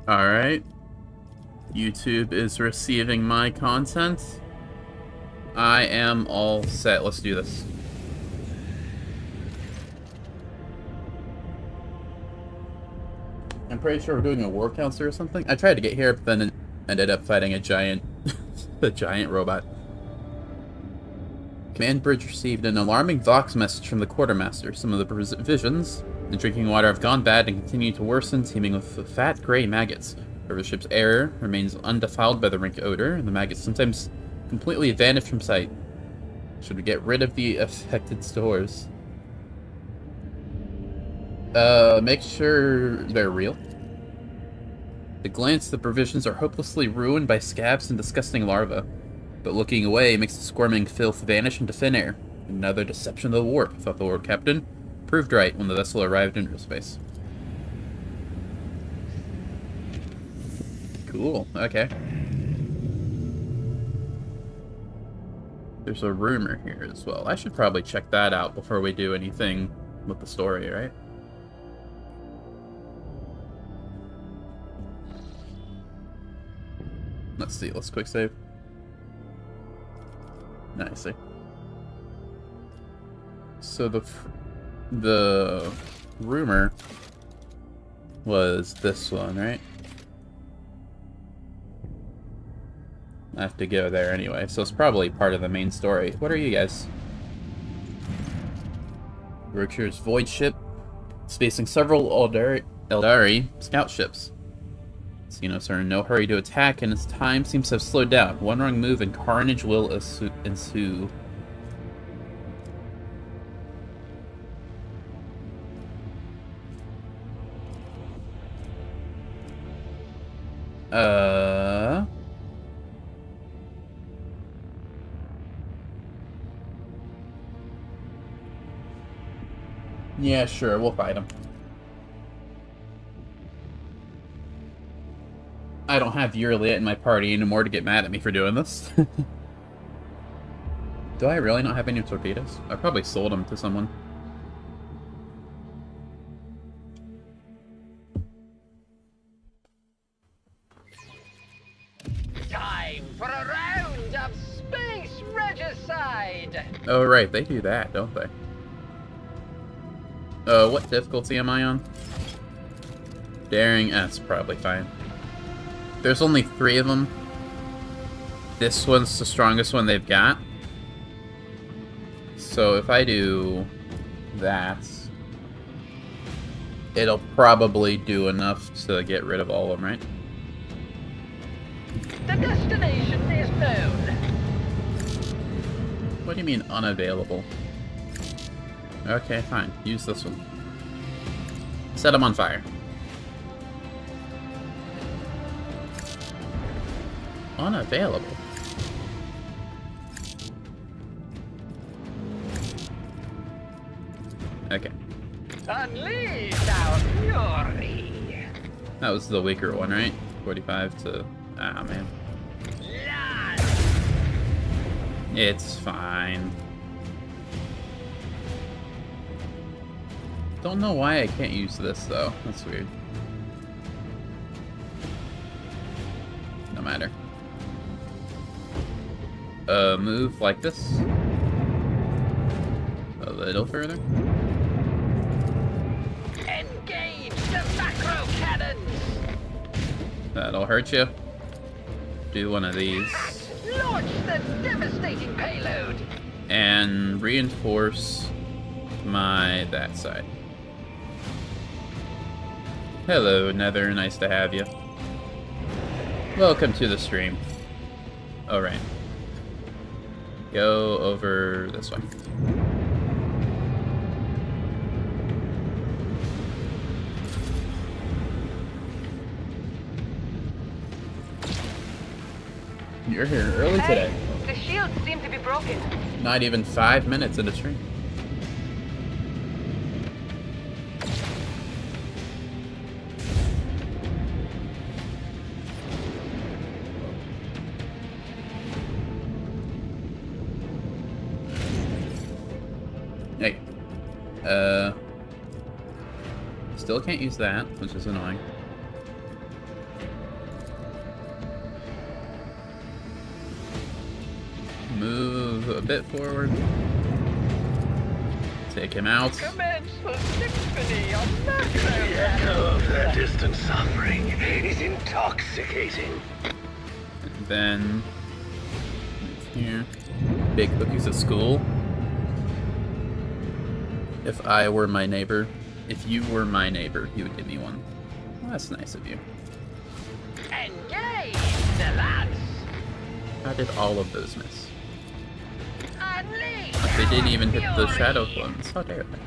Alright. YouTube is receiving my content. I am all set. Let's do this. I'm pretty sure we're doing a war council or something. I tried to get here, but then ended up fighting a giant, a giant robot. Command bridge received an alarming Vox message from the quartermaster. Some of the provisions and drinking water have gone bad and continue to worsen, teeming with fat gray maggots. However, the ship's air remains undefiled by the rank odor, and the maggots sometimes completely vanish from sight. Should we get rid of the affected stores? Make sure they're real. At a glance, the provisions are hopelessly ruined by scabs and disgusting larvae. But looking away makes the squirming filth vanish into thin air. Another deception of the warp, thought the Lord Captain. Proved right when the vessel arrived in space. Cool, okay. There's a rumor here as well. I should probably check that out before we do anything with the story, right? Let's see, let's quick save. Nice. So the rumor was this one, right? I have to go there anyway, so it's probably part of the main story. What are you guys? Rocher's void ship is facing several Eldari scout ships. Xenos are in no hurry to attack, and its time seems to have slowed down. One wrong move and carnage will ensue. Yeah, sure, we'll fight him. I don't have Uriel in my party anymore to get mad at me for doing this. Do I really not have any torpedoes? I probably sold them to someone. Time for a round of space regicide! Oh right, they do that, don't they? What difficulty am I on? Daring S, probably fine. There's only 3 of them. This one's the strongest one they've got. So if I do that, it'll probably do enough to get rid of all of them, right? The destination is known. What do you mean unavailable? Okay, fine. Use this one. Set them on fire. Unavailable. Okay. Unleash our fury. That was the weaker one, right? 45 to... Ah, man. Lad. It's fine. Don't know why I can't use this, though. That's weird. No matter. Move like this. A little further. Engage the macro cannons. That'll hurt you. Do one of these. Launch the devastating payload. And reinforce that side. Hello, Nether. Nice to have you. Welcome to the stream. Alright. Go over this way. You're here early today. The shields seem to be broken. Not even 5 minutes into stream. Hey. Still can't use that, which is annoying. Move a bit forward. Take him out. Commence the symphony of macro The echo cannons. of their distant suffering is intoxicating. And then move here. Big cookies at school. If I were my neighbor, if you were my neighbor, you would give me one. Well, that's nice of you. Engage the lads. How did all of those miss? Unleash They didn't even hit the fury. shadow clones. How dare they?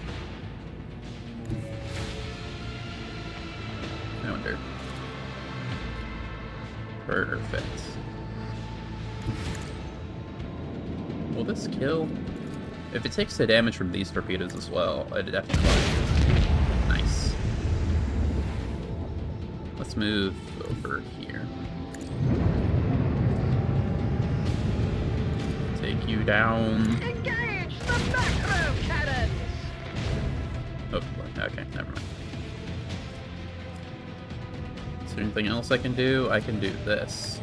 I wonder. Perfect. Will this kill? If it takes the damage from these torpedoes as well, I'd definitely want. Nice. Let's move over here. Take you down. Engage the macro cannons. Oh, okay, never mind. Is there anything else I can do? I can do this.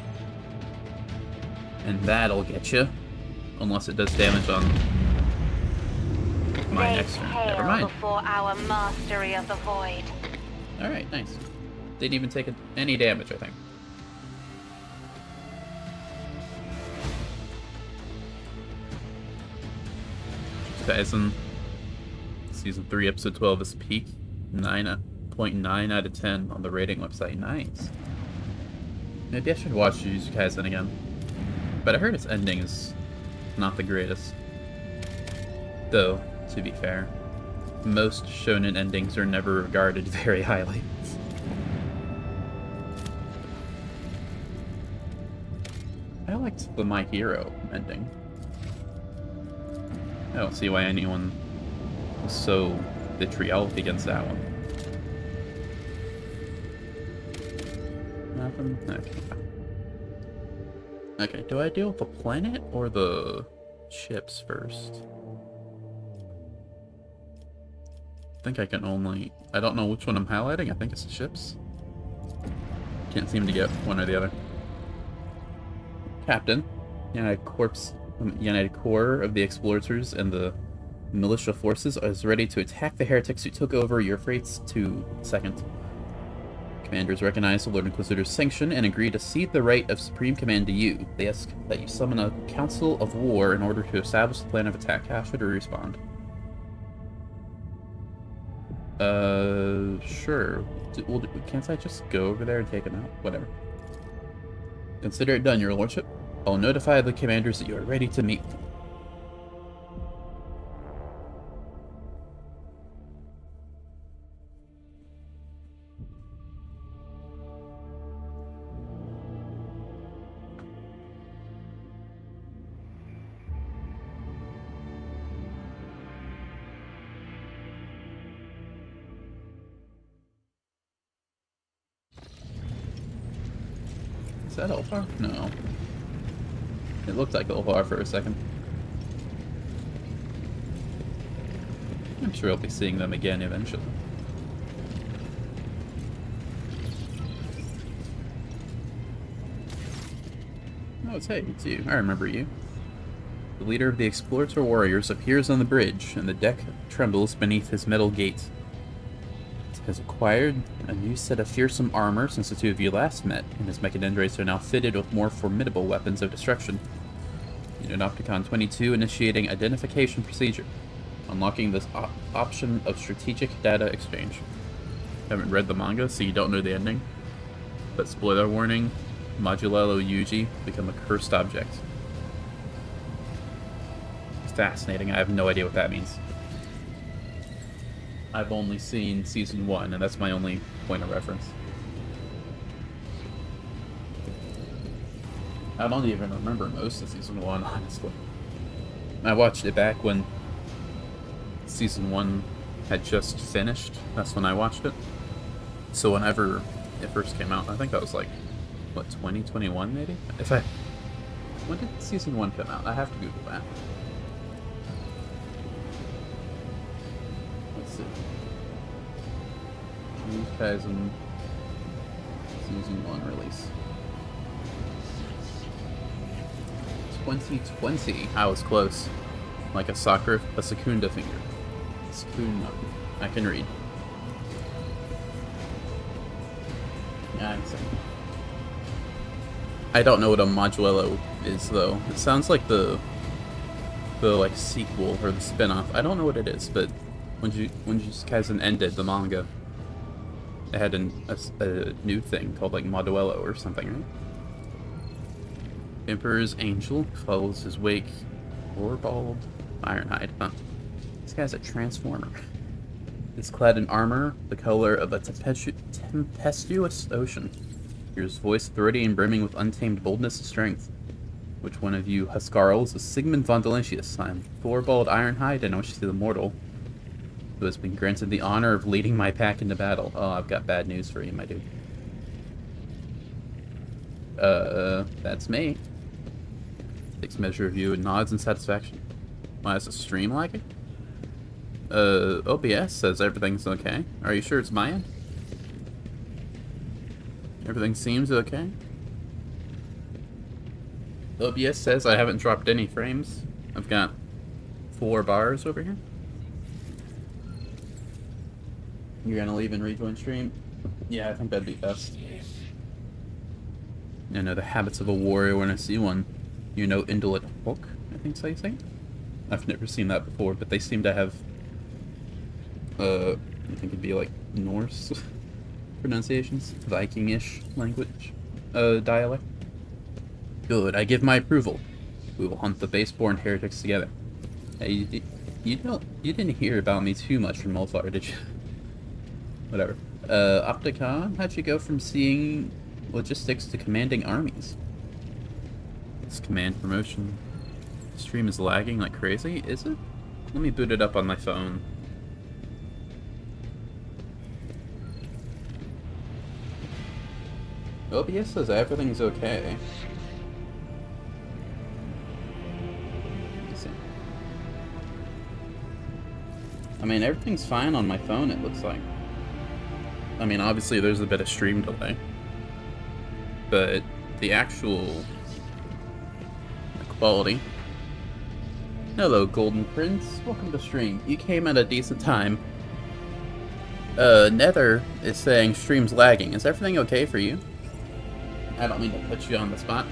And that'll get you. Unless it does damage on my They next turn. pale Never mind. before our mastery of the void. Alright, nice. Didn't even take any damage, I think. Tyson, Season 3, Episode 12 is peak 9.9 out of 10 on the rating website. Nice. Maybe I should watch Jujutsu Kaisen again. But I heard its ending is not the greatest. Though, to be fair, most shonen endings are never regarded very highly. I liked the My Hero ending. I don't see why anyone was so vitriolic against that one. Nothing? Okay. Okay, do I deal with the planet or the ships first? I think I can only... I don't know which one I'm highlighting. I think it's the ships. Can't seem to get one or the other. Captain, United Corps of the Explorators and the militia forces is ready to attack the heretics who took over your freights to second. Commanders recognize the Lord Inquisitor's sanction and agree to cede the right of supreme command to you. They ask that you summon a council of war in order to establish the plan of attack. How should we respond? Sure. Can't I just go over there and take him out? Whatever. Consider it done, your lordship. I'll notify the commanders that you are ready to meet them. Is that Ulfar? No. It looked like Ulfar for a second. I'm sure I'll be seeing them again eventually. Oh, it's you. I remember you. The leader of the Explorator Warriors appears on the bridge, and the deck trembles beneath his metal gate. Has acquired a new set of fearsome armor since the two of you last met, and his mechadendrites are now fitted with more formidable weapons of destruction. Unit Opticon 22 initiating identification procedure, unlocking this option of strategic data exchange. Haven't read the manga, so you don't know the ending. But spoiler warning, Modulello Yuji become a cursed object. It's fascinating, I have no idea what that means. I've only seen Season 1, and that's my only point of reference. I don't even remember most of Season 1, honestly. I watched it back when Season 1 had just finished. That's when I watched it. So whenever it first came out, I think that was like, what, 2021 maybe? When did Season 1 come out? I have to Google that. Let's see. Jujutsu Kaisen Season 1 release. 2020. I was close. Like a Secunda finger. Secunda. I can read. Yeah, I don't know what a modulo is though. It sounds like the like sequel or the spin-off. I don't know what it is, but when Jujutsu Kaisen ended the manga, it had a new thing called like moduelo or something, right? Emperor's Angel follows his wake. Four-balled Ironhide. Huh. This guy's a transformer. He's clad in armor the color of a tempestuous ocean. Hears voice throaty and brimming with untamed boldness and strength. Which one of you Huscarls is Sigmund von Delentius? I'm Four-balled Ironhide, and I wish to see the mortal who has been granted the honor of leading my pack into battle. Oh, I've got bad news for you, my dude. That's me. Takes measure of you and nods in satisfaction. Why is the stream lagging? OBS says everything's okay. Are you sure it's my end? Everything seems okay. OBS says I haven't dropped any frames. I've got 4 bars over here. You're gonna leave and rejoin stream? Yeah, I think that'd be best. I know the habits of a warrior when I see one. You know indolent hook, I think so you say? I've never seen that before, but they seem to have I think it'd be like Norse pronunciations, Viking-ish language, dialect. Good, I give my approval. We will hunt the base-born heretics together. Hey, you didn't hear about me too much from Molfar, did you? Whatever. Opticon, how'd you go from seeing logistics to commanding armies? This command promotion. The stream is lagging like crazy, is it? Let me boot it up on my phone. OBS says everything's okay. Let me see. I mean, everything's fine on my phone, it looks like. I mean, obviously there's a bit of stream delay. But the actual quality. Hello, Golden Prince. Welcome to stream. You came at a decent time. Nether is saying stream's lagging. Is everything okay for you? I don't mean to put you on the spot.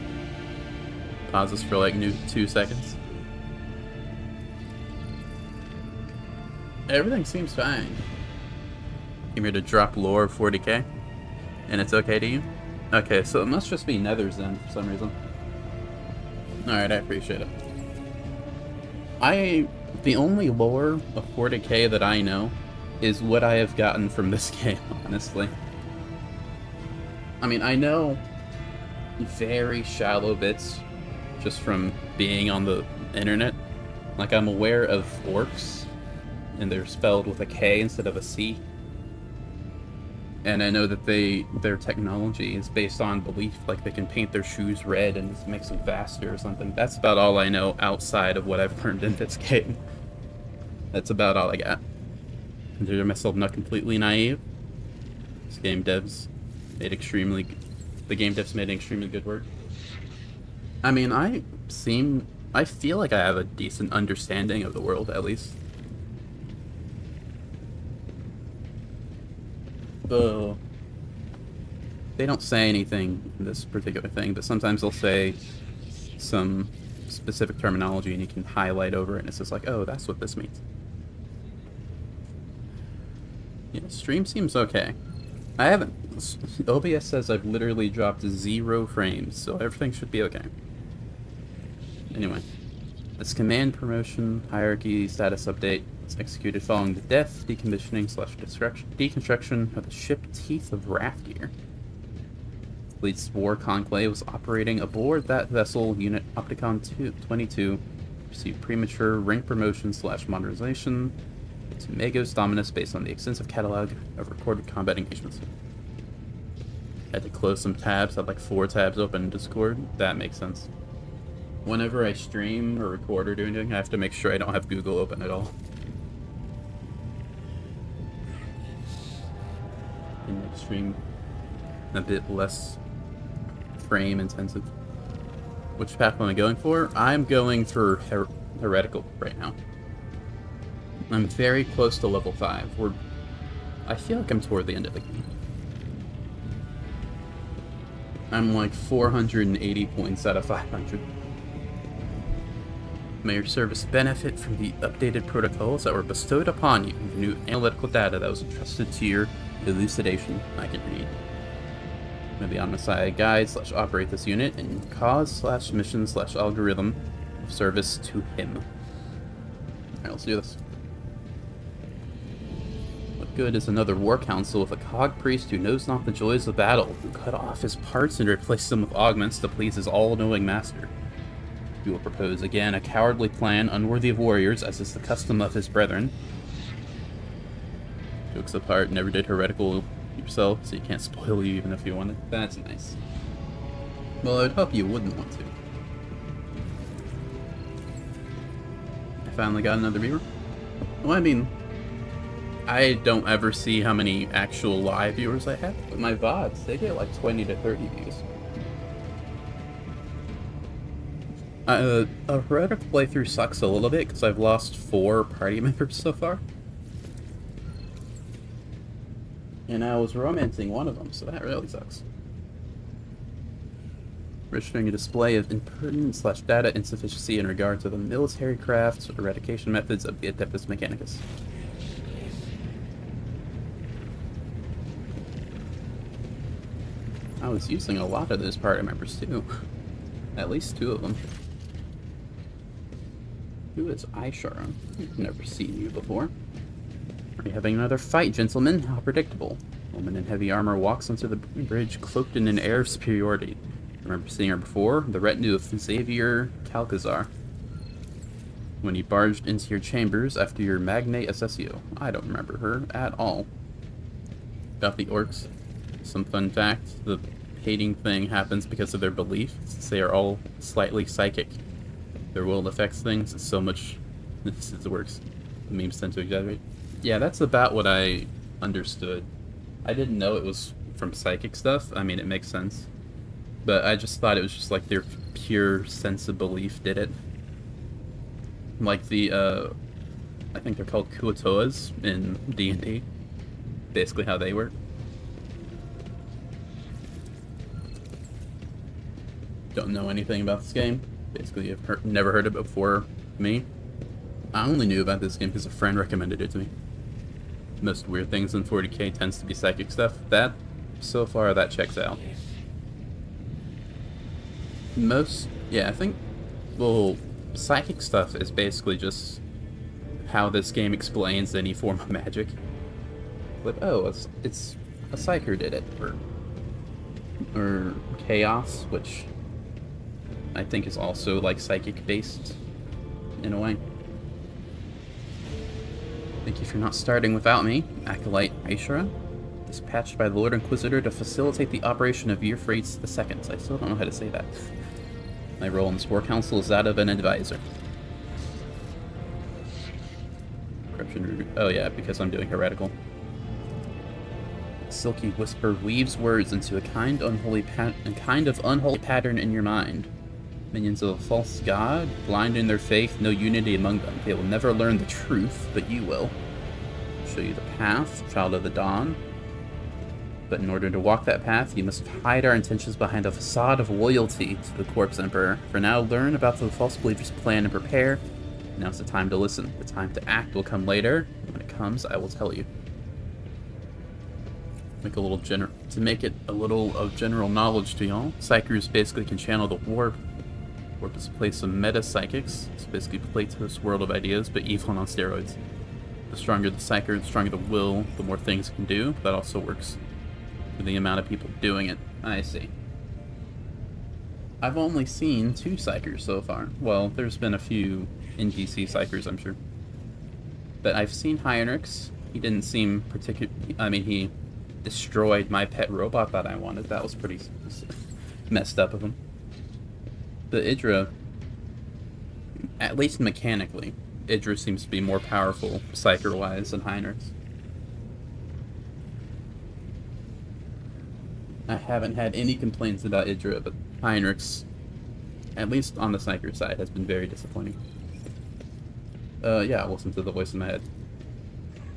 Pause this for like 2 seconds. Everything seems fine. Came here to drop lore of 40k. And it's okay to you? Okay, so it must just be Nether's then for some reason. Alright, I appreciate it. The only lore of 40k that I know is what I have gotten from this game, honestly. I mean, I know very shallow bits just from being on the internet. Like, I'm aware of orcs, and they're spelled with a K instead of a C. And I know that their technology is based on belief, like they can paint their shoes red and it makes them faster or something. That's about all I know outside of what I've learned in this game. That's about all I got. Consider myself not completely naive. The game devs made extremely good work. I mean, I feel like I have a decent understanding of the world, at least. They don't say anything in this particular thing, but sometimes they'll say some specific terminology and you can highlight over it and it's just like, oh, that's what this means. Yeah, stream seems okay. I haven't... OBS says I've literally dropped 0 frames, so everything should be okay. Anyway. This command promotion hierarchy status update is executed following the death, decommissioning / deconstruction of the ship Teeth of Wrathgear. Fleet's War Conclave was operating aboard that vessel. Unit Opticon 22 received premature rank promotion / modernization to Magos Dominus based on the extensive catalog of recorded combat engagements. Had to close some tabs, had like 4 tabs open in Discord. That makes sense. Whenever I stream or record or do anything, I have to make sure I don't have Google open at all. And make stream a bit less frame intensive. Which path am I going for? I'm going for Heretical right now. I'm very close to level 5. I feel like I'm toward the end of the game. I'm like 480 points out of 500. May your service benefit from the updated protocols that were bestowed upon you, the new analytical data that was entrusted to your elucidation. I can read. Maybe on Messiah guide / operate this unit and cause / mission / algorithm of service to him. Alright, let's do this. What good is another war council with a cog priest who knows not the joys of battle, who cut off his parts and replaced them with augments to please his all-knowing master? He will propose again a cowardly plan unworthy of warriors, as is the custom of his brethren. Jokes apart, never did heretical yourself, so you can't spoil you even if you wanted. That's nice. Well, I would hope you wouldn't want to. I finally got another viewer. Well, I mean, I don't ever see how many actual live viewers I have, but my VODs, they get like 20 to 30 views. A heretical playthrough sucks a little bit because I've lost 4 party members so far. And I was romancing one of them, so that really sucks. Registering a display of impertinent / data insufficiency in regard to the military crafts or eradication methods of the Adeptus Mechanicus. I was using a lot of those party members too. At least 2 of them. Who is Aishara? I've never seen you before. Are you having another fight, gentlemen? How predictable. A woman in heavy armor walks onto the bridge cloaked in an air of superiority. I remember seeing her before, the retinue of Xavier Calcazar. When he barged into your chambers after your magnate accessio. I don't remember her at all. About the orcs. Some fun fact, the hating thing happens because of their belief, since they are all slightly psychic. Their will affects things so much. This is the works. The memes tend to exaggerate. Yeah, that's about what I understood. I didn't know it was from psychic stuff. I mean, it makes sense. But I just thought it was just like their pure sense of belief did it. Like the, I think they're called Kuatoas in D&D. Basically how they work. Don't know anything about this game. Basically, I've never heard of it before me. I only knew about this game because a friend recommended it to me. Most weird things in 40k tends to be psychic stuff. That, so far, that checks out. Yeah, I think, well, psychic stuff is basically just how this game explains any form of magic. Like, oh, it's a psyker did it, or chaos, which I think is also like psychic based in a way. Thank you for not starting without me, Acolyte Aishara. Dispatched by the Lord Inquisitor to facilitate the operation of Euphrates II. I still don't know how to say that. My role in this war council is that of an advisor. Corruption. Oh yeah, because I'm doing heretical. Silky whisper weaves words into a kind of unholy pattern in your mind. Minions of a false god, blind in their faith, no unity among them. They will never learn the truth, but you will. Show you the path, child of the dawn. But in order to walk that path, you must hide our intentions behind a facade of loyalty to the Corpse Emperor. For now, learn about the false believer's plan and prepare. Now's the time to listen. The time to act will come later. When it comes, I will tell you. To make it a little of general knowledge to y'all, Psychers basically can channel the warp. Warp is a place of meta-psychics. It's basically Plato's world of ideas, but evil and on steroids. The stronger the Psyker, the stronger the will, the more things it can do. That also works for the amount of people doing it. I see. I've only seen 2 Psychers so far. Well, there's been a few NPC Psychers, I'm sure. But I've seen Heinrichs. He didn't seem he destroyed my pet robot that I wanted. That was pretty messed up of him. But Idra, at least mechanically, Idra seems to be more powerful, Psyker-wise, than Heinrichs. I haven't had any complaints about Idra, but Heinrichs at least on the sniper side, has been very disappointing. Yeah, I'll listen to the voice in my head.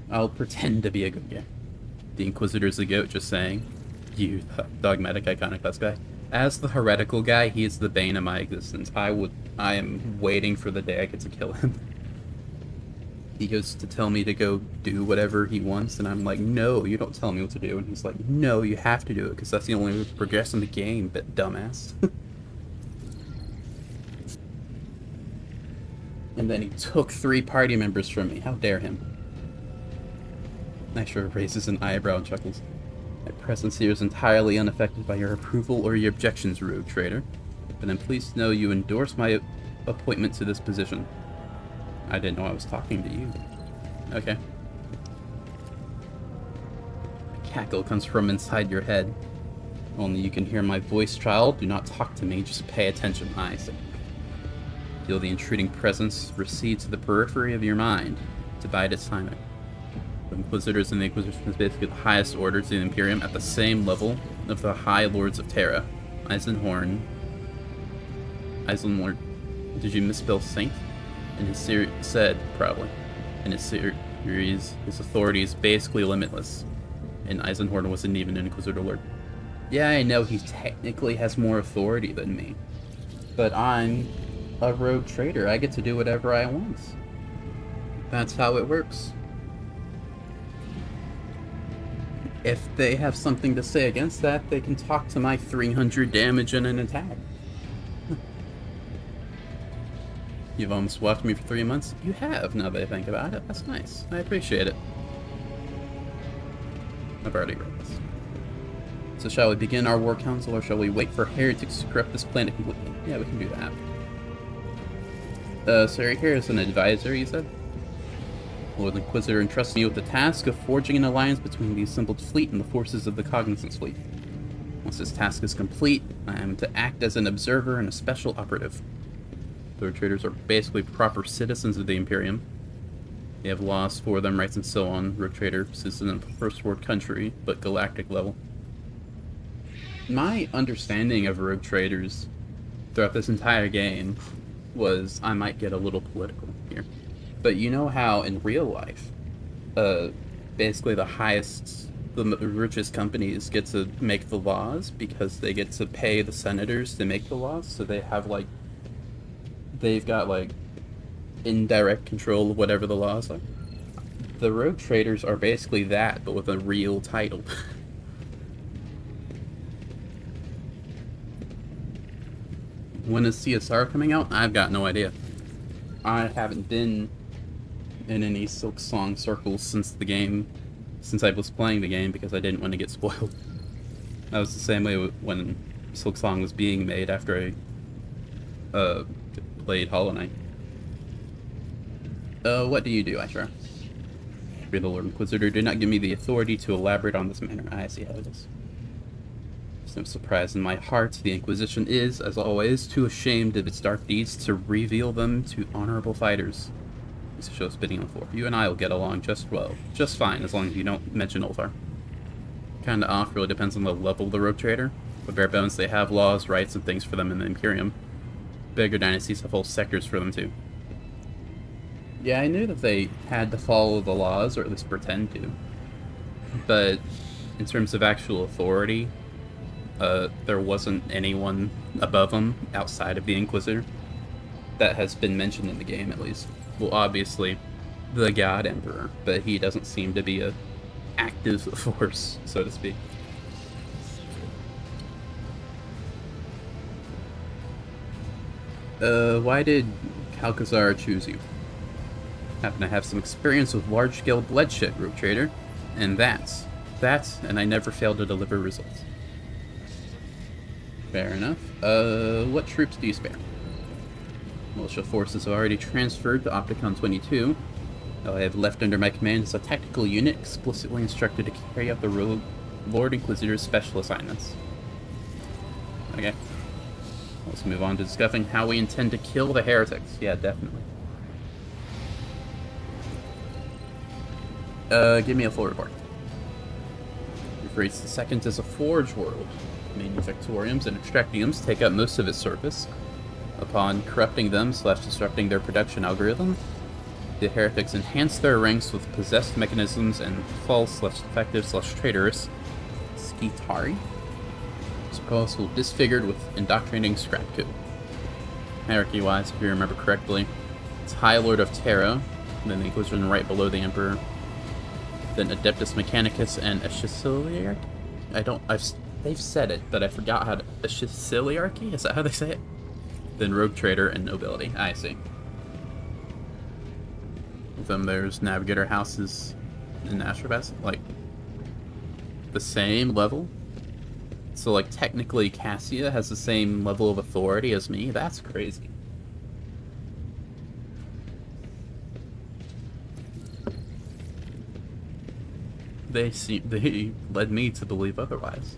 I'll pretend to be a good guy. The Inquisitor's a goat, just saying. You, dogmatic, iconoclast guy. As the heretical guy, he is the bane of my existence. I am waiting for the day I get to kill him. He goes to tell me to go do whatever he wants, and I'm like, no, you don't tell me what to do. And he's like, no, you have to do it, because that's the only way to progress in the game, but dumbass. And then he took 3 party members from me. How dare him? Nitro raises an eyebrow and chuckles. My presence here is entirely unaffected by your approval or your objections, rogue trader. But I'm pleased to know you endorse my appointment to this position. I didn't know I was talking to you. Okay. A cackle comes from inside your head. Only you can hear my voice, child. Do not talk to me, just pay attention, I say. Feel the intruding presence recede to the periphery of your mind. Divide its timing. The Inquisitors and the Inquisition is basically the highest orders of the Imperium at the same level of the High Lords of Terra. Eisenhorn. Did you misspell Saint? In his series, said, probably. In his series, his authority is basically limitless. And Eisenhorn wasn't even an Inquisitor Lord. Yeah, I know he technically has more authority than me. But I'm a rogue trader. I get to do whatever I want. That's how it works. If they have something to say against that, they can talk to my 300 damage and an attack. You've almost watched me for 3 months? You have, now that I think about it. That's nice. I appreciate it. I've already read this. So shall we begin our war council, or shall we wait for heretics to corrupt this planet completely? Yeah, we can do that. So you're here as an advisor, you said? Lord Inquisitor entrusts me with the task of forging an alliance between the assembled fleet and the forces of the Cognizance fleet. Once this task is complete, I am to act as an observer and a special operative. The rogue traders are basically proper citizens of the Imperium. They have laws for them, rights and so on. Rogue trader, citizen of a first world country, but galactic level. My understanding of rogue traders throughout this entire game was I might get a little political here. But you know how in real life, basically the richest companies get to make the laws because they get to pay the senators to make the laws, so they have they've got indirect control of whatever the laws are. The rogue traders are basically that, but with a real title. When is CSR coming out? I've got no idea. I haven't been in any Silk Song circles since I was playing the game, because I didn't want to get spoiled. That was the same way when Silk Song was being made after I played Hollow Knight. What do you do, Ashra? The Lord Inquisitor did not give me the authority to elaborate on this matter. I see how it is. There's no surprise in my heart. The Inquisition is, as always, too ashamed of its dark deeds to reveal them to honorable fighters. This show spitting on the floor. You and I will get along just fine, as long as you don't mention Ulthar. Kinda off, really depends on the level of the rogue trader. But bare bones, they have laws, rights, and things for them in the Imperium. Bigger dynasties have whole sectors for them too. Yeah, I knew that they had to follow the laws, or at least pretend to. But in terms of actual authority, there wasn't anyone above them outside of the Inquisitor that has been mentioned in the game, at least. Well, obviously, the God Emperor, but he doesn't seem to be a active force, so to speak. Why did Calcazar choose you? Happen to have some experience with large-scale bloodshed, rogue trader, and and I never failed to deliver results. Fair enough. What troops do you spare? Militia forces have already transferred to Opticon 22. All I have left under my command is a tactical unit explicitly instructed to carry out the Lord Inquisitor's special assignments. Okay. Let's move on to discussing how we intend to kill the heretics. Yeah, definitely. Give me a full report. Euphrates II is a forge world. Manufactoriums and extractiums take up most of its surface. Upon corrupting them / disrupting their production algorithm, the heretics enhance their ranks with possessed mechanisms and false / defective / traitorous Skitari. Also disfigured with indoctrinating scrap code. Hierarchy-wise, if you remember correctly, it's High Lord of Terra, then the Inquisition right below the Emperor, then Adeptus Mechanicus and Ashiciliarchy? They've said it, but I forgot how to... Ashiciliarchy? Is that how they say it? Then Rogue Trader and Nobility. I see. Then there's Navigator Houses and Astropaths, like, the same level. So, like, technically Cassia has the same level of authority as me? That's crazy. They led me to believe otherwise.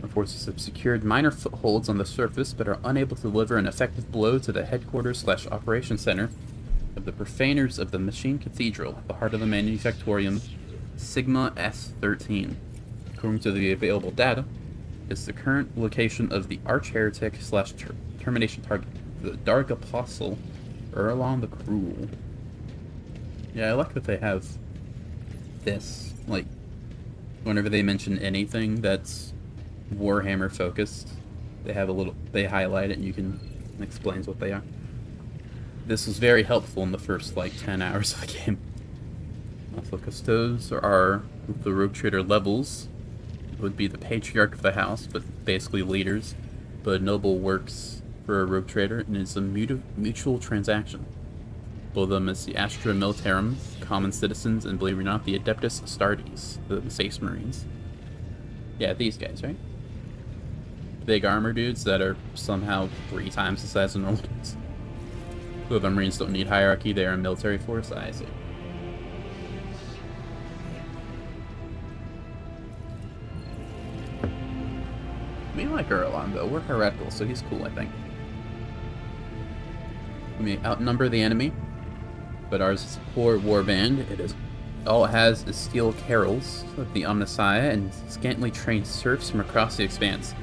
Our forces have secured minor footholds on the surface, but are unable to deliver an effective blow to the headquarters / operation center of the profaners of the Machine Cathedral at the heart of the Manufactorium, Sigma S13. According to the available data, it's the current location of the arch-heretic / termination target, the Dark Apostle, Erlon the Cruel. Yeah, I like that they have this, like, whenever they mention anything that's Warhammer focused, they have they highlight it and you can explain what they are. This was very helpful in the first, like, 10 hours of the game. Also, Custos are the Rogue Trader levels. Would be the patriarch of the house, but basically leaders. But noble works for a Rogue Trader, and it's a mutual transaction. Below them is the Astra Militarum, common citizens, and believe it or not, the Adeptus Astartes, the Space Marines. Yeah, these guys, right? Big armor dudes that are somehow 3 times the size of normal dudes. Who of the Marines don't need hierarchy, they are a military force, I see. We like Erlon, though. We're heretical, so he's cool, I think. We may outnumber the enemy, but ours is a poor warband. All it has is steel carols of the Omnissiah and scantily trained serfs from across the expanse.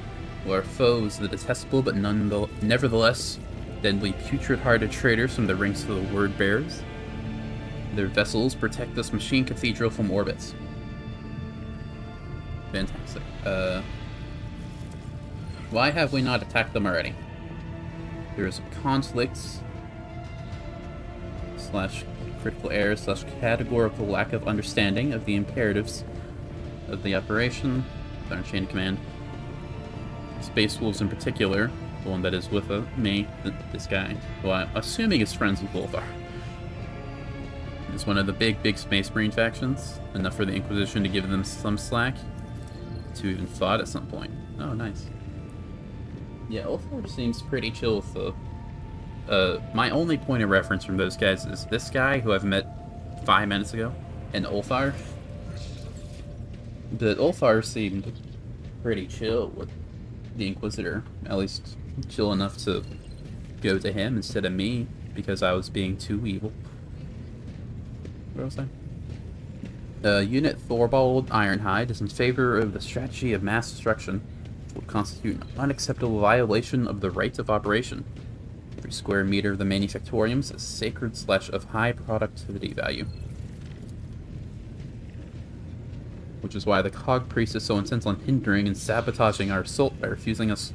While our foes, the detestable but nevertheless deadly putrid-hearted traitors from the ranks of the Word Bearers. Their vessels protect this Machine Cathedral from orbits. Fantastic. Why have we not attacked them already? There is conflicts / critical errors / categorical lack of understanding of the imperatives of the operation, our chain of command. Space Wolves in particular, the one that is with me, this guy, who I'm assuming is friends with Wolfar. Is one of the big Space Marine factions, enough for the Inquisition to give them some slack, to even thought at some point. Oh, nice. Yeah, Ulthar seems pretty chill with the... my only point of reference from those guys is this guy, who I've met 5 minutes ago, and Ulthar. But Ulthar seemed pretty chill with the Inquisitor, at least chill enough to go to him instead of me, because I was being too evil. What was I? Unit Thorvald Ironhide is in favor of the strategy of mass destruction, which would constitute an unacceptable violation of the rights of operation. Every square meter of the Manufactorium is sacred / of high productivity value. Which is why the Cog Priest is so intent on hindering and sabotaging our assault by refusing us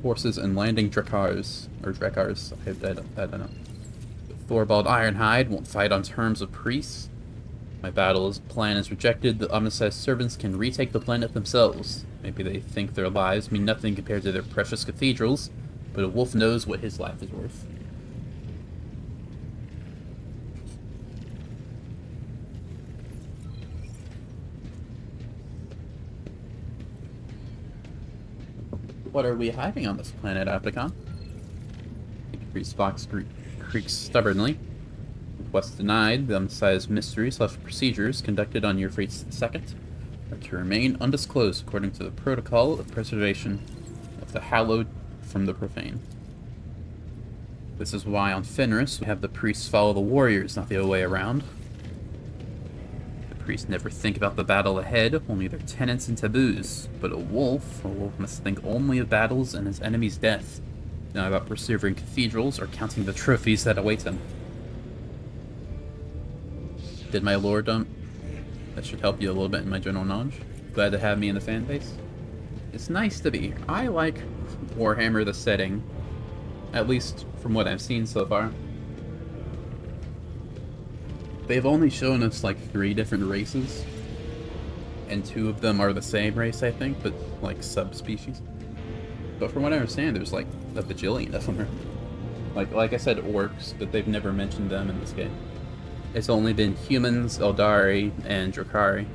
forces and landing Drakars. I don't know. Thorvald Ironhide won't fight on terms of priests. My plan is rejected. The Omnissiah servants can retake the planet themselves. Maybe they think their lives mean nothing compared to their precious cathedrals, but a wolf knows what his life is worth. What are we hiding on this planet, Opticon? Priest Fox creaks stubbornly. Request denied. The Omnissiah's mysteries / procedures conducted on your Fate's 2nd are to remain undisclosed according to the protocol of preservation of the hallowed from the profane. This is why on Fenris we have the priests follow the warriors, not the other way around. The Priests never think about the battle ahead, only their tenets and taboos. But a wolf must think only of battles and his enemy's death, not about persevering cathedrals or counting the trophies that await him. Did my lore dump? That should help you a little bit in my general knowledge. Glad to have me in the fan base. It's nice to be here. I like Warhammer, the setting, at least from what I've seen so far. They've only shown us like 3 different races, and 2 of them are the same race, I think, but like subspecies. But from what I understand, there's like a bajillion of them. Like I said, orcs, but they've never mentioned them in this game. It's only been humans, Eldari, and Drakari.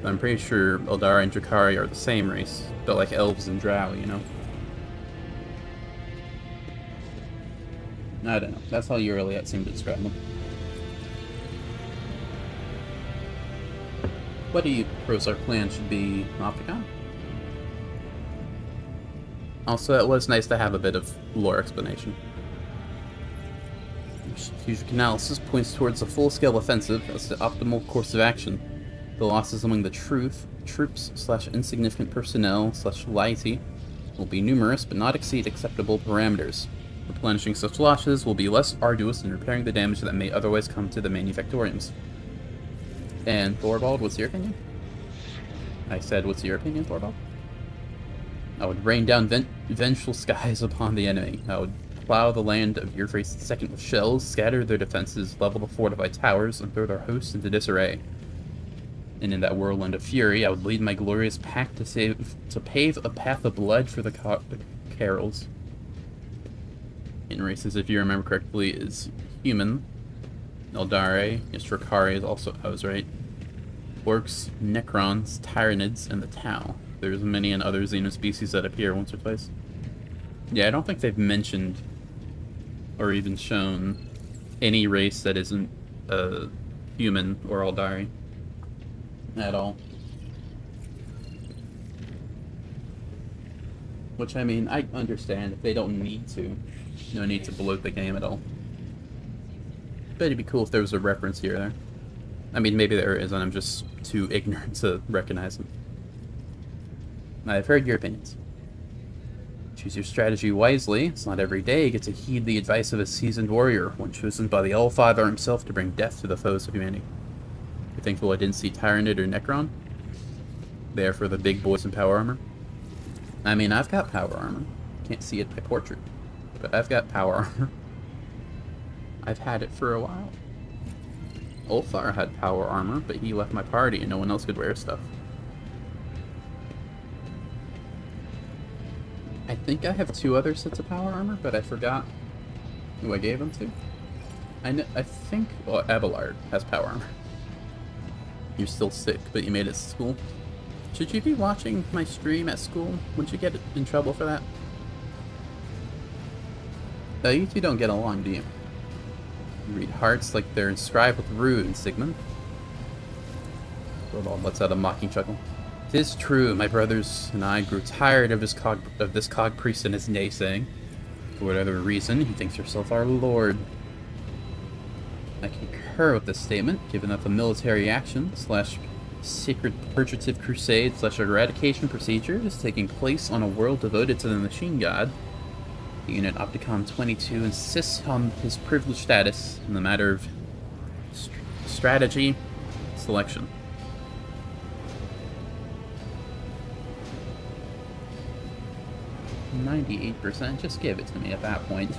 I'm pretty sure Eldari and Drakari are the same race, but like elves and drow, you know? I don't know. That's how Euroliat seemed to describe them. What do you propose our plan should be, Opticon? Also, it was nice to have a bit of lore explanation. Strategic analysis points towards a full-scale offensive as the optimal course of action. The losses among the troops/insignificant personnel/laity will be numerous but not exceed acceptable parameters. Replenishing such losses will be less arduous than repairing the damage that may otherwise come to the manufactoriums. And Thorvald, what's your opinion? I said, what's your opinion, Thorvald? I would rain down vengeful skies upon the enemy. I would plow the land of your race second with shells, scatter their defenses, level the fortified towers, and throw their hosts into disarray. And in that whirlwind of fury, I would lead my glorious pack to pave a path of blood for the carols. In races, if you remember correctly, is human, Eldari, Drakari is also, I was right, orcs, necrons, tyranids, and the Tau. There's many and other xenospecies that appear once or twice. Yeah, I don't think they've mentioned or even shown any race that isn't human or Eldari at all. Which, I mean, I understand if they don't need to. No need to bloat the game at all. But it'd be cool if there was a reference here or there. I mean, maybe there is, and I'm just too ignorant to recognize them. I've heard your opinions. Choose your strategy wisely. It's not every day you get to heed the advice of a seasoned warrior, one chosen by the All-Father himself to bring death to the foes of humanity. You're thankful I didn't see Tyranid or Necron? There for the big boys in power armor? I mean, I've got power armor. Can't see it by portrait. But I've got power armor. I've had it for a while. Ulfar had power armor, but he left my party and no one else could wear stuff. I think I have 2 other sets of power armor, but I forgot who I gave them to. I think, well, Abelard has power armor. You're still sick, but you made it to school. Should you be watching my stream at school? Wouldn't you get in trouble for that? You 2 don't get along, do you? You read hearts like they're inscribed with runes, Sigmund. Thorvald lets out a mocking chuckle. 'Tis true, my brothers and I grew tired of this cog priest and his naysaying. For whatever reason, he thinks himself our lord. I concur with this statement, given that the military action / secret purgative crusade / eradication procedure is taking place on a world devoted to the machine god. The unit Opticon 22 insists on his privileged status in the matter of strategy selection. %, just give it to me at that point.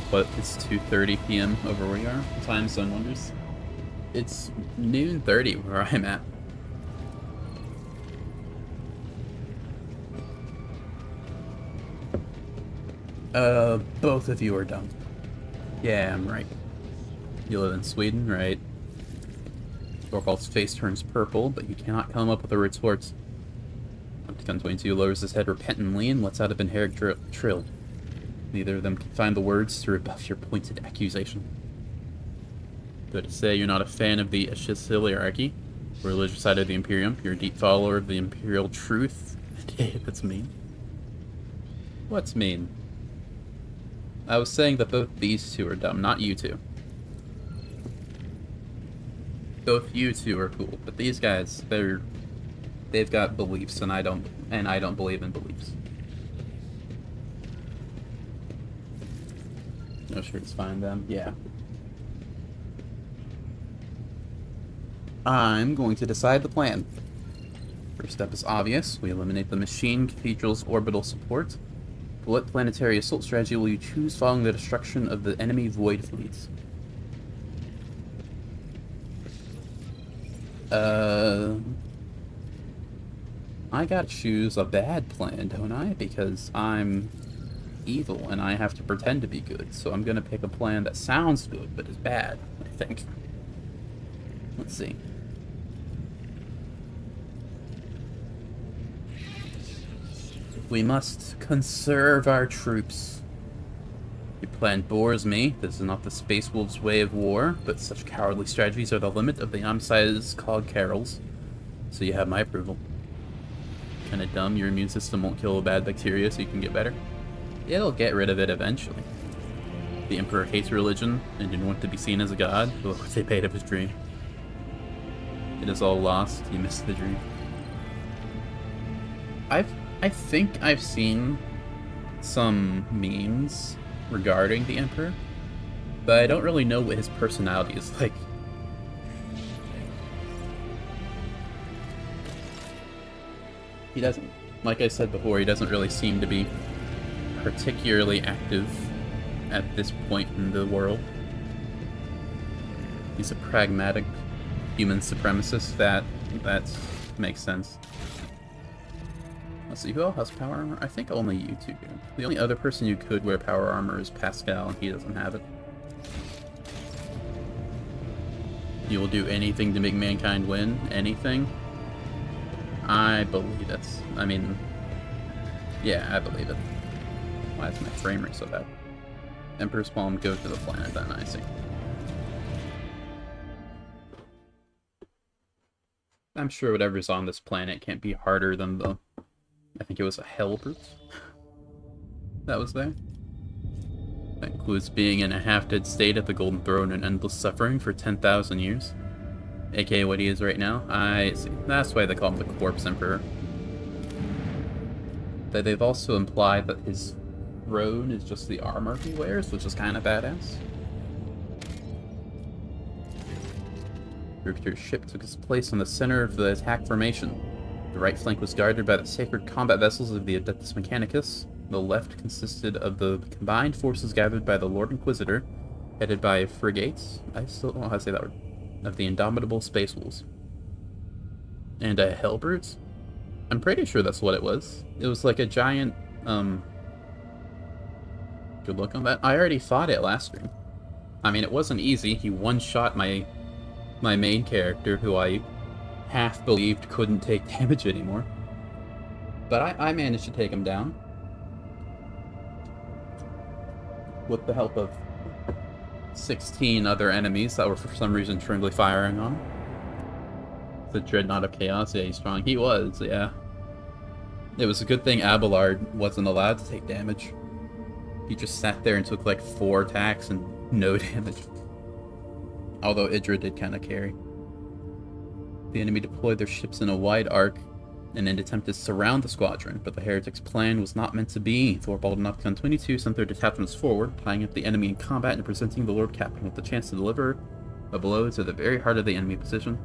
But it's 2:30 p.m. over where you are. Time zone wonders. It's noon 30 where I'm at. Both of you are dumb. Yeah, I'm right. You live in Sweden, right? Thorvald's face turns purple, but you cannot come up with a retort. Opticon 22 lowers his head repentantly and lets out a Benheric trill. Neither of them can find the words to rebuff your pointed accusation. Though to say you're not a fan of the Ashis-hierarchy, religious side of the Imperium, you're a deep follower of the Imperial truth. Hey, that's mean. What's mean? I was saying that both these two are dumb, not you two. Both you two are cool, but these guys, they've got beliefs, and I don't believe in beliefs. No shirts find them, yeah. I'm going to decide the plan. First step is obvious. We eliminate the machine cathedral's orbital support. What planetary assault strategy will you choose following the destruction of the enemy void fleets? I gotta choose a bad plan, don't I? Because I'm evil and I have to pretend to be good. So I'm gonna pick a plan that sounds good but is bad, I think. Let's see. We must conserve our troops. Your plan bores me. This is not the Space Wolves' way of war, but such cowardly strategies are the limit of the Omside's cog carols. So you have my approval. Kinda dumb, your immune system won't kill a bad bacteria so you can get better. It'll get rid of it eventually. The Emperor hates religion and didn't want to be seen as a god. Look what they paid of his dream. It is all lost. He missed the dream. I think I've seen some memes regarding the Emperor, but I don't really know what his personality is like. He doesn't, like I said before, he doesn't really seem to be particularly active at this point in the world. He's a pragmatic human supremacist. That makes sense. Let's see, who else has power armor? I think only you two do. The only other person who could wear power armor is Pascal, and he doesn't have it. You will do anything to make mankind win? Anything? I believe it. I mean, yeah, I believe it. Why is my frame rate so bad? Emperor's Palm, go to the planet, then I see. I'm sure whatever's on this planet can't be harder than the... I think it was a hell brute that was there. That includes being in a half-dead state at the Golden Throne and endless suffering for 10,000 years. AKA what he is right now. I see. That's why they call him the Corpse Emperor. But they've also implied that his throne is just the armor he wears, which is kind of badass. Jupiter's ship took its place in the center of the attack formation. The right flank was guarded by the sacred combat vessels of the Adeptus Mechanicus. The left consisted of the combined forces gathered by the Lord Inquisitor, headed by frigates, I still don't know how to say that word, of the indomitable Space Wolves. And a Hellbrute? I'm pretty sure that's what it was. It was like a giant, good luck on that. I already fought it last stream. I mean, it wasn't easy. He one-shot my main character, who I half believed couldn't take damage anymore. But I managed to take him down. With the help of 16 other enemies that were for some reason friendly firing on him. The Dreadnought of Chaos, yeah, he's strong. He was, yeah. It was a good thing Abelard wasn't allowed to take damage. He just sat there and took like 4 attacks and no damage. Although Idra did kind of carry. The enemy deployed their ships in a wide arc in an attempt to surround the squadron, but the heretics' plan was not meant to be. Thorvald and Nocton 22 sent their detachments forward, tying up the enemy in combat and presenting the Lord Captain with the chance to deliver a blow to the very heart of the enemy position.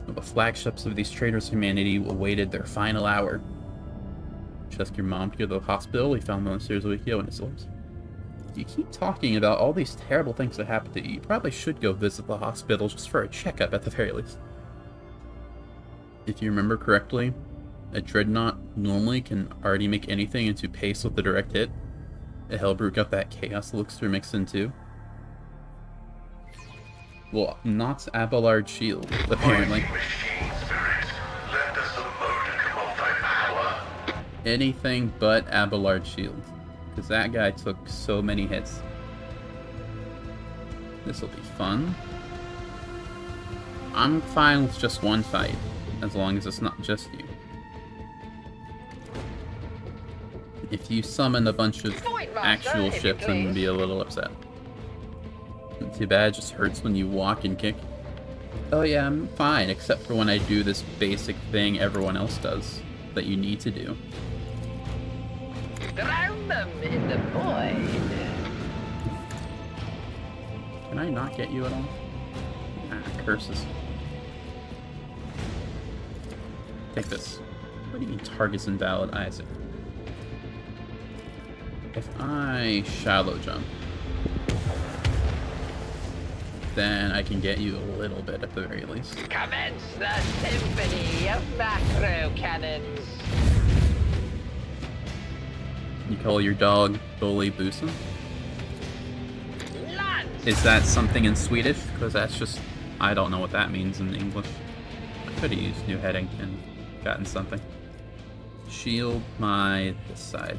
The flagships of these traitors' humanity awaited their final hour. Just your mom to go to the hospital, he found Monsieur's Wikio in his lips. You keep talking about all these terrible things that happened to you. You probably should go visit the hospital just for a checkup at the very least. If you remember correctly, a Dreadnought normally can already make anything into pace with a direct hit. A Hellbrute got that Chaos Elixir mixed in too. Well, not Abelard Shield, apparently. Anything but Abelard Shield. Because that guy took so many hits. This will be fun. I'm fine with just one fight, as long as it's not just you. If you summon a bunch of actual ships, I'm gonna be a little upset. Too bad, it just hurts when you walk and kick. Oh yeah, I'm fine, except for when I do this basic thing everyone else does, that you need to do. Drown them in the void. Can I not get you at all? Ah, curses. Take this. What do you mean target's invalid, Isaac? If I shallow jump, then I can get you a little bit at the very least. Commence the symphony of macro cannons. You call your dog Bully Boosen? Lance. Is that something in Swedish? Because that's just... I don't know what that means in English. I could have used new heading and gotten something. Shield my this side.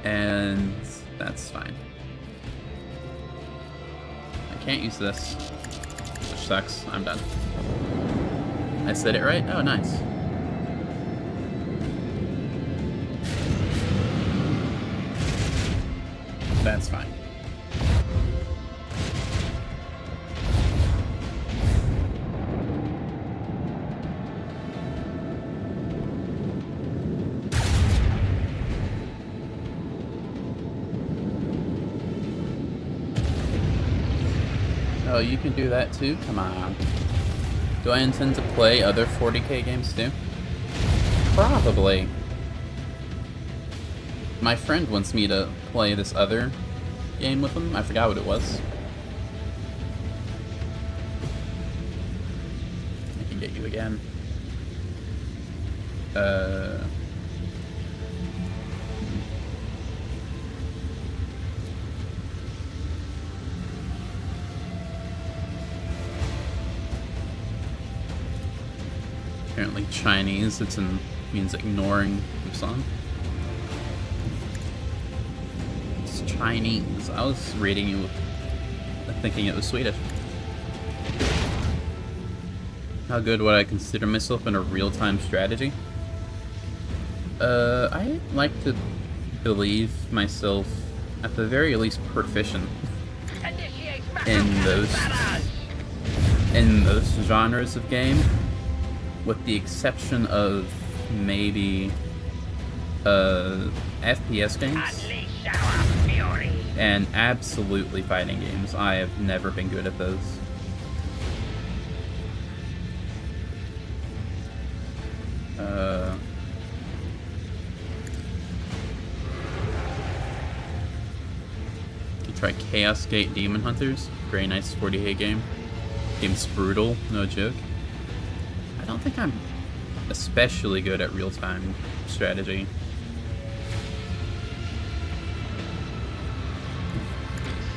And that's fine. I can't use this, which sucks. I'm done. I said it right? Oh, nice. That's fine. Oh, you can do that too? Come on. Do I intend to play other 40k games too? Probably. My friend wants me to play this other game with him. I forgot what it was. I can get you again. Apparently Chinese, means ignoring the song. It's Chinese. I was reading you thinking it was Swedish. How good would I consider myself in a real-time strategy? I like to believe myself at the very least proficient in those genres of game. With the exception of maybe FPS games and absolutely fighting games. I have never been good at those. You try Chaos Gate Demon Hunters. Very nice 40k game. Game's brutal, no joke. I don't think I'm especially good at real-time strategy.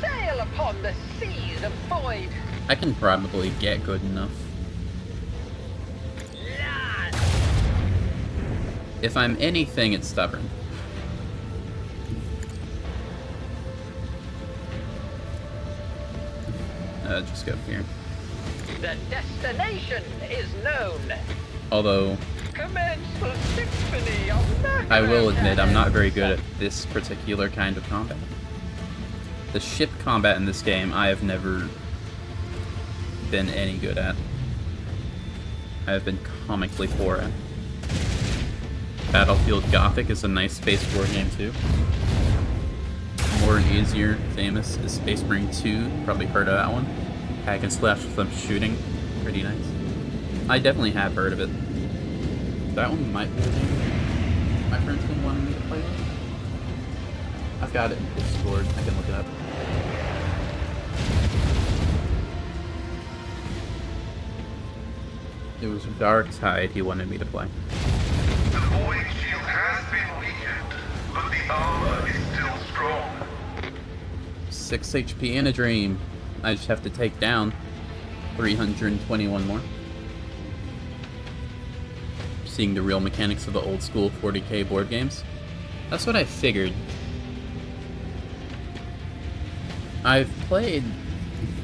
Sail upon the seas of void. I can probably get good enough. Lance. If I'm anything, it's stubborn. Just go here. The destination is known. Although, Commence the symphony of macro I will admit I'm not very good cannons. at this particular kind of combat. The ship combat in this game I have never been any good at. I have been comically poor at. Battlefield Gothic is a nice space war game too. More and easier, famous is Space Marine 2. Probably heard of that one. Hack and slash with some shooting. Pretty nice. I definitely have heard of it. That one might be a game my friend's been wanting me to play with. I've got it in Discord. I can look it up. It was Dark Tide he wanted me to play. The void shield has been weakened, but the armor is still strong. 6 HP in a dream. I just have to take down 321 more. seeing the real mechanics of the old school 40k board games. That's what I figured. I've played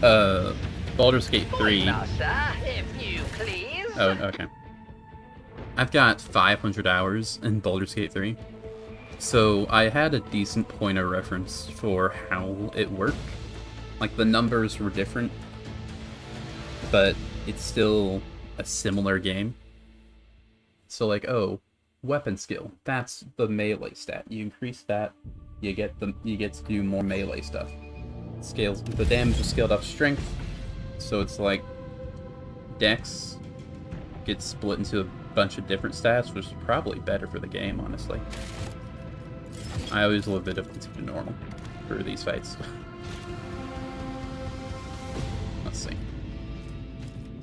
Baldur's Gate 3. Master, if you please. Oh, okay. I've got 500 hours in Baldur's Gate 3. So I had a decent point of reference for how it worked. Like, the numbers were different, but it's still a similar game. So like, oh, weapon skill, that's the melee stat. You increase that, you get to do more melee stuff. Scales, the damage is scaled up strength, so it's like Dex gets split into a bunch of different stats, which is probably better for the game, honestly. I always leave the difficulty to normal for these fights. Let's see.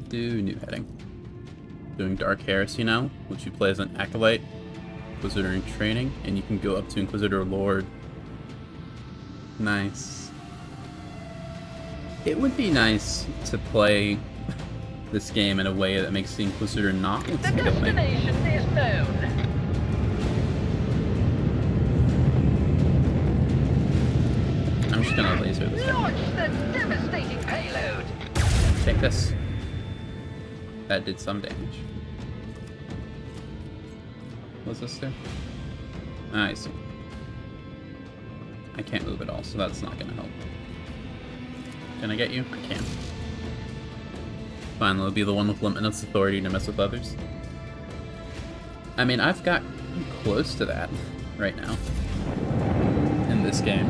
Do new heading. Doing Dark Heresy now, which you play as an Acolyte, Inquisitor in training, and you can go up to Inquisitor Lord. Nice. It would be nice to play this game in a way that makes the Inquisitor not The skill me. destination is known. I'm just gonna laser this guy. Launch the devastating payload. Take this. That did some damage. What's this do? I see. I can't move at all, so that's not gonna help. Can I get you? I can. Fine, I'll be the one with limitless authority to mess with others. I mean, I've got close to that right now in this game.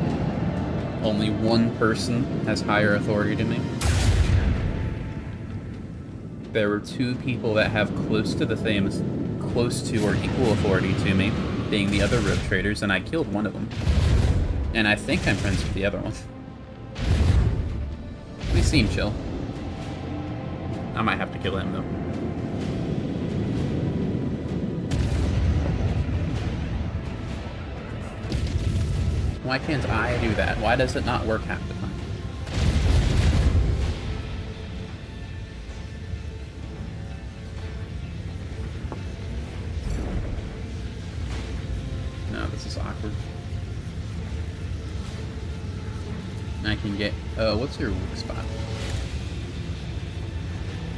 Only one person has higher authority to me. There were 2 people that have close to the same, close to or equal authority to me, being the other rogue traders, and I killed one of them. And I think I'm friends with the other one. We seem chill. I might have to kill him, though. Why can't I do that? Why does it not work half the time? No, this is awkward. I can get... what's your weak spot?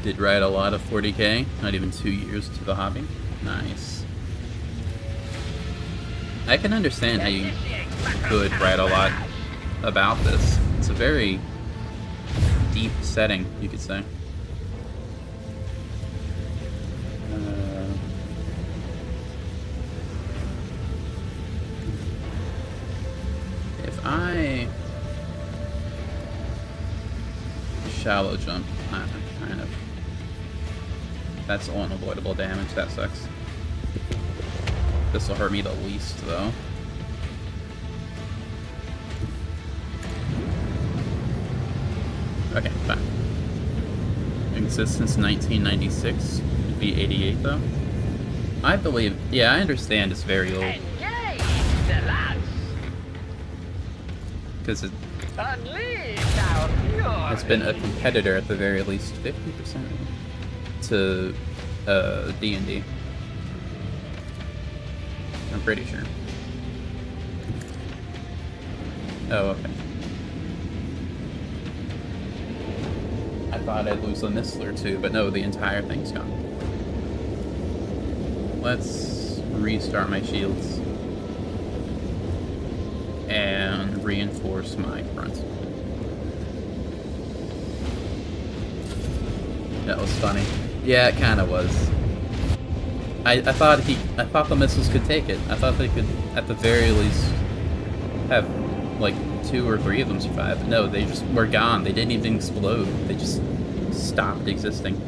Did write a lot of 40k, not even 2 years to the hobby. Nice. I can understand how you could write a lot about this. It's a very deep setting, you could say. If I shallow jump, kind of. That's unavoidable damage, that sucks. This will hurt me the least, though. Okay, fine. Exists since 1996. It'd be 88, though. I believe... Yeah, I understand it's very old. Engage the lads. Because it Unleash our fury. has been a competitor at the very least 50% to D&D. I'm pretty sure. Oh, okay. I thought I'd lose a missile or two, but no, the entire thing's gone. Let's restart my shields. And reinforce my front. That was funny. Yeah, it kind of was. I thought the missiles could take it. I thought they could, at the very least, have like 2 or 3 of them survive. But no, they just were gone. They didn't even explode. They just stopped existing.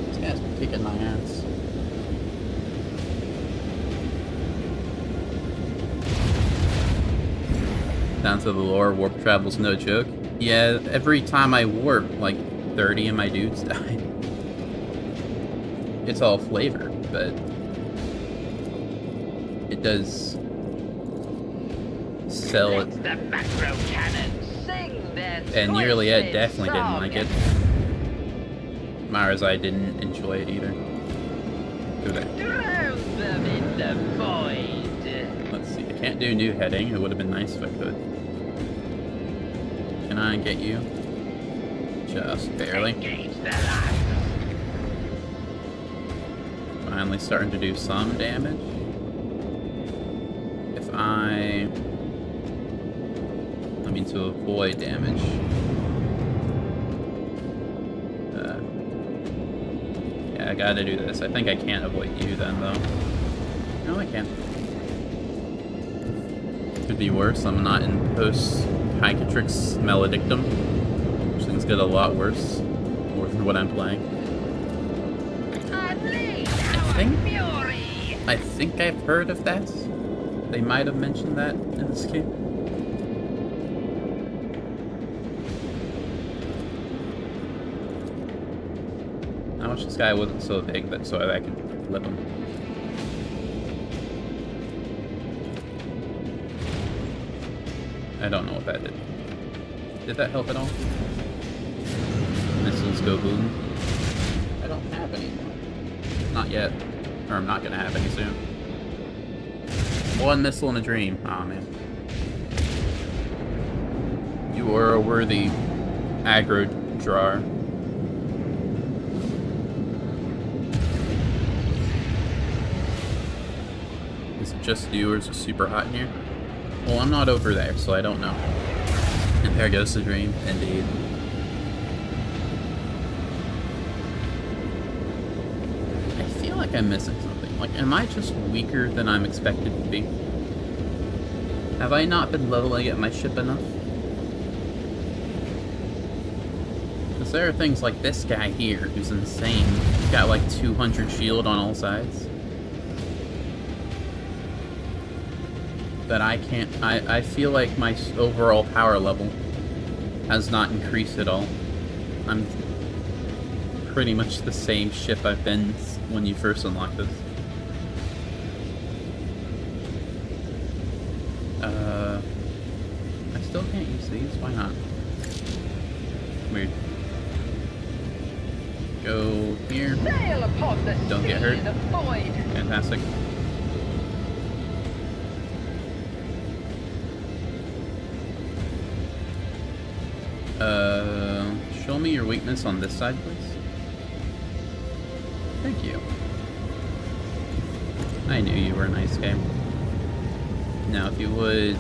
This guy's kicking my ass. Down to the lore, warp travel's no joke. Yeah, every time I warp, like 30 of my dudes die. It's all flavor, but it does sell it. Let the macro cannons sing their And nearly Ed twisted definitely didn't song. like it. Mara's I didn't enjoy it either. Go there. Drown them in the void. Let's see. I can't do new heading. It would have been nice if I could. Can I get you? Just barely. Engage the lads. Finally starting to do some damage. If I mean to avoid damage. Yeah, I gotta do this. I think I can't avoid you then, though. No, I can. Could be worse. I'm not in post-Hycatrix Maledictum, which things get a lot worse. More than what I'm playing. I think I've heard of that. They might have mentioned that in this game. I wish this guy wasn't so big that so I could flip him. I don't know what that did. Did that help at all? Missiles go boom. I don't have any more. Not yet. Or I'm not gonna have any soon. One missile in a dream. Aw, man. You are a worthy aggro drawer. Is it just you or is it super hot in here? Well, I'm not over there, so I don't know. And there goes the dream, indeed. I feel like I'm missing something. Like, am I just weaker than I'm expected to be? Have I not been leveling at my ship enough? Because there are things like this guy here, who's insane. He's got like 200 shield on all sides. That I can't... I feel like my overall power level has not increased at all. I'm pretty much the same ship I've been when you first unlocked this. I still can't use these. Why not? Weird. Go here. Sail upon the Don't get hurt. sea, the void. Fantastic. Show me your weakness on this side, please. Thank you. I knew you were a nice guy. Now, if you would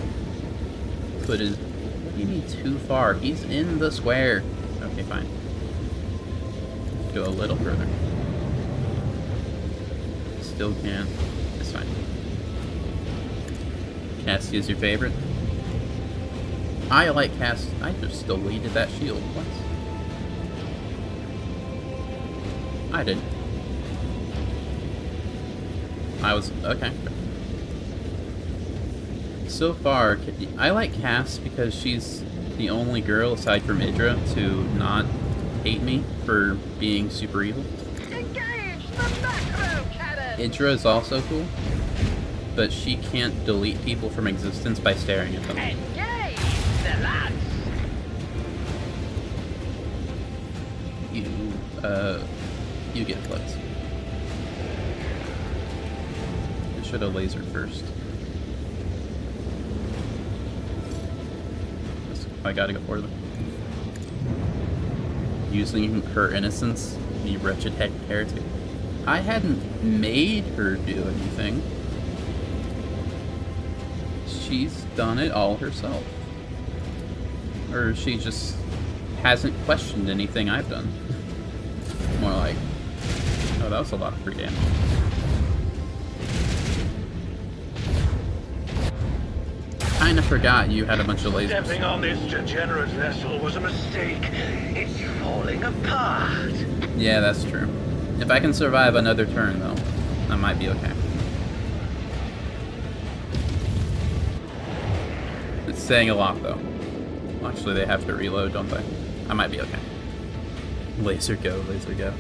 put his... What do you mean too far? He's in the square. Okay, fine. Go a little further. Still can't. It's fine. Cassie is your favorite? I like Cass. I just deleted that shield. What? I didn't. I was... Okay. So far, I like Cass because she's the only girl, aside from Idra, to not hate me for being super evil. Engage the macro cannon. Idra is also cool, but she can't delete people from existence by staring at them. Engage the lads. You get close. I should have lasered first. I gotta go for them. Using her innocence, you wretched heretic. I hadn't made her do anything. She's done it all herself. Or she just hasn't questioned anything I've done. More like, oh, that was a lot of free damage. Kinda forgot you had a bunch of lasers. Stepping on this degenerate vessel was a mistake. It's falling apart. Yeah, that's true. If I can survive another turn, though, I might be okay. It's saying a lot, though. Well, actually, they have to reload, don't they? I might be okay. Laser go, laser go.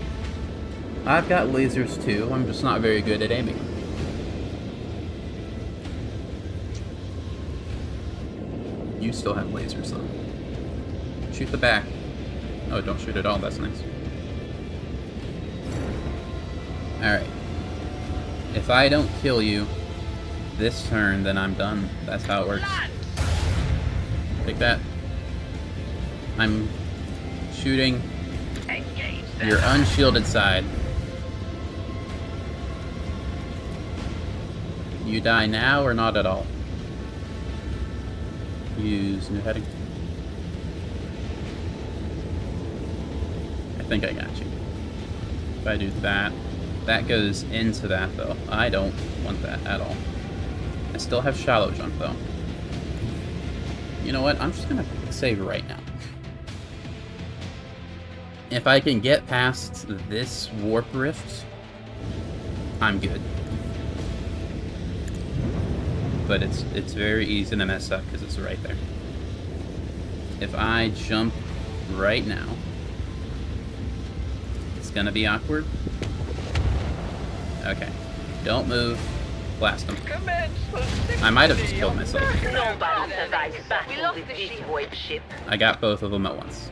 I've got lasers, too. I'm just not very good at aiming. You still have lasers, though. Shoot the back. Oh, don't shoot at all. That's nice. Alright. If I don't kill you this turn, then I'm done. That's how it works. Take that. I'm shooting your unshielded side. You die now or not at all? Use new heading. I think I got you. If I do that, that goes into that though. I don't want that at all. I still have shallow jump though. You know what? I'm just gonna save right now. If I can get past this warp rift, I'm good. But it's very easy to mess up because it's right there. If I jump right now, it's gonna be awkward. Okay, don't move. Blast him. I might have just killed myself. Nobody survives battle with this void ship. I got both of them at once.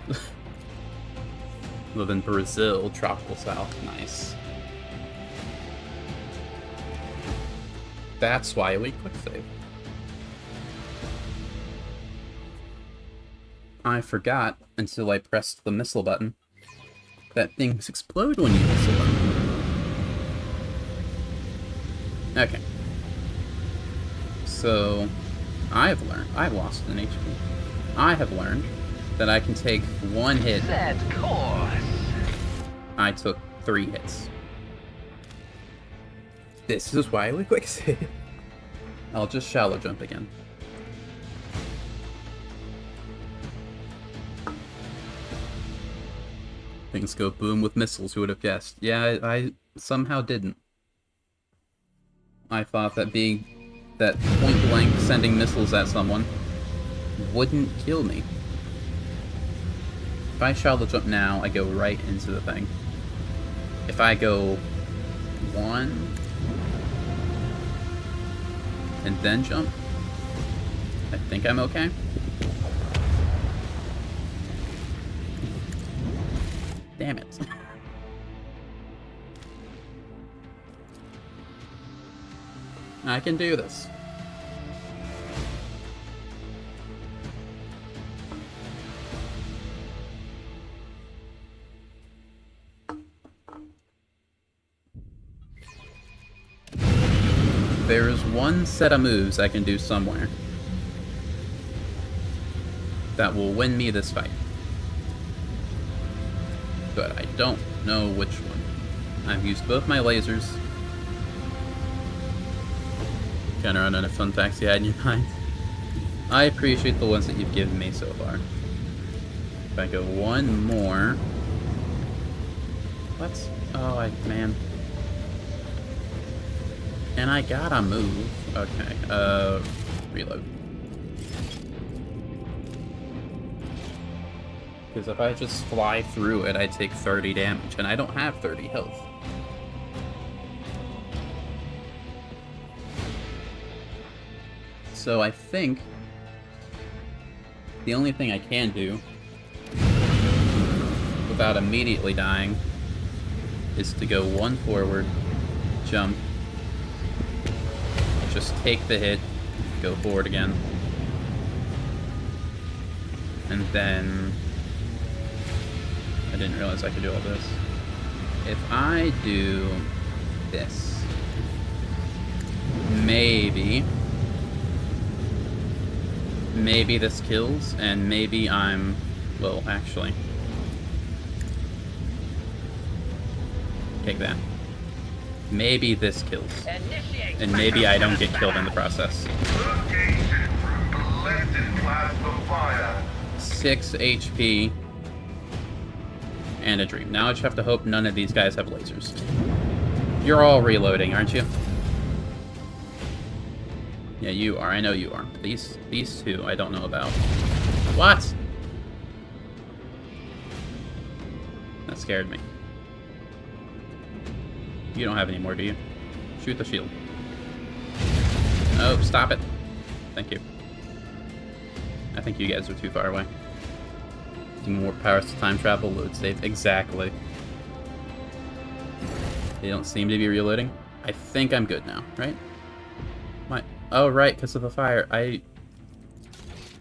Live in Brazil, tropical south. Nice. That's why we quick save. I forgot until I pressed the missile button that things explode when you missile them. Okay. So, I've lost an HP. I have learned that I can take one hit. Of course. I took 3 hits. This is why we quick save. I'll just shallow jump again. Things go boom with missiles, who would have guessed? Yeah, I somehow didn't. I thought that point blank sending missiles at someone wouldn't kill me. If I shallow jump now, I go right into the thing. If I go 1 and then jump, I think I'm okay. Damn it. I can do this. There is one set of moves I can do somewhere that will win me this fight. But I don't know which one. I've used both my lasers. Kind of running a fun facts you had in your mind. I appreciate the ones that you've given me so far. If I go one more... What? Oh, man. And I gotta move. Okay, reload. Because if I just fly through it, I take 30 damage, and I don't have 30 health. So I think the only thing I can do without immediately dying is to go 1 forward, jump, just take the hit, go forward again, and then I didn't realize I could do all this. If I do this, maybe this kills, and maybe I'm, well, actually, take that. Maybe this kills, and maybe I don't get killed in the process. 6 HP and a dream. Now I just have to hope none of these guys have lasers. You're all reloading, aren't you? Yeah, you are. I know you are. These two I don't know about. What? That scared me. You don't have any more, do you? Shoot the shield. Oh, stop it. Thank you. I think you guys are too far away. More powers to time travel, load save. Exactly. They don't seem to be reloading. I think I'm good now, right? Oh, right, because of the fire.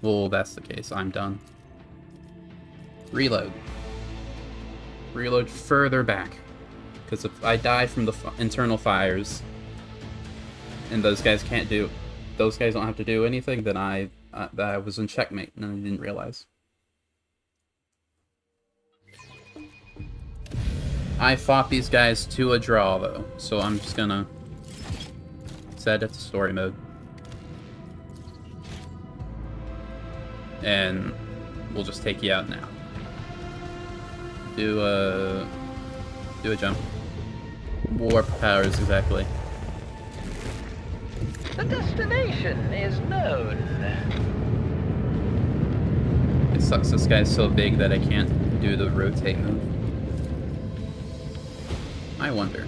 Well, that's the case. I'm done. Reload. Reload further back. Because if I die from the internal fires, and those guys can't do... Those guys don't have to do anything, then I was in checkmate, and I didn't realize. I fought these guys to a draw, though, so I'm just gonna set it to story mode. And we'll just take you out now. Do a jump. Warp powers, exactly. The destination is known. It sucks this guy's so big that I can't do the rotate move. I wonder.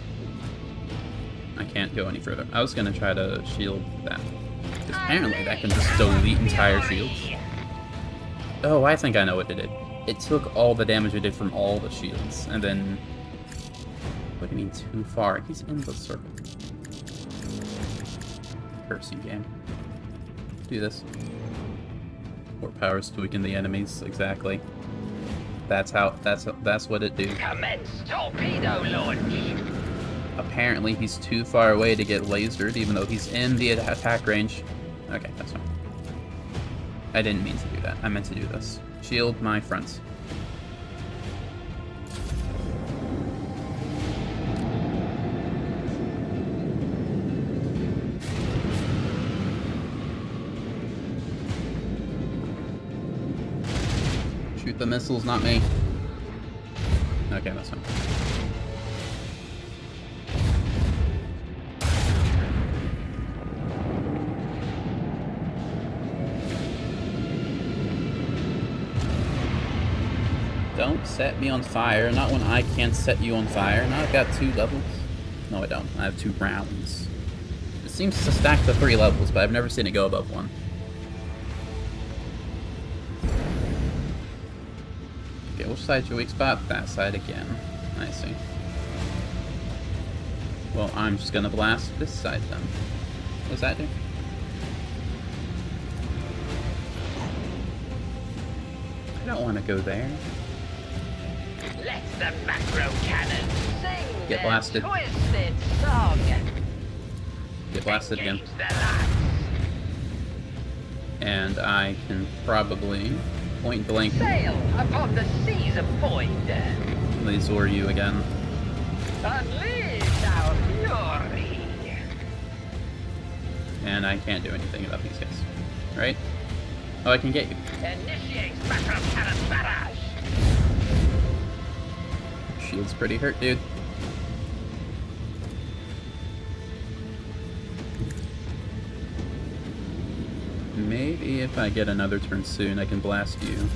I can't go any further. I was gonna try to shield that. Because apparently that can just delete entire shields. Oh, I think I know what it did. It took all the damage it did from all the shields, and then... What do you mean too far? He's in the circle. Curse you, game. Do this. More powers to weaken the enemies, exactly. That's what it do. Commence torpedo launch. Apparently he's too far away to get lasered, even though he's in the attack range. Okay, that's fine. I didn't mean to do that. I meant to do this. Shield my fronts. Shoot the missiles, not me. Okay, that's fine. Don't set me on fire. Not when I can't set you on fire. Now I've got 2 levels. No, I don't. I have 2 rounds. It seems to stack to 3 levels, but I've never seen it go above 1. Okay, which side's your weak spot? That side again. I see. Well, I'm just gonna blast this side then. What does that do? I don't want to go there. Let the macro cannon sing Get blasted. their twisted song. Get blasted again. Engage the lads. And I can probably point blank Sail upon the seas of void. laser you again. Unleash our fury. And I can't do anything about these guys. Right? Oh, I can get you. Initiate macro cannon barrage. Shield's pretty hurt, dude. Maybe if I get another turn soon, I can blast you.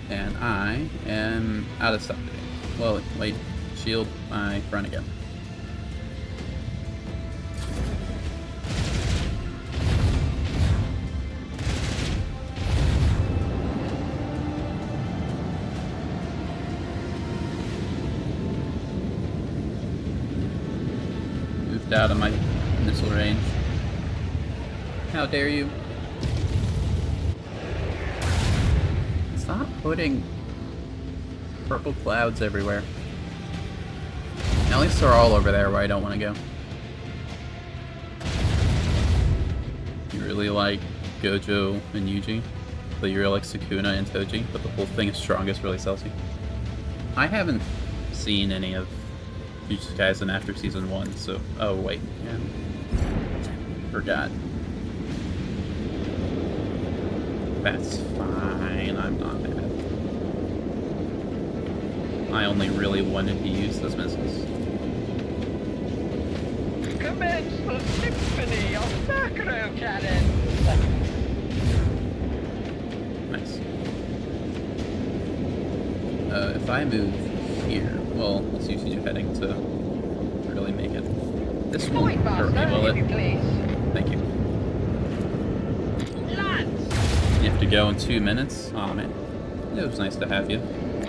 And I am out of stuff today. Well, wait. Shield my front again. Moved out of my missile range. How dare you? Stop putting purple clouds everywhere. At least they're all over there where I don't want to go. You really like Gojo and Yuji, but you really like Sukuna and Toji, but the whole thing is strongest really sells you. I haven't seen any of Yuji's guys after season 1, so... Oh, wait. Yeah. Forgot. That's fine, I'm not bad. I only really wanted to use those missiles. Commence the symphony of macro cannons. Nice. If I move here, well, let's use new heading to really make it. This won't Point hurt me, master, will if you it? please. Thank you. You have to go in 2 minutes? Aw, man. It was nice to have you.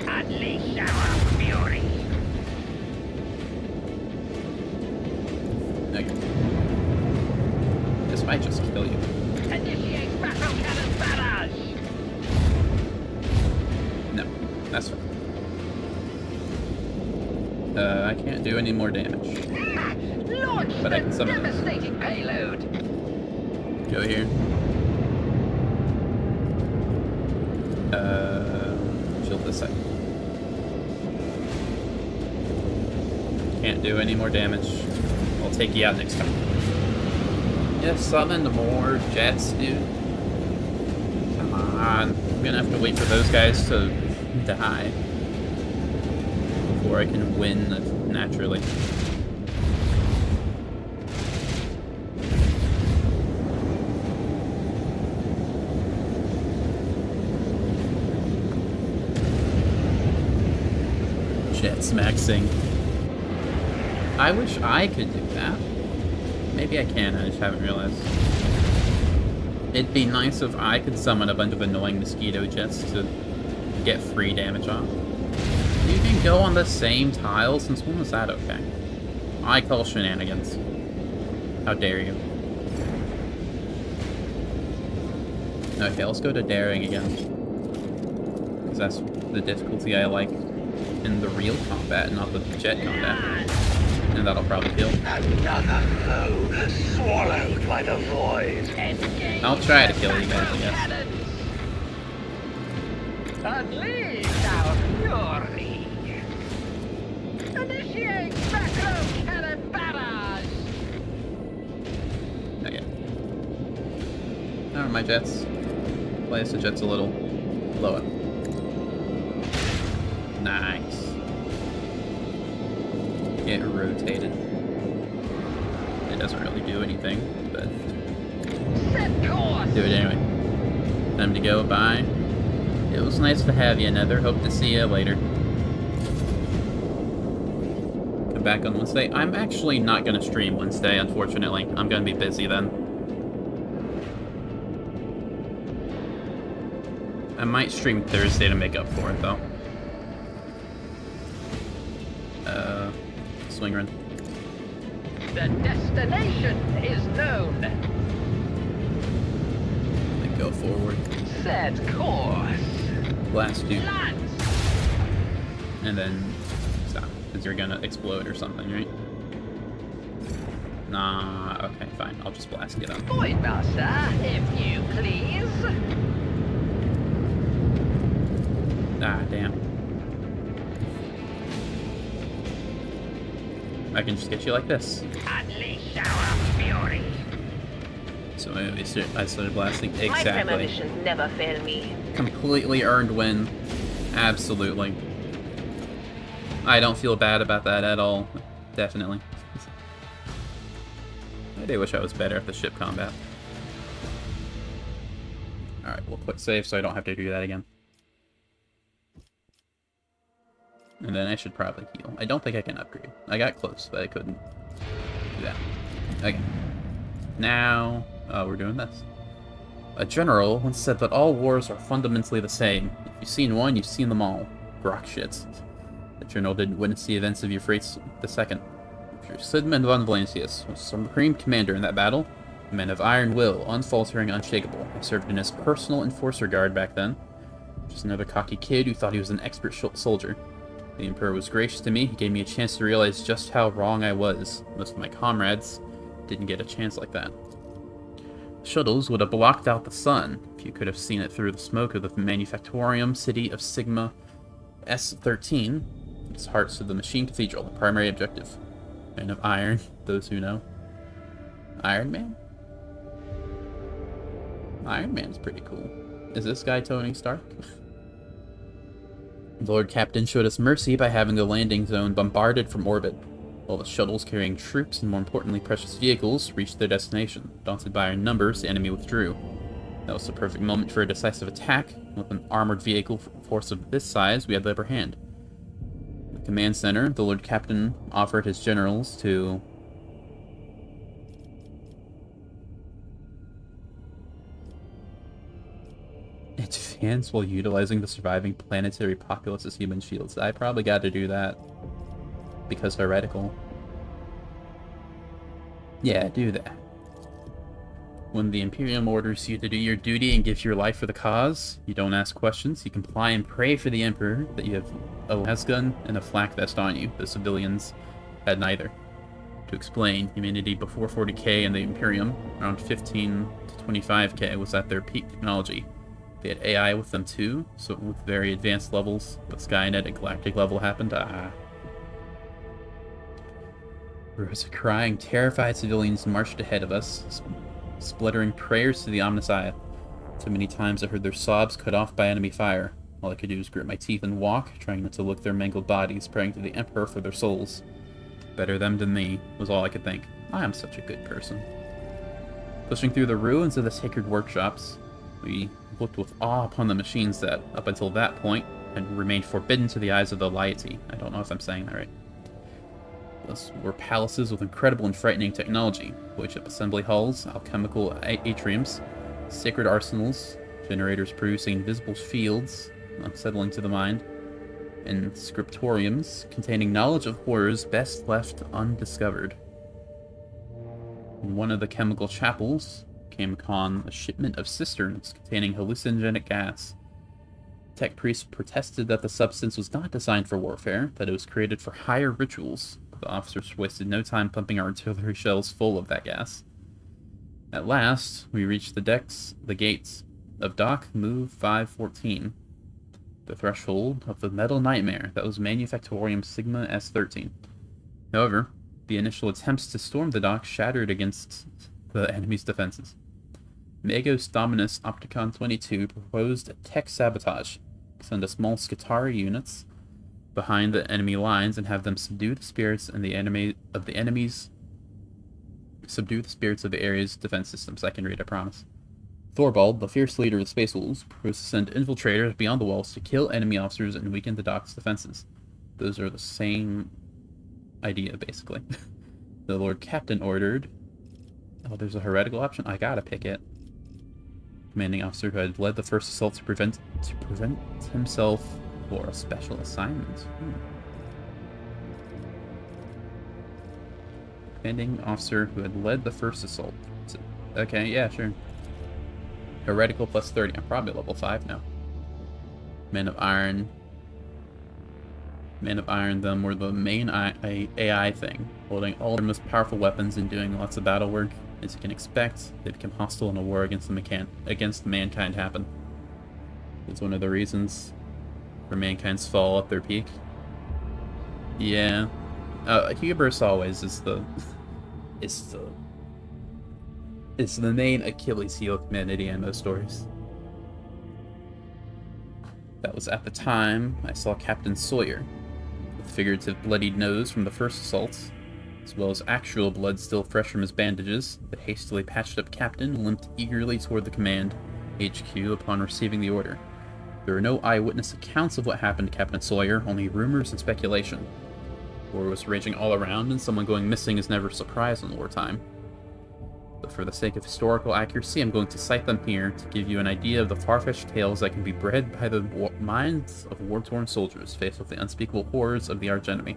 Unleash our fury. Okay. This might just kill you. Initiate battle cannon barrage. No, that's fine. I can't do any more damage. Launch But I the can summon it. devastating payload. Go here. Shield this side. Can't do any more damage. I'll take you out next time. Yeah, summon more jets, dude. Come on. I'm gonna have to wait for those guys to die before I can win naturally. Jets maxing. I wish I could do that. Maybe I can, I just haven't realized. It'd be nice if I could summon a bunch of annoying mosquito jets to get free damage off. You can go on the same tile? Since when was that okay? I call shenanigans. How dare you. Okay, let's go to daring again. Because that's the difficulty I like in the real combat, not the jet combat. And that'll probably kill. Another foe swallowed by the void. I'll try to kill you guys, I guess. Unleash our fury. Initiate macro cannon barrage. Okay. How are my jets? Place the jets a little lower. Nice. Get rotated. It doesn't really do anything, but Set course. do it anyway. Time to go. Bye. It was nice to have you, Nether. Hope to see you later. Come back on Wednesday. I'm actually not going to stream Wednesday, unfortunately. I'm going to be busy then. I might stream Thursday to make up for it, though. Swing run. The destination is known. Then go forward. Set course. Blast you. Lance. And then stop. Because you're gonna explode or something, right? Nah, okay, fine. I'll just blast you then. Void Master, if you please. Ah, damn. I can just get you like this. Unleash our fury. So I started blasting. My Exactly. premonitions never fail me. Completely earned win. Absolutely. I don't feel bad about that at all. Definitely. I do wish I was better at the ship combat. Alright, we'll quick save so I don't have to do that again. And then I should probably heal. I don't think I can upgrade. I got close, but I couldn't do that. Okay. Now, we're doing this. A general once said that all wars are fundamentally the same. If you've seen one, you've seen them all. Grok shits. The general didn't witness the events of Euphrates II. Sidmund von Valancius was supreme commander in that battle. A man of iron will, unfaltering, unshakable. I served in his personal enforcer guard back then. Just another cocky kid who thought he was an expert soldier. The Emperor was gracious to me. He gave me a chance to realize just how wrong I was. Most of my comrades didn't get a chance like that. The shuttles would have blocked out the sun if you could have seen it through the smoke of the manufactorium city of Sigma S13. Its hearts of the Machine Cathedral, the primary objective. Man of iron, those who know. Iron Man? Iron Man's pretty cool. Is this guy Tony Stark? The Lord Captain showed us mercy by having the landing zone bombarded from orbit, while the shuttles carrying troops and, more importantly, precious vehicles reached their destination. Daunted by our numbers, the enemy withdrew. That was the perfect moment for a decisive attack. With an armored vehicle force of this size, we had the upper hand. The command center, the Lord Captain offered his generals to... hands while utilizing the surviving planetary populace as human shields. I probably got to do that. Because heretical. Yeah, do that. When the Imperium orders you to do your duty and give your life for the cause, you don't ask questions, you comply and pray for the Emperor that you have a lasgun and a flak vest on you. The civilians had neither. To explain, humanity before 40k and the Imperium, around 15 to 25k, was at their peak technology. They had AI with them too, so with very advanced levels, but Skynet at galactic level happened. There was a crying, terrified civilians marched ahead of us, spluttering prayers to the Omnissiah. So many times I heard their sobs cut off by enemy fire. All I could do was grit my teeth and walk, trying not to look at their mangled bodies, praying to the Emperor for their souls. Better them than me, was all I could think. I am such a good person. Pushing through the ruins of the sacred workshops, we looked with awe upon the machines that, up until that point, had remained forbidden to the eyes of the laity. I don't know if I'm saying that right. Those were palaces with incredible and frightening technology, boy-ship assembly halls, alchemical atriums, sacred arsenals, generators producing invisible fields, unsettling to the mind, and scriptoriums containing knowledge of horrors best left undiscovered. In one of the chemical chapels came upon a shipment of cisterns containing hallucinogenic gas. Tech priests protested that the substance was not designed for warfare, that it was created for higher rituals. The officers wasted no time pumping our artillery shells full of that gas. At last, we reached the gates of Dock Move 514, the threshold of the metal nightmare that was Manufactorium Sigma S13. However, the initial attempts to storm the dock shattered against the enemy's defenses. Magos Dominus Opticon 22 proposed tech sabotage, send a small Skitarii units behind the enemy lines and have them subdue the spirits and the enemies subdue the spirits of the area's defense systems. I can read, I promise. Thorvald, the fierce leader of the Space Wolves, proposed to send infiltrators beyond the walls to kill enemy officers and weaken the dock's defenses. Those are the same idea, basically. The Lord Captain ordered... Oh, there's a heretical option? I gotta pick it. Commanding officer who had led the first assault to prevent himself for a special assignment. Commanding officer who had led the first assault. Okay, yeah, sure. Heretical plus 30. I'm probably level 5 now. Men of Iron. Men of Iron, them were the main AI thing, holding all their most powerful weapons and doing lots of battle work. As you can expect, they become hostile in a war against mankind happen. It's one of the reasons for mankind's fall at their peak. Yeah. Hubris always is the main Achilles heel of humanity in most stories. That was at the time I saw Captain Sawyer, with figurative bloodied nose from the first assaults, as well as actual blood still fresh from his bandages. The hastily patched up captain limped eagerly toward the command HQ upon receiving the order. There were no eyewitness accounts of what happened to Captain Sawyer, only rumors and speculation. War was raging all around, and someone going missing is never a surprise in wartime. But for the sake of historical accuracy, I'm going to cite them here to give you an idea of the far-fetched tales that can be bred by the minds of war-torn soldiers faced with the unspeakable horrors of the archenemy.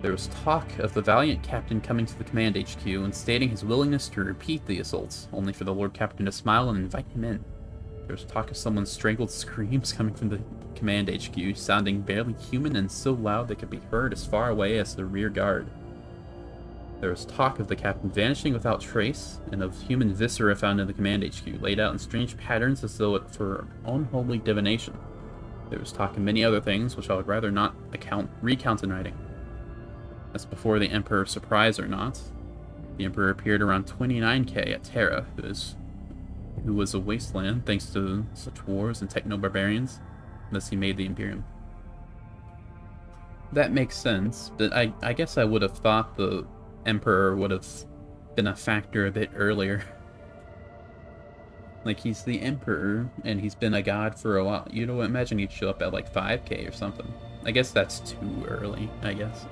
There was talk of the valiant captain coming to the command HQ and stating his willingness to repeat the assaults, only for the Lord Captain to smile and invite him in. There was talk of someone's strangled screams coming from the command HQ, sounding barely human and so loud they could be heard as far away as the rear guard. There was talk of the captain vanishing without trace, and of human viscera found in the command HQ, laid out in strange patterns as though it for unholy divination. There was talk of many other things, which I would rather not recount in writing. As before the Emperor's surprise or not, the Emperor appeared around 29k at Terra, who was a wasteland thanks to such wars and techno-barbarians, thus he made the Imperium. That makes sense, but I guess I would have thought the Emperor would have been a factor a bit earlier. Like, he's the Emperor, and he's been a god for a while. You don't imagine he'd show up at like 5k or something. I guess that's too early, I guess.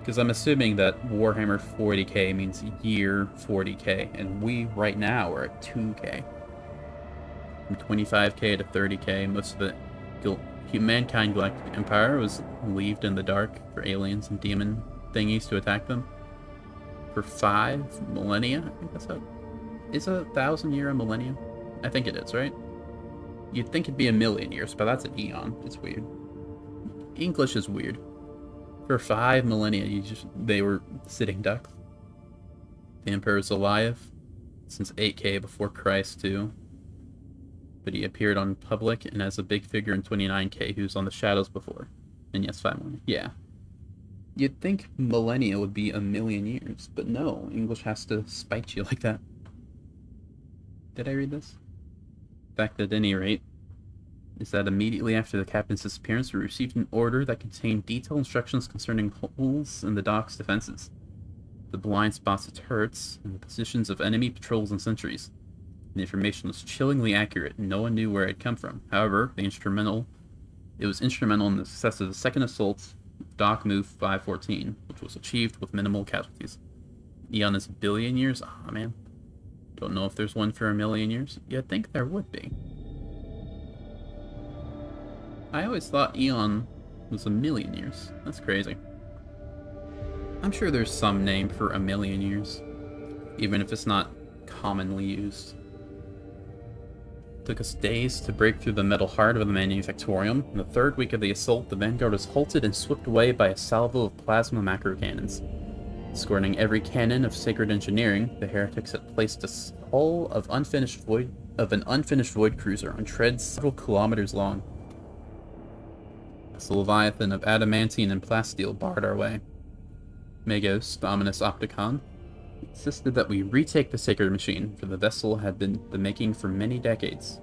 Because I'm assuming that Warhammer 40k means year 40k, and we right now are at 2k. From 25k to 30k, most of the Mankind Galactic Empire was leaved in the dark for aliens and demon thingies to attack them. For 5 millennia, I think that's is a 1,000 year a millennium? I think it is, right? You'd think it'd be a million years, but that's an eon. It's weird. English is weird. For 5 millennia, they were sitting ducks. The Emperor's alive since 8k before Christ too. But he appeared on public and as a big figure in 29k who's on the shadows before. And yes, 5 millennia. Yeah. You'd think millennia would be a million years, but no, English has to spite you like that. Did I read this? The fact at any rate is that immediately after the captain's disappearance, we received an order that contained detailed instructions concerning holes in the dock's defenses, the blind spots of turrets, and the positions of enemy patrols and sentries. The information was chillingly accurate, and no one knew where it had come from. However, it was instrumental in the success of the second assault, Dock Move 514, which was achieved with minimal casualties. Eon is a billion years? Aw, man. Don't know if there's one for a million years. You'd think there would be. I always thought Eon was a million years. That's crazy. I'm sure there's some name for a million years, even if it's not commonly used. Took us days to break through the metal heart of the Manufactorium. In the third week of the assault, the vanguard was halted and swept away by a salvo of plasma macro cannons. Scorning every cannon of sacred engineering, the heretics had placed a hull of an unfinished void cruiser on treads several kilometers long. The Leviathan of adamantine and plasteel barred our way. Magos, the ominous Opticon, insisted that we retake the sacred machine, for the vessel had been in the making for many decades,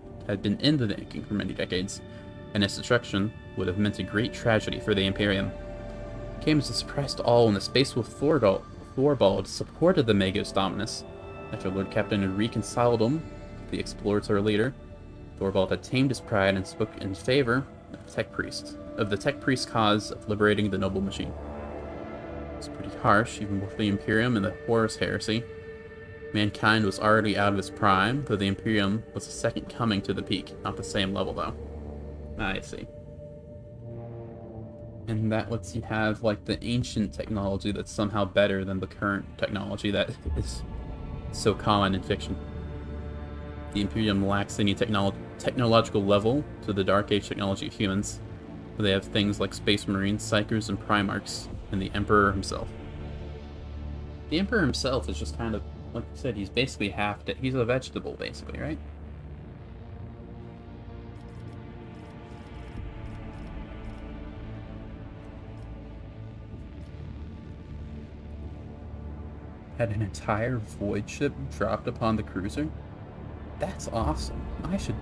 and its destruction would have meant a great tragedy for the Imperium. It came as a surprise to all when the Space Wolf Thorvald supported the Magos Dominus. After Lord Captain had reconciled him, the explorator leader, Thorvald had tamed his pride and spoke in favor of the Tech Priest cause of liberating the noble machine. It was pretty harsh, even with the Imperium and the Horus Heresy. Mankind was already out of its prime, though the Imperium was a second coming to the peak, not the same level though. I see. And that lets you have, like, the ancient technology that's somehow better than the current technology that is so common in fiction. The Imperium lacks any technological level to the Dark Age technology of humans, but they have things like Space Marines, Psychers, and Primarchs, and the Emperor himself. The Emperor himself is just kind of, like I said, he's basically he's a vegetable, basically, right? Had an entire void ship dropped upon the cruiser? That's awesome. I should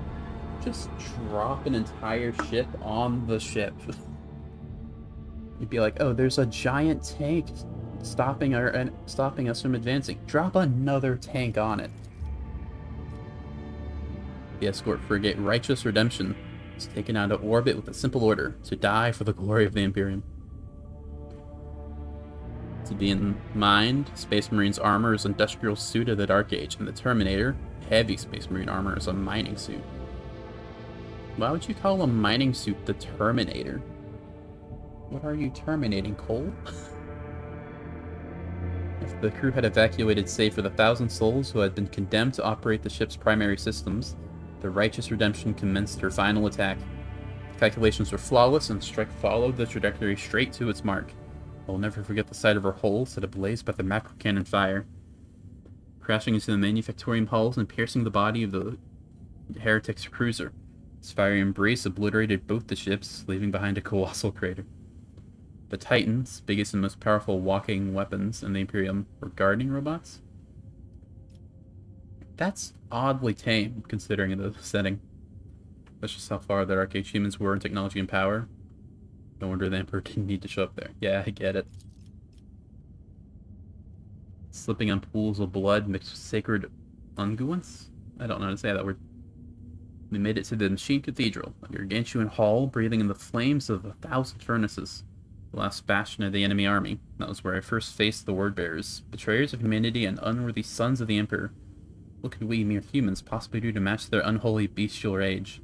just drop an entire ship on the ship. You'd be like, oh, there's a giant tank stopping us from advancing. Drop another tank on it. The escort frigate Righteous Redemption was taken out of orbit with a simple order: to die for the glory of the Imperium. To be in mind, Space Marine's armor is industrial suit of the Dark Age, and the Terminator, heavy Space Marine armor, is a mining suit. Why would you call a mining suit the Terminator? What are you terminating, coal? If the crew had evacuated save for the 1,000 souls who had been condemned to operate the ship's primary systems, the Righteous Redemption commenced her final attack. The calculations were flawless, and the strike followed the trajectory straight to its mark. I will never forget the sight of her hull set ablaze by the macro cannon fire, crashing into the Manufactorium hulls and piercing the body of the Heretic's cruiser. Its fiery embrace obliterated both the ships, leaving behind a colossal crater. The Titans, biggest and most powerful walking weapons in the Imperium, were gardening robots? That's oddly tame, considering the setting. That's just how far the Dark Age humans were in technology and power. No wonder the Emperor didn't need to show up there. Yeah, I get it. Slipping on pools of blood mixed with sacred unguents? I don't know how to say that word. We made it to the Machine Cathedral, a gargantuan hall breathing in the flames of 1,000 furnaces. The last bastion of the enemy army. That was where I first faced the Word Bearers, betrayers of humanity and unworthy sons of the Emperor. What could we, mere humans, possibly do to match their unholy bestial rage?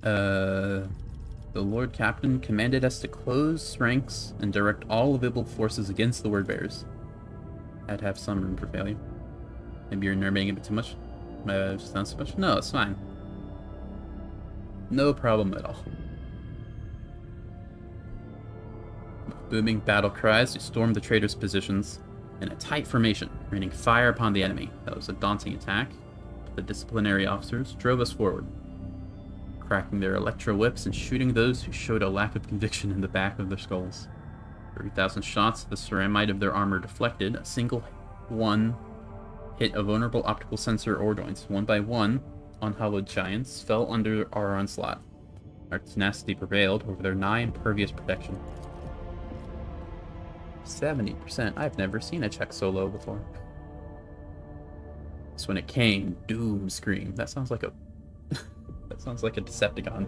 The Lord Captain commanded us to close ranks and direct all available forces against the word bearers. I'd have some room for failure. Maybe you're nerving a bit too much? Just not so much? No, it's fine. No problem at all. With booming battle cries, we stormed the traitors' positions in a tight formation, raining fire upon the enemy. That was a daunting attack. The disciplinary officers drove us forward, cracking their electro whips and shooting those who showed a lack of conviction in the back of their skulls. 30,000 shots of the ceramite of their armor deflected. A single one hit a vulnerable optical sensor ore joints. One by one, unhallowed giants fell under our onslaught. Our tenacity prevailed over their nigh impervious protection. 70%. I've never seen a check so low before. So when it came, doom scream. That sounds like a that sounds like a Decepticon.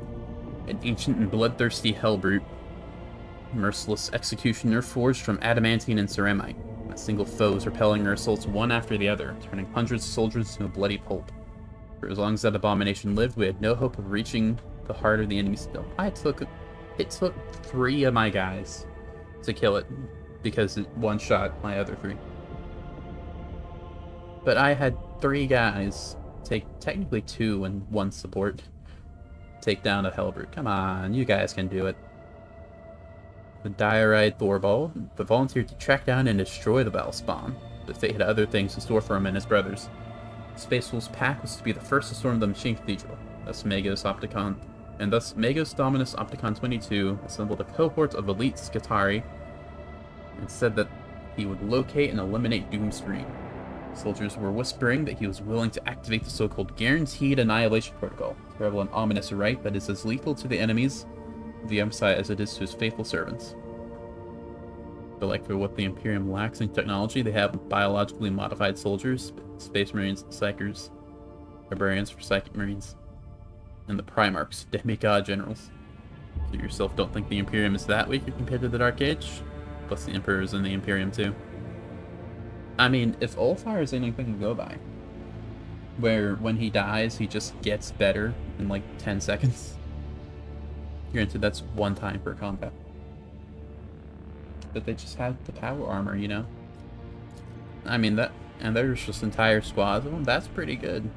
An ancient and bloodthirsty hellbrute. Merciless executioner forged from adamantine and ceramite. A single foe was repelling our assaults one after the other, turning hundreds of soldiers into a bloody pulp. For as long as that abomination lived, we had no hope of reaching the heart of the enemy still. It took 3 of my guys to kill it, because it one-shot my other 3. But I had 3 guys, technically 2 and 1 support, take down a hellbrute. Come on, you guys can do it. The dire-eyed Thorball volunteered to track down and destroy the battle spawn, but fate had other things in store for him and his brothers. Space Wolf's pack was to be the first to storm the Machine Cathedral, thus Magos Dominus Opticon 22 assembled a cohort of elite Scutari and said that he would locate and eliminate Doomscreen. Soldiers were whispering that he was willing to activate the so-called Guaranteed Annihilation Protocol, to revel an ominous rite that is as lethal to the enemies of the Empire as it is to his faithful servants. But like for what the Imperium lacks in technology, they have biologically modified soldiers, Space Marines, Psychers, Barbarians for Psychic Marines, and the Primarchs, demigod generals. You yourself don't think the Imperium is that weak compared to the Dark Age? Plus the Emperor's in the Imperium too. I mean, if Ulfar is anything to go by, where when he dies, he just gets better in like 10 seconds. Granted, that's one time per combat. But they just had the power armor, you know? I mean, and there's just entire squads of them. That's pretty good.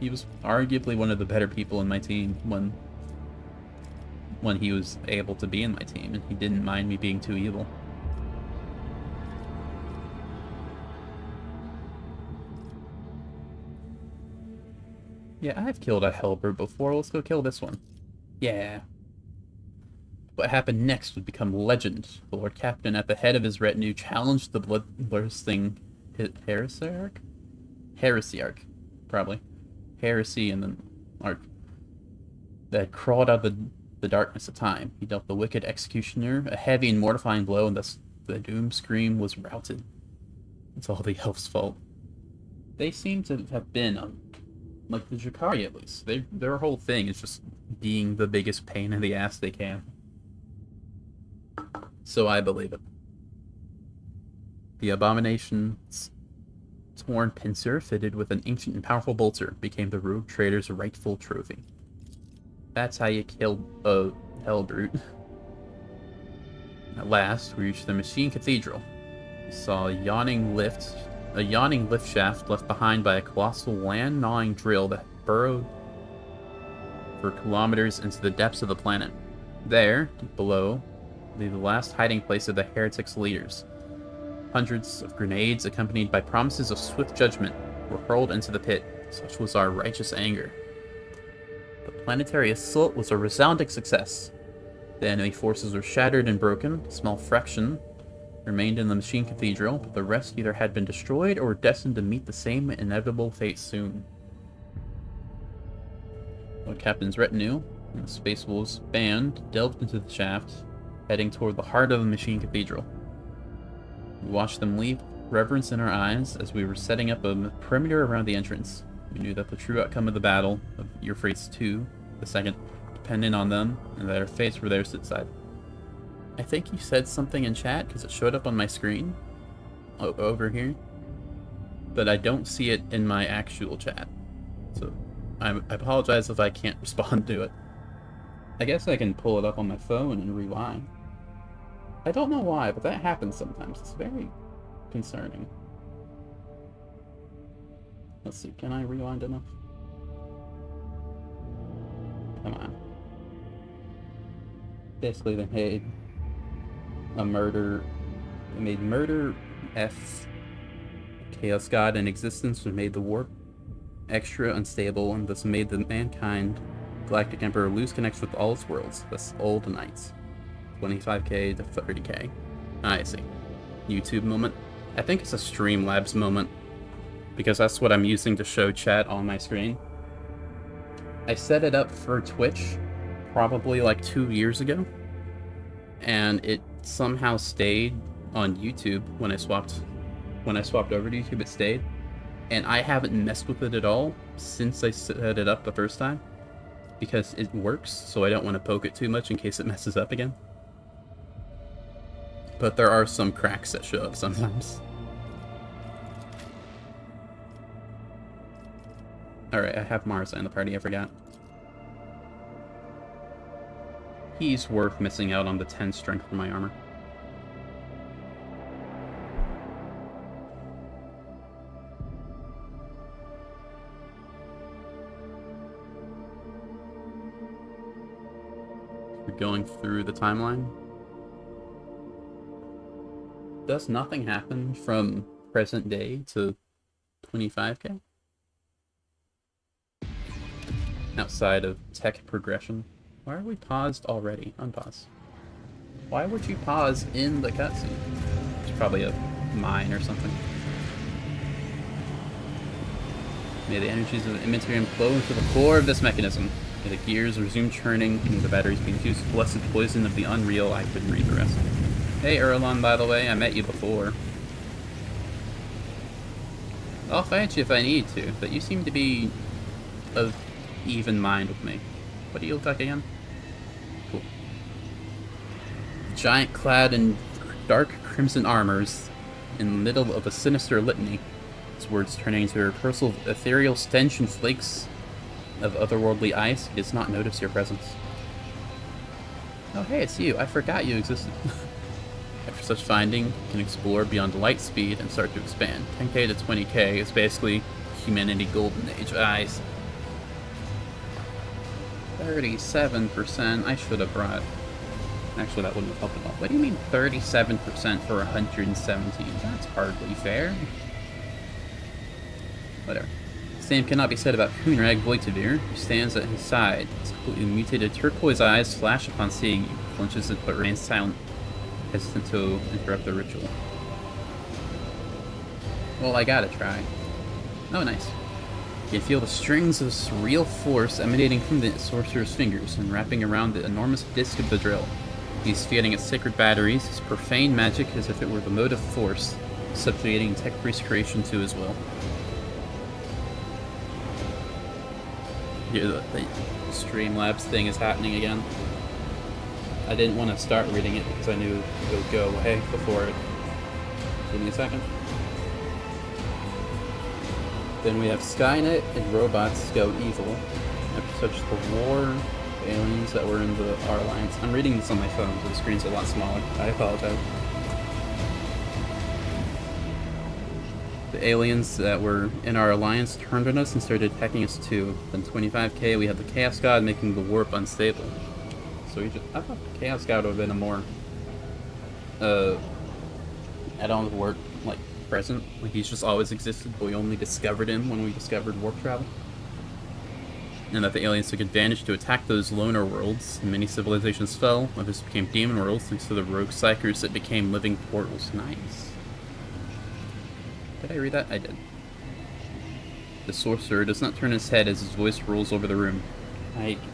He was arguably one of the better people in my team when he was able to be in my team, and he didn't mind me being too evil. Yeah, I've killed a Hellbrute before. Let's go kill this one. Yeah. What happened next would become legend. The Lord Captain, at the head of his retinue, challenged the bloodthirsting Heresiarch? Heresiarch, probably. Heresy and then Arch. That had crawled out of the darkness of time. He dealt the wicked executioner a heavy and mortifying blow, and thus the doom scream was routed. It's all the elves' fault. They seem to have been like the Drakari, at least. Their whole thing is just being the biggest pain in the ass they can. So I believe it. The abomination's torn pincer, fitted with an ancient and powerful bolter, became the rogue trader's rightful trophy. That's how you killed a Hellbrute. At last, we reached the Machine Cathedral. We saw a yawning lift shaft left behind by a colossal land-gnawing drill that burrowed for kilometers into the depths of the planet. There, deep below, lay the last hiding place of the heretics' leaders. Hundreds of grenades, accompanied by promises of swift judgment, were hurled into the pit. Such was our righteous anger. The planetary assault was a resounding success. The enemy forces were shattered and broken. A small fraction remained in the Machine Cathedral, but the rest either had been destroyed or were destined to meet the same inevitable fate soon. Lord Captain's retinue and the Space Wolves band delved into the shaft, heading toward the heart of the Machine Cathedral. We watched them leave, reverence in our eyes, as we were setting up a perimeter around the entrance. We knew that the true outcome of the battle of Euphrates II, the second, depended on them, and that our fates were theirs to decide. I think you said something in chat because it showed up on my screen over here, but I don't see it in my actual chat. So I apologize if I can't respond to it. I guess I can pull it up on my phone and rewind. I don't know why, but that happens sometimes. It's very concerning. Let's see, can I rewind enough? Come on. Basically, they made a murder. They made Murder F Chaos God in existence, which made the warp extra unstable, and thus made the mankind Galactic Emperor lose connection with all its worlds, thus all the nights. 25k to 30k. I see. YouTube moment. I think it's a Streamlabs moment, because that's what I'm using to show chat on my screen. I set it up for Twitch probably like 2 years ago, and it somehow stayed on YouTube when I swapped over to YouTube. It stayed, and I haven't messed with it at all since I set it up the first time, because it works, so I don't want to poke it too much in case it messes up again. But there are some cracks that show up sometimes. Alright, I have Marza in the party, I forgot. He's worth missing out on the 10 strength for my armor. We're going through the timeline. Does nothing happen from present day to 25k? Outside of tech progression. Why are we paused already? Unpause. Why would you pause in the cutscene? It's probably a mine or something. May the energies of the inventory flow into the core of this mechanism. May the gears resume churning and the batteries being infused with blessed poison of the unreal. I couldn't read the rest. Hey Erlon, by the way, I met you before. I'll fight you if I need to, but you seem to be of even mind with me. What do you look like again? Cool. Giant clad in dark crimson armors, in the middle of a sinister litany, his words turning into a rehearsal of ethereal stench and flakes of otherworldly ice. He does not notice your presence. Oh hey, it's you. I forgot you existed. After such finding, you can explore beyond light speed and start to expand. 10k to 20k is basically humanity golden age. Eyes. 37%. I should have brought... Actually, that wouldn't have helped at all. What do you mean 37% for 117? That's hardly fair. Whatever. The same cannot be said about Kunrag Voitavir, who stands at his side. His completely mutated turquoise eyes flash upon seeing you, flinches but remains silent, hesitant to interrupt the ritual. Well, I gotta try. Oh, nice. You can feel the strings of surreal force emanating from the sorcerer's fingers and wrapping around the enormous disc of the drill. He's feeding its sacred batteries, his profane magic as if it were the motive force, subjugating tech priest creation to his will. Here, the Streamlabs thing is happening again. I didn't want to start reading it because I knew it would go away before it. Give me a second. Then we have Skynet and robots go evil. After such the war aliens that were in our alliance. I'm reading this on my phone, so the screen's a lot smaller. I apologize. The aliens that were in our alliance turned on us and started attacking us too. Then 25k, we have the Chaos God making the warp unstable. So I thought the Chaos God would have been a more add-on of work, like present, like he's just always existed, but we only discovered him when we discovered warp travel. And that the aliens took advantage to attack those loner worlds, and many civilizations fell, others became demon worlds thanks to the rogue psychers that became living portals. Nice. Did I read that? I did. The sorcerer does not turn his head as his voice rolls over the room.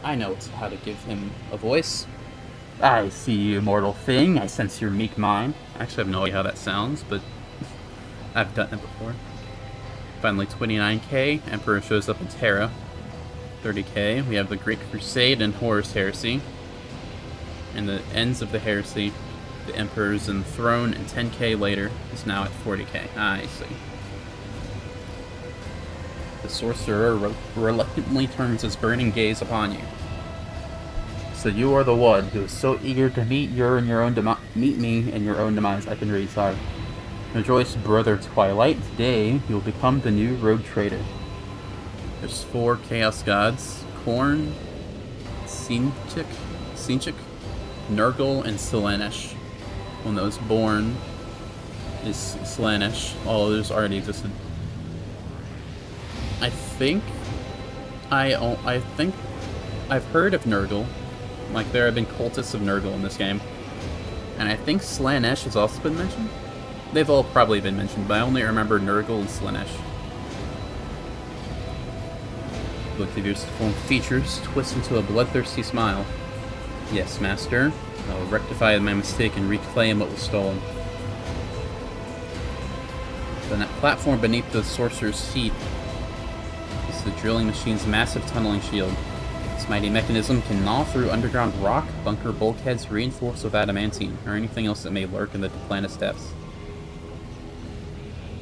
I know how to give him a voice. I see you, immortal thing. I sense your meek mind. I actually have no idea how that sounds, but I've done it before. Finally, 29k. Emperor shows up in Terra. 30k. We have the Great Crusade and Horus Heresy. And the ends of the heresy The Emperor's enthroned, and 10k later is now at 40k. I see. The sorcerer reluctantly turns his burning gaze upon you. So you are the one who is so eager to meet me in your own demise. I can read, sorry. Rejoice, brother Twilight. Today you will become the new rogue trader. There's 4 chaos gods: Khorne, Sinchik, Nurgle, and Slaanesh. One that was born is Slaanesh. All others already existed. I think I've heard of Nurgle. Like, there have been cultists of Nurgle in this game. And I think Slaanesh has also been mentioned. They've all probably been mentioned, but I only remember Nurgle and Slaanesh. Look at your full features, twist into a bloodthirsty smile. Yes, master. I will rectify my mistake and reclaim what was stolen. The platform beneath the sorcerer's seat is the drilling machine's massive tunneling shield. This mighty mechanism can gnaw through underground rock, bunker bulkheads reinforced with adamantine, or anything else that may lurk in the planet's depths.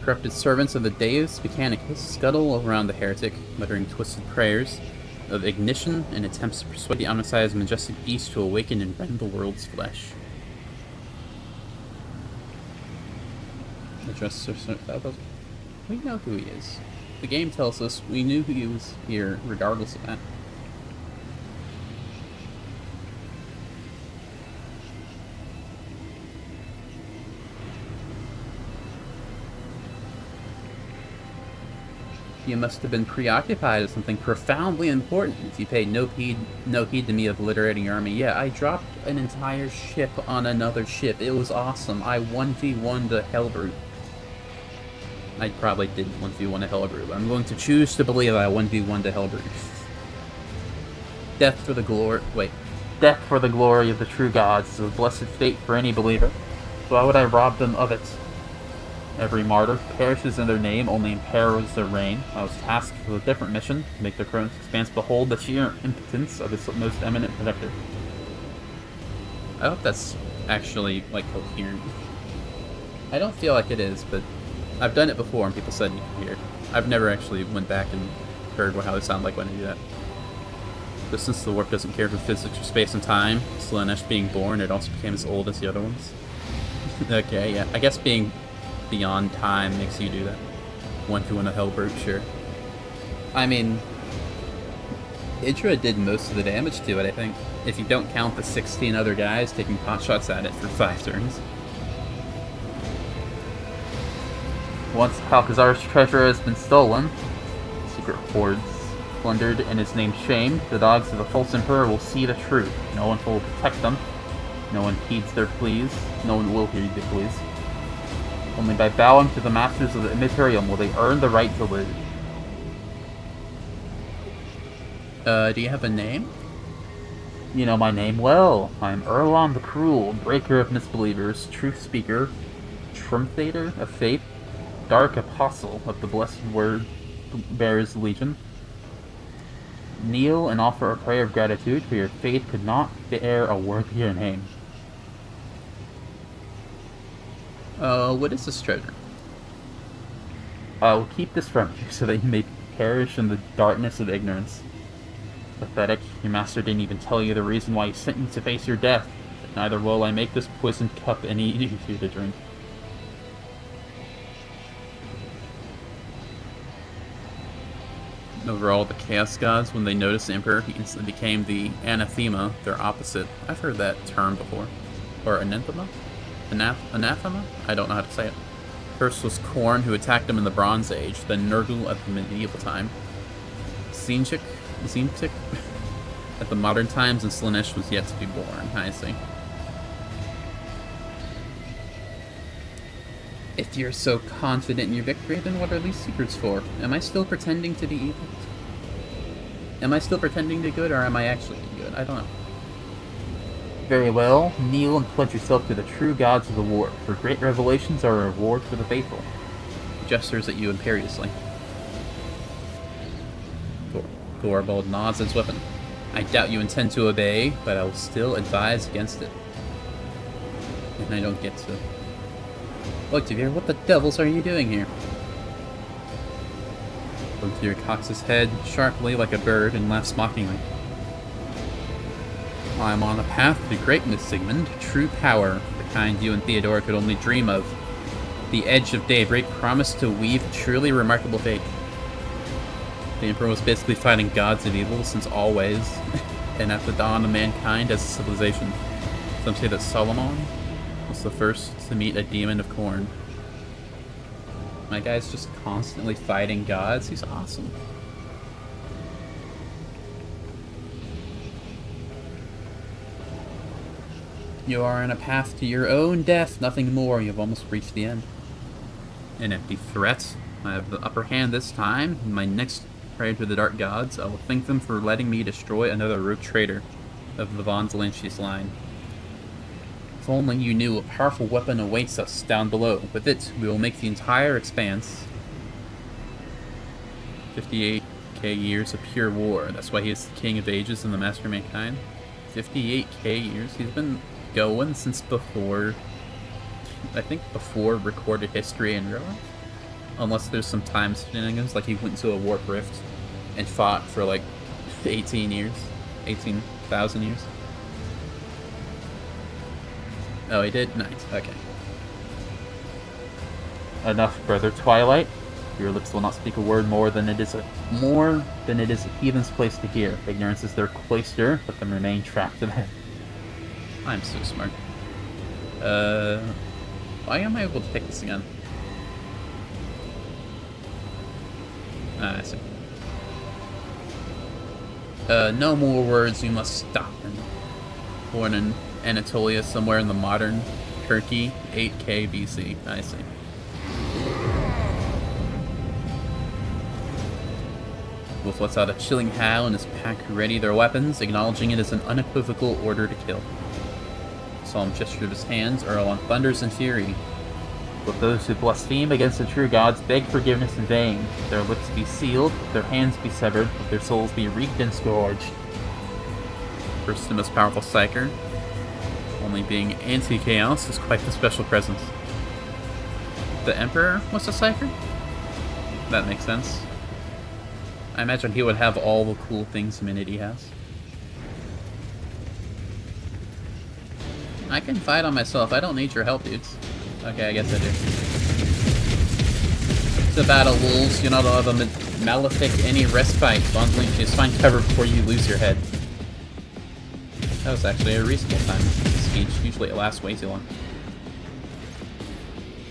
Corrupted servants of the Deus Mechanicus scuttle around the heretic, muttering twisted prayers of ignition and attempts to persuade the omnisci's majestic beast to awaken and rend the world's flesh. We know who he is. The game tells us we knew he was here regardless of that. You must have been preoccupied with something profoundly important if you paid no heed to me obliterating your army. Yeah, I dropped an entire ship on another ship. It was awesome. I 1v1'd a Hellbrute. I probably did 1v1 a Hellbrute, but I'm going to choose to believe I 1v1'd a Hellbrute. Death for the glory of the true gods is a blessed fate for any believer. So why would I rob them of it? Every martyr perishes in their name, only imperils their reign. I was tasked with a different mission, to make the Chronos Expanse behold the sheer impotence of its most eminent protector. I hope that's actually, like, coherent. I don't feel like it is, but I've done it before and people said you can hear. I've never actually went back and heard how they sound like when I do that. But since the warp doesn't care for physics or space and time, Slaanesh being born, it also became as old as the other ones. Okay, yeah, I guess being beyond time makes you do that. 1v1 a Hellbrute, sure. I mean, Idra did most of the damage to it, I think. If you don't count the 16 other guys taking potshots at it for 5 turns. Once Palkazar's treasure has been stolen, secret hoards plundered, and his name shamed, the dogs of the false emperor will see the truth. No one will protect them. No one heeds their pleas. No one will heed their pleas. Only by bowing to the masters of the Immaterium will they earn the right to live. Do you have a name? You know my name well. I am Erlon the Cruel, breaker of misbelievers, truth speaker, trumphator of faith, dark apostle of the blessed word bearers legion. Kneel and offer a prayer of gratitude, for your faith could not bear a worthier name. What is this treasure? I will keep this from you, so that you may perish in the darkness of ignorance. Pathetic, your master didn't even tell you the reason why he sent you to face your death. Neither will I make this poisoned cup any easier to drink. Overall, the Chaos Gods, when they noticed the Emperor, he instantly became the anathema, their opposite. I've heard that term before. Or anathema? Anathema? I don't know how to say it. First was Khorne, who attacked him in the Bronze Age, then Nurgle at the medieval time. Sinchik at the modern times, and Slaanesh was yet to be born. I see. If you're so confident in your victory, then what are these secrets for? Am I still pretending to be evil? Am I still pretending to be good, or am I actually good? I don't know. Very well. Kneel and pledge yourself to the true gods of the war, for great revelations are a reward for the faithful. He gestures at you imperiously. Gorbald nods his weapon. I doubt you intend to obey, but I will still advise against it. and I don't get to. Look, Devere, what the devils are you doing here? Devere cocks his head sharply like a bird and laughs mockingly. I am on a path to greatness, Sigmund. True power, the kind you and Theodora could only dream of. The edge of daybreak promised to weave a truly remarkable fate. The Emperor was basically fighting gods and evil since always, and at the dawn of mankind as a civilization. Some say that Solomon was the first to meet a demon of corn. My guy's just constantly fighting gods. He's awesome. You are on a path to your own death, nothing more. You've almost reached the end. An empty threat. I have the upper hand this time. In my next prayer to the Dark Gods, I will thank them for letting me destroy another rogue traitor of the Von Zelensky's line. If only you knew a powerful weapon awaits us down below. With it, we will make the entire expanse 58k years of pure war. That's why he is the King of Ages and the Master of Mankind. 58k years. He's been going since before, I think before recorded history in real life. Unless there's some time shenanigans, like he went into a warp rift and fought for like 18 years. 18,000 years. Oh, he did? Nice. Okay. Enough, brother Twilight. Your lips will not speak a word more than it is a heathen's place to hear. Ignorance is their cloister, let them remain trapped in it. I'm so smart. Why am I able to pick this again? Ah, I see. No more words, you must stop. Born in Anatolia, somewhere in the modern Turkey, 8k BC. I see. Wolf lets out a chilling howl and his pack ready their weapons, acknowledging it as an unequivocal order to kill. The solemn gesture of his hands are on thunders and fury. Let those who blaspheme against the true gods beg forgiveness in vain. Their lips be sealed, their hands be severed, their souls be reeked and scourged. First and most powerful Psyker, only being anti-chaos, is quite the special presence. The Emperor was a Psyker? That makes sense. I imagine he would have all the cool things Minity has. I can fight on myself. I don't need your help, dudes. Okay, I guess I do. To battle wolves, you're not allowed to malefic any respite. Bundling, just find cover before you lose your head. That was actually a reasonable time speech. Usually it lasts way too long.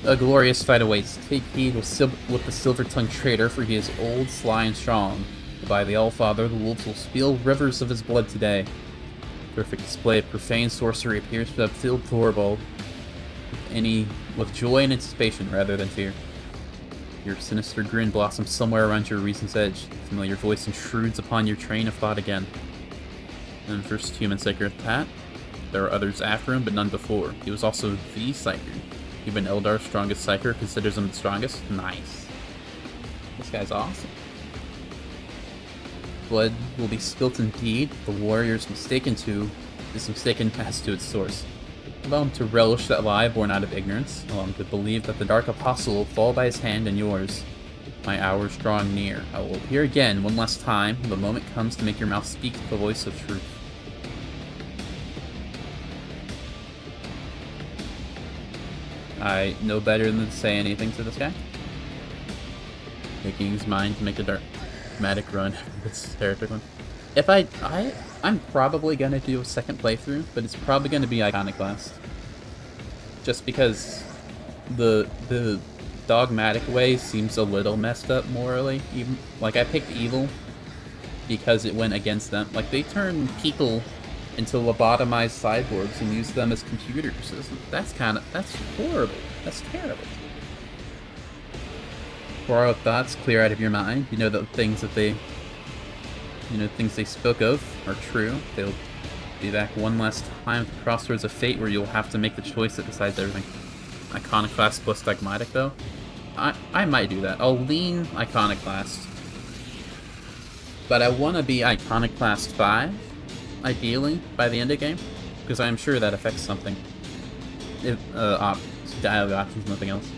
A glorious fight awaits. Take heed with the silver-tongued traitor, for he is old, sly, and strong. By the All-Father, the wolves will spill rivers of his blood today. Perfect display of profane sorcery appears to have filled Thorvald with joy and anticipation rather than fear. Your sinister grin blossoms somewhere around your reason's edge. Familiar voice intrudes upon your train of thought again. And first human Psyker at that. There are others after him, but none before. He was also the Psyker. Even Eldar's strongest Psyker considers him the strongest. Nice. This guy's awesome. Blood will be spilt indeed. The warrior's mistaken as to its source. Allow him to relish that lie born out of ignorance. Allow him to believe that the Dark Apostle will fall by his hand and yours. My hour's drawing near. I will appear again one last time. The moment comes to make your mouth speak the voice of truth. I know better than to say anything to this guy. Making his mind to make a dramatic run. This heretic one. If I'm probably gonna do a second playthrough, but it's probably gonna be Iconoclast. Just because the dogmatic way seems a little messed up morally. Even like I picked evil because it went against them. Like they turn people into lobotomized cyborgs and use them as computers. That's horrible. That's terrible. Borrow thoughts, clear out of your mind. You know the things that they spoke of are true. They'll be back one last time at the crossroads of fate where you'll have to make the choice that decides everything. Iconoclast plus dogmatic though. I might do that. I'll lean Iconoclast. But I want to be Iconoclast 5, ideally, by the end of the game. Because I'm sure that affects something. dialogue options, nothing else.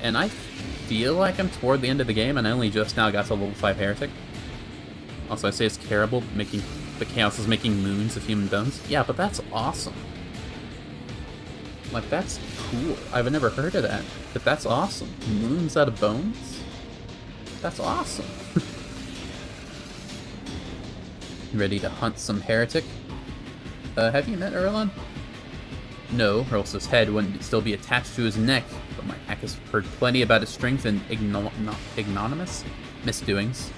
And I feel like I'm toward the end of the game, and I only just now got to level 5 Heretic. Also, I say it's terrible, making the Chaos is making moons of human bones. Yeah, but that's awesome. Like, that's cool. I've never heard of that, but that's awesome. Moons out of bones? That's awesome. Ready to hunt some Heretic? Have you met Erlon? No, or else his head wouldn't still be attached to his neck, but my hack has heard plenty about his strength and ignominious misdoings.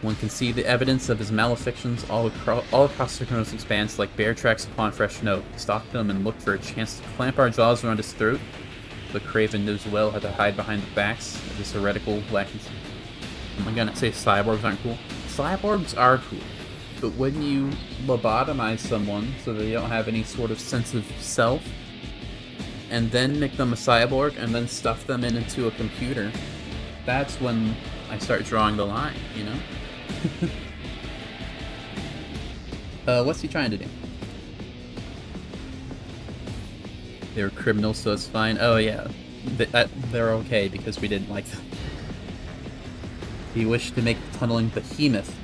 One can see the evidence of his malefictions all across the Chronos expanse like bear tracks upon fresh snow. Stalk them and look for a chance to clamp our jaws around his throat, but Craven knows well how to hide behind the backs of his heretical lackeys. Am I gonna say cyborgs aren't cool? Cyborgs are cool. But when you lobotomize someone so they don't have any sort of sense of self, and then make them a cyborg, and then stuff them into a computer, that's when I start drawing the line, you know? What's he trying to do? They were criminals, so it's fine. Oh yeah, they're okay because we didn't like them. He wished to make the tunneling behemoth.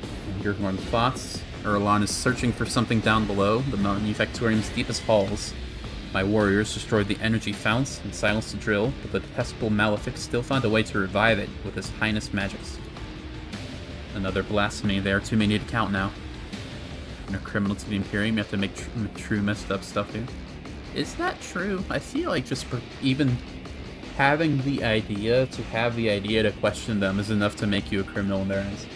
Your horned thoughts. Erlon is searching for something down below, the manufactorium's deepest halls. My warriors destroyed the energy founts and silenced the drill, but the detestable Malefic still found a way to revive it with his highness magics. Another blasphemy. There are too many to count now. You're a criminal to the Imperium, you have to make true messed up stuff here. Is that true? I feel like just for even having the idea to question them is enough to make you a criminal in their eyes.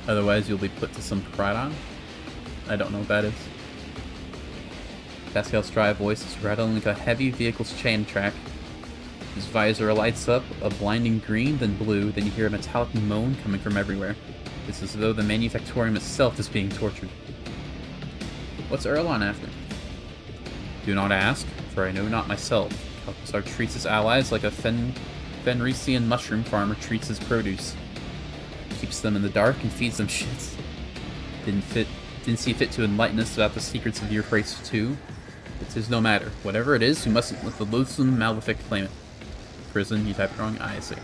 Otherwise, you'll be put to some Pridon. I don't know what that is. Pascal's dry voice is rattling like a heavy vehicle's chain track. His visor lights up, a blinding green, then blue, then you hear a metallic moan coming from everywhere. It's as though the manufactorium itself is being tortured. What's Erlon after? Do not ask, for I know not myself. Kalkasar treats his allies like a Fenrisian mushroom farmer treats his produce. Keeps them in the dark and feeds them shits. Didn't see fit to enlighten us about the secrets of your race too. It is no matter. Whatever it is, we mustn't let the loathsome Malefic claim it. Prison, you typed wrong? I see.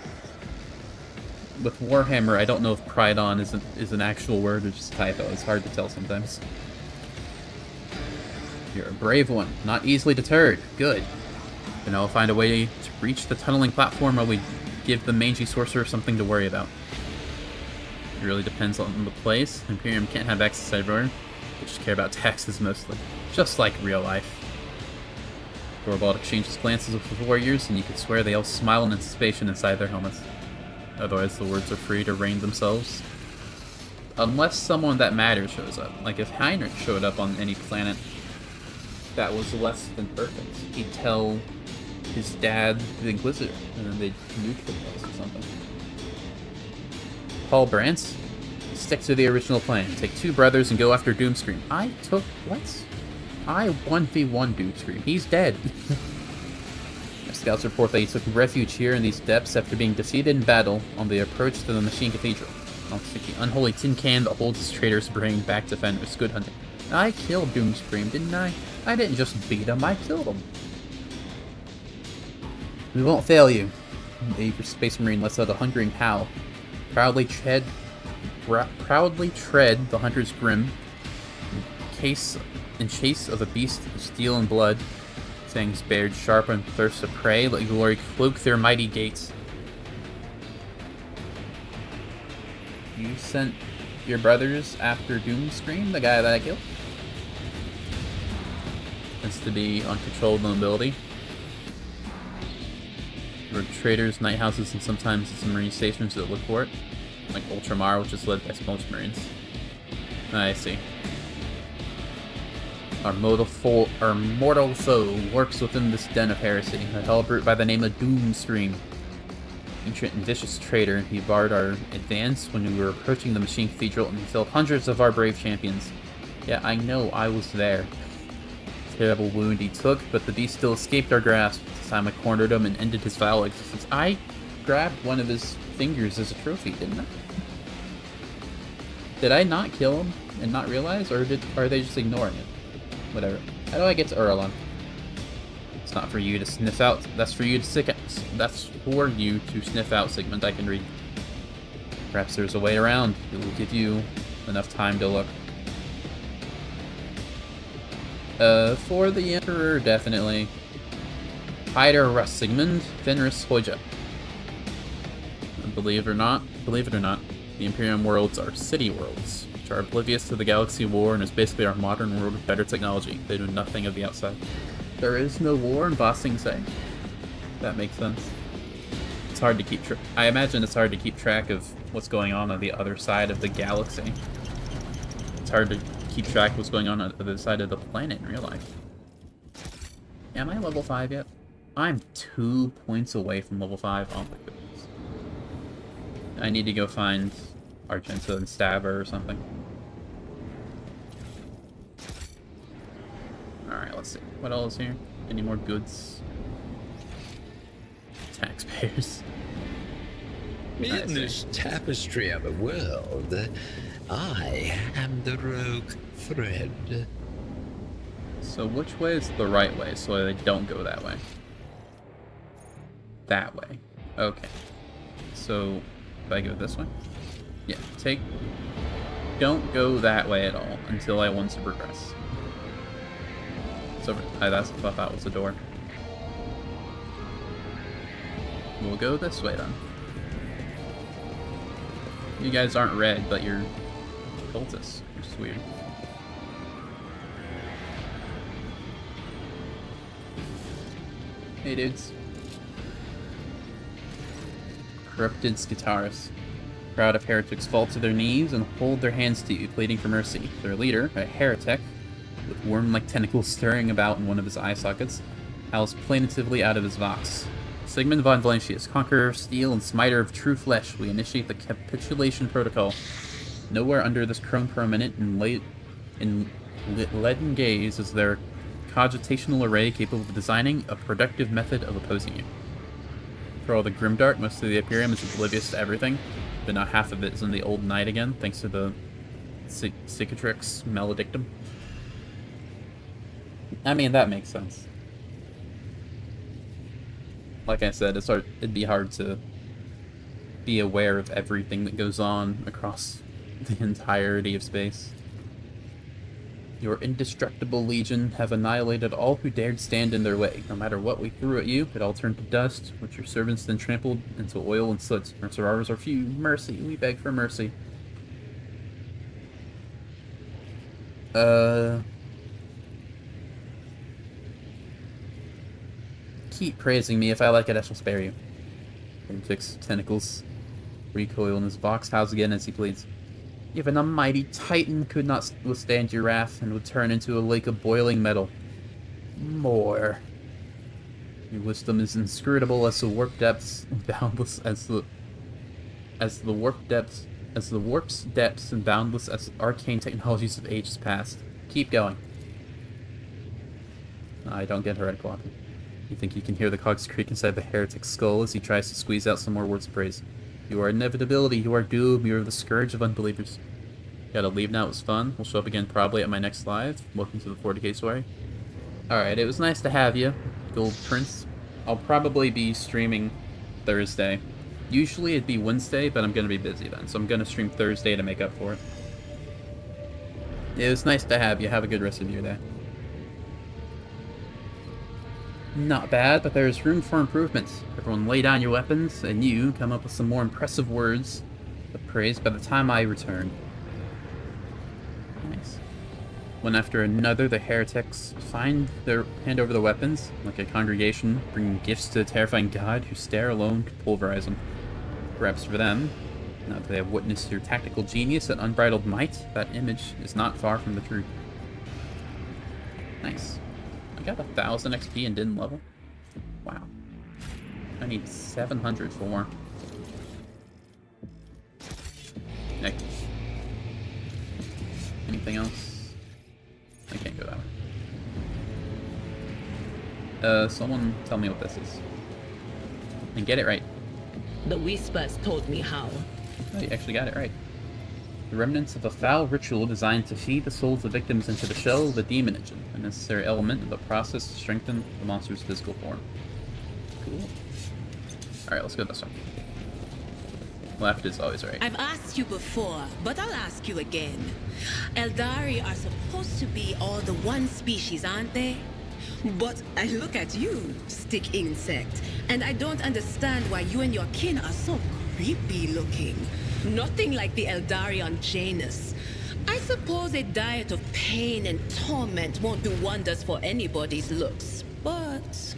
With Warhammer, I don't know if Pridon is an actual word or just a typo. It's hard to tell sometimes. You're a brave one, not easily deterred. Good. Then I'll find a way to reach the tunneling platform while we give the mangy sorcerer something to worry about. It really depends on the place. Imperium can't have access everywhere. They just care about taxes mostly. Just like real life. Thorvald exchanges glances with the warriors, and you could swear they all smile in anticipation inside their helmets. Otherwise, the words are free to reign themselves. Unless someone that matters shows up. Like if Heinrich showed up on any planet that was less than perfect, he'd tell his dad, the Inquisitor, and then they'd nuke the place or something. Paul Brantz, stick to the original plan. Take 2 brothers and go after Doomscream. I 1v1 Doomscream. He's dead. Our scouts report that he took refuge here in these depths after being defeated in battle on the approach to the Machine Cathedral. I'll stick the unholy tin can that holds his traitor's brain back to Fenris. Good hunting. I killed Doomscream, didn't I? I didn't just beat him, I killed him. We won't fail you. The Space Marine lets out a hungering howl. Proudly tread the hunter's grim, in chase of a beast of steel and blood. Fangs bared sharp and thirst of prey, let glory cloak their mighty gates. You sent your brothers after Doomscream, the guy that I killed? Tends to be uncontrolled mobility. There are traders, night houses, and sometimes some marine stations that look for it. Like Ultramar, which is led by Sponge Marines. I see. Our mortal foe lurks within this den of heresy, a hellbrute by the name of Doomscream. Ancient and vicious traitor, he barred our advance when we were approaching the Machine Cathedral and killed hundreds of our brave champions. Yeah, I know, I was there. Terrible wound he took, but the beast still escaped our grasp. This time I cornered him and ended his foul existence. I grabbed one of his fingers as a trophy, didn't I? Did I not kill him and not realize, or are they just ignoring it? Whatever. How do I get to Erlen? It's not for you to sniff out. That's for you to sick. That's for you to sniff out, Sigmund. I can read. Perhaps there's a way around. It will give you enough time to look. For the Emperor, definitely. Hyder Rus Sigmund, Fenris Hoja. Believe it or not, the Imperium worlds are city worlds, which are oblivious to the galaxy war and is basically our modern world with better technology. They do nothing of the outside. There is no war in Ba Sing Se. That makes sense. It's hard to keep track. I imagine it's hard to keep track of what's going on the other side of the galaxy. It's hard to keep track of what's going on the other side of the planet in real life. Am I level 5 yet? I'm 2 points away from level 5. Oh my goodness. I need to go find Argenta and stab her or something. Alright, let's see. What else is here? Any more goods? Taxpayers. In this tapestry of a world, I am the rogue thread. So which way is the right way so they don't go that way? That way. Okay. So, if I go this way? Yeah, don't go that way at all until I want to progress. So, that's what I thought was the door. We'll go this way then. You guys aren't red, but you're cultists, which is weird. Hey dudes. Corrupted Skitaris. A crowd of heretics fall to their knees and hold their hands to you, pleading for mercy. Their leader, a heretic, with worm-like tentacles stirring about in one of his eye sockets, howls plaintively out of his vox. Sigmund von Valentius, conqueror of steel and smiter of true flesh, we initiate the capitulation protocol. Nowhere under this prominent and leaden gaze is there a cogitational array capable of designing a productive method of opposing you. For all the grimdark, most of the Imperium is oblivious to everything, but not half of it is in the old night again, thanks to the Cicatrix Maledictum. I mean, that makes sense. Like I said, it'd be hard to be aware of everything that goes on across the entirety of space. Your indestructible legion have annihilated all who dared stand in their way. No matter what we threw at you, it all turned to dust, which your servants then trampled into oil and soot. Our survivors are few. Mercy, we beg for mercy. Keep praising me. If I like it, I shall spare you. Fix tentacles recoil in his box, house again as he pleads. Even a mighty titan could not withstand your wrath and would turn into a lake of boiling metal. More. Your wisdom is inscrutable as the warp depths, boundless as the warp's depths, and boundless as arcane technologies of ages past. Keep going. I don't get heretical. You think you can hear the cogs creak inside the heretic's skull as he tries to squeeze out some more words of praise. You are inevitability, you are doom, you are the scourge of unbelievers. Gotta leave now, it was fun. We'll show up again probably at my next live. Welcome to the 40k story. Alright, it was nice to have you, Gold Prince. I'll probably be streaming Thursday. Usually it'd be Wednesday, but I'm gonna be busy then, so I'm gonna stream Thursday to make up for it. It was nice to have you. Have a good rest of your day. Not bad, but there's room for improvement. Everyone lay down your weapons, and you come up with some more impressive words of praise by the time I return. Nice. One after another, the heretics hand over the weapons, like a congregation, bringing gifts to the terrifying god whose stare alone could pulverize them. Perhaps for them, now that they have witnessed your tactical genius and unbridled might, that image is not far from the truth. Nice. I got 1,000 XP and didn't level? Wow. I need 700 for more. Nick. Anything else? I can't go that way. Someone tell me what this is. And get it right. The Whispers told me how. Oh, you actually got it right. The remnants of a foul ritual designed to feed the souls of victims into the shell of the demon engine, a necessary element of the process to strengthen the monster's physical form. Cool. Alright, let's go this way. Left is always right. I've asked you before, but I'll ask you again. Eldari are supposed to be all the one species, aren't they? But I look at you, stick insect, and I don't understand why you and your kin are so creepy looking. Nothing like the Eldari on Janus. I suppose a diet of pain and torment won't do wonders for anybody's looks, but...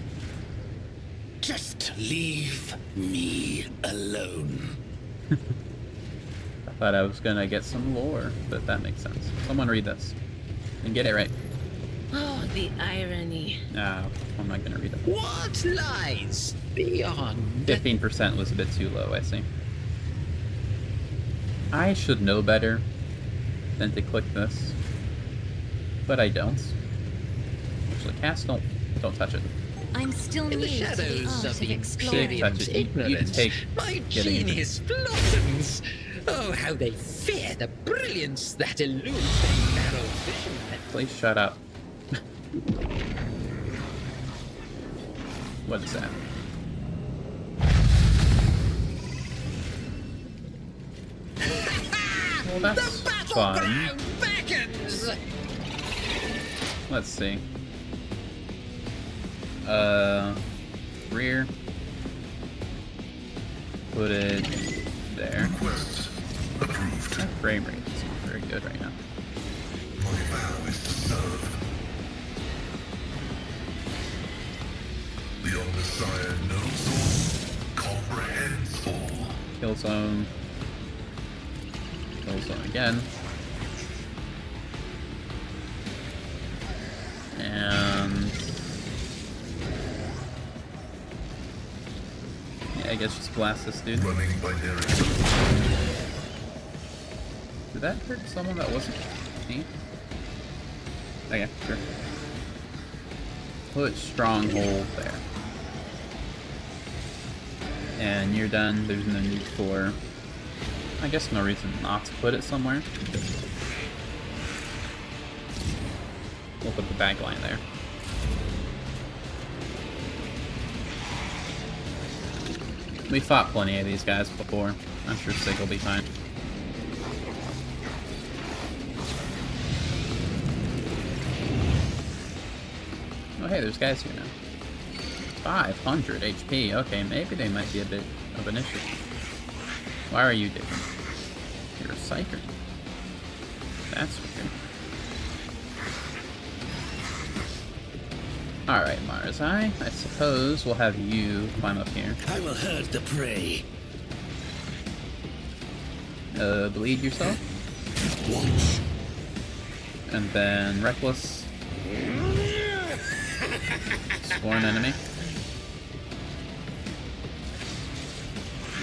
Just leave me alone. I thought I was gonna get some lore, but that makes sense. Someone read this. And get it right. Oh, the irony. No, I'm not gonna read it. What lies beyond? 15% was a bit too low, I see. I should know better than to click this. But I don't. Actually, Cass, don't touch it. I'm still In new the to the shadows art of the exploring. Touch experienced it. You ignorant, take my getting into- genius blossoms. Oh, how they fear the brilliance that eludes their narrow vision. Please shut up. What is that? Well, that's The fun. battleground beckons. Let's see. Rear. Put it there. Request approved. That frame rate is not very good right now. My vow is to serve. The Omnissiah knows all, comprehends all. Kill zone. Kill zone again. And yeah, I guess just blast this dude. Running binary. Did that hurt someone that wasn't me? Okay, sure. Put stronghold there. And you're done. There's no need for... I guess no reason not to put it somewhere. We'll put the bag line there. We fought plenty of these guys before. I'm sure Sig will be fine. Oh hey, there's guys here now. 500 HP. Okay, maybe they might be a bit of an issue. Why are you different? You're a psyker. That's weird. Alright, Mars, I suppose we'll have you climb up here. I will herd the prey. Bleed yourself. Watch. And then Reckless. Sworn enemy.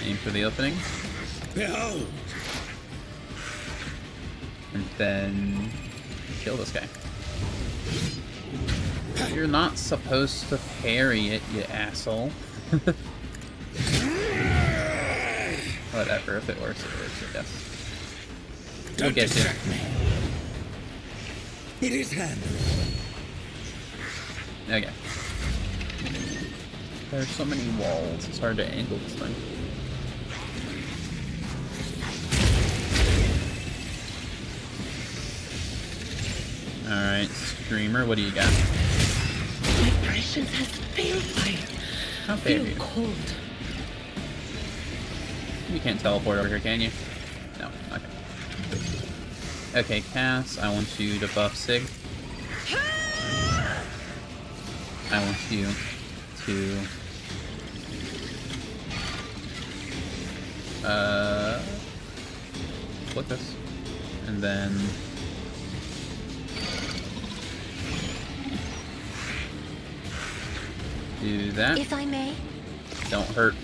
Aim for the opening. Behold. And then kill this guy. You're not supposed to parry it, you asshole. Whatever, if it works, I guess. You'll get you. me. It is handled. Okay. There's so many walls, it's hard to angle this thing. Alright, Screamer, what do you got? My prescience has failed. I How dare feel you? cold. You can't teleport over here, can you? No, okay. Okay, Cass, I want you to buff Sig. I want you to... Click this. And then... do that. If I may. Don't hurt.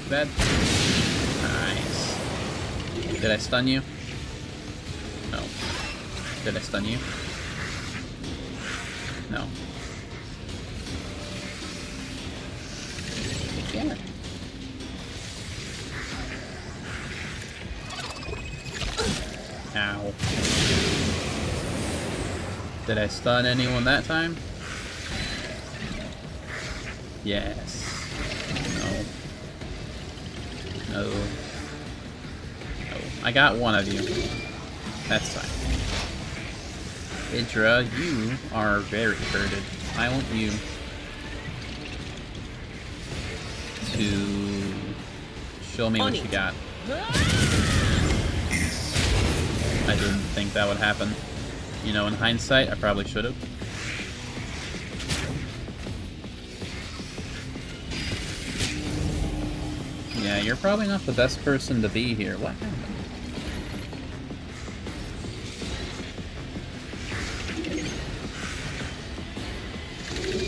Bad. Nice. Did I stun you? No. Did I stun you? No. Yeah. Ow. Did I stun anyone that time? Yes. No. No. No. I got one of you. That's fine. Idra, you are very hurted. I want you to show me what you got. I didn't think that would happen. You know, in hindsight, I probably should have. Yeah, you're probably not the best person to be here. What happened?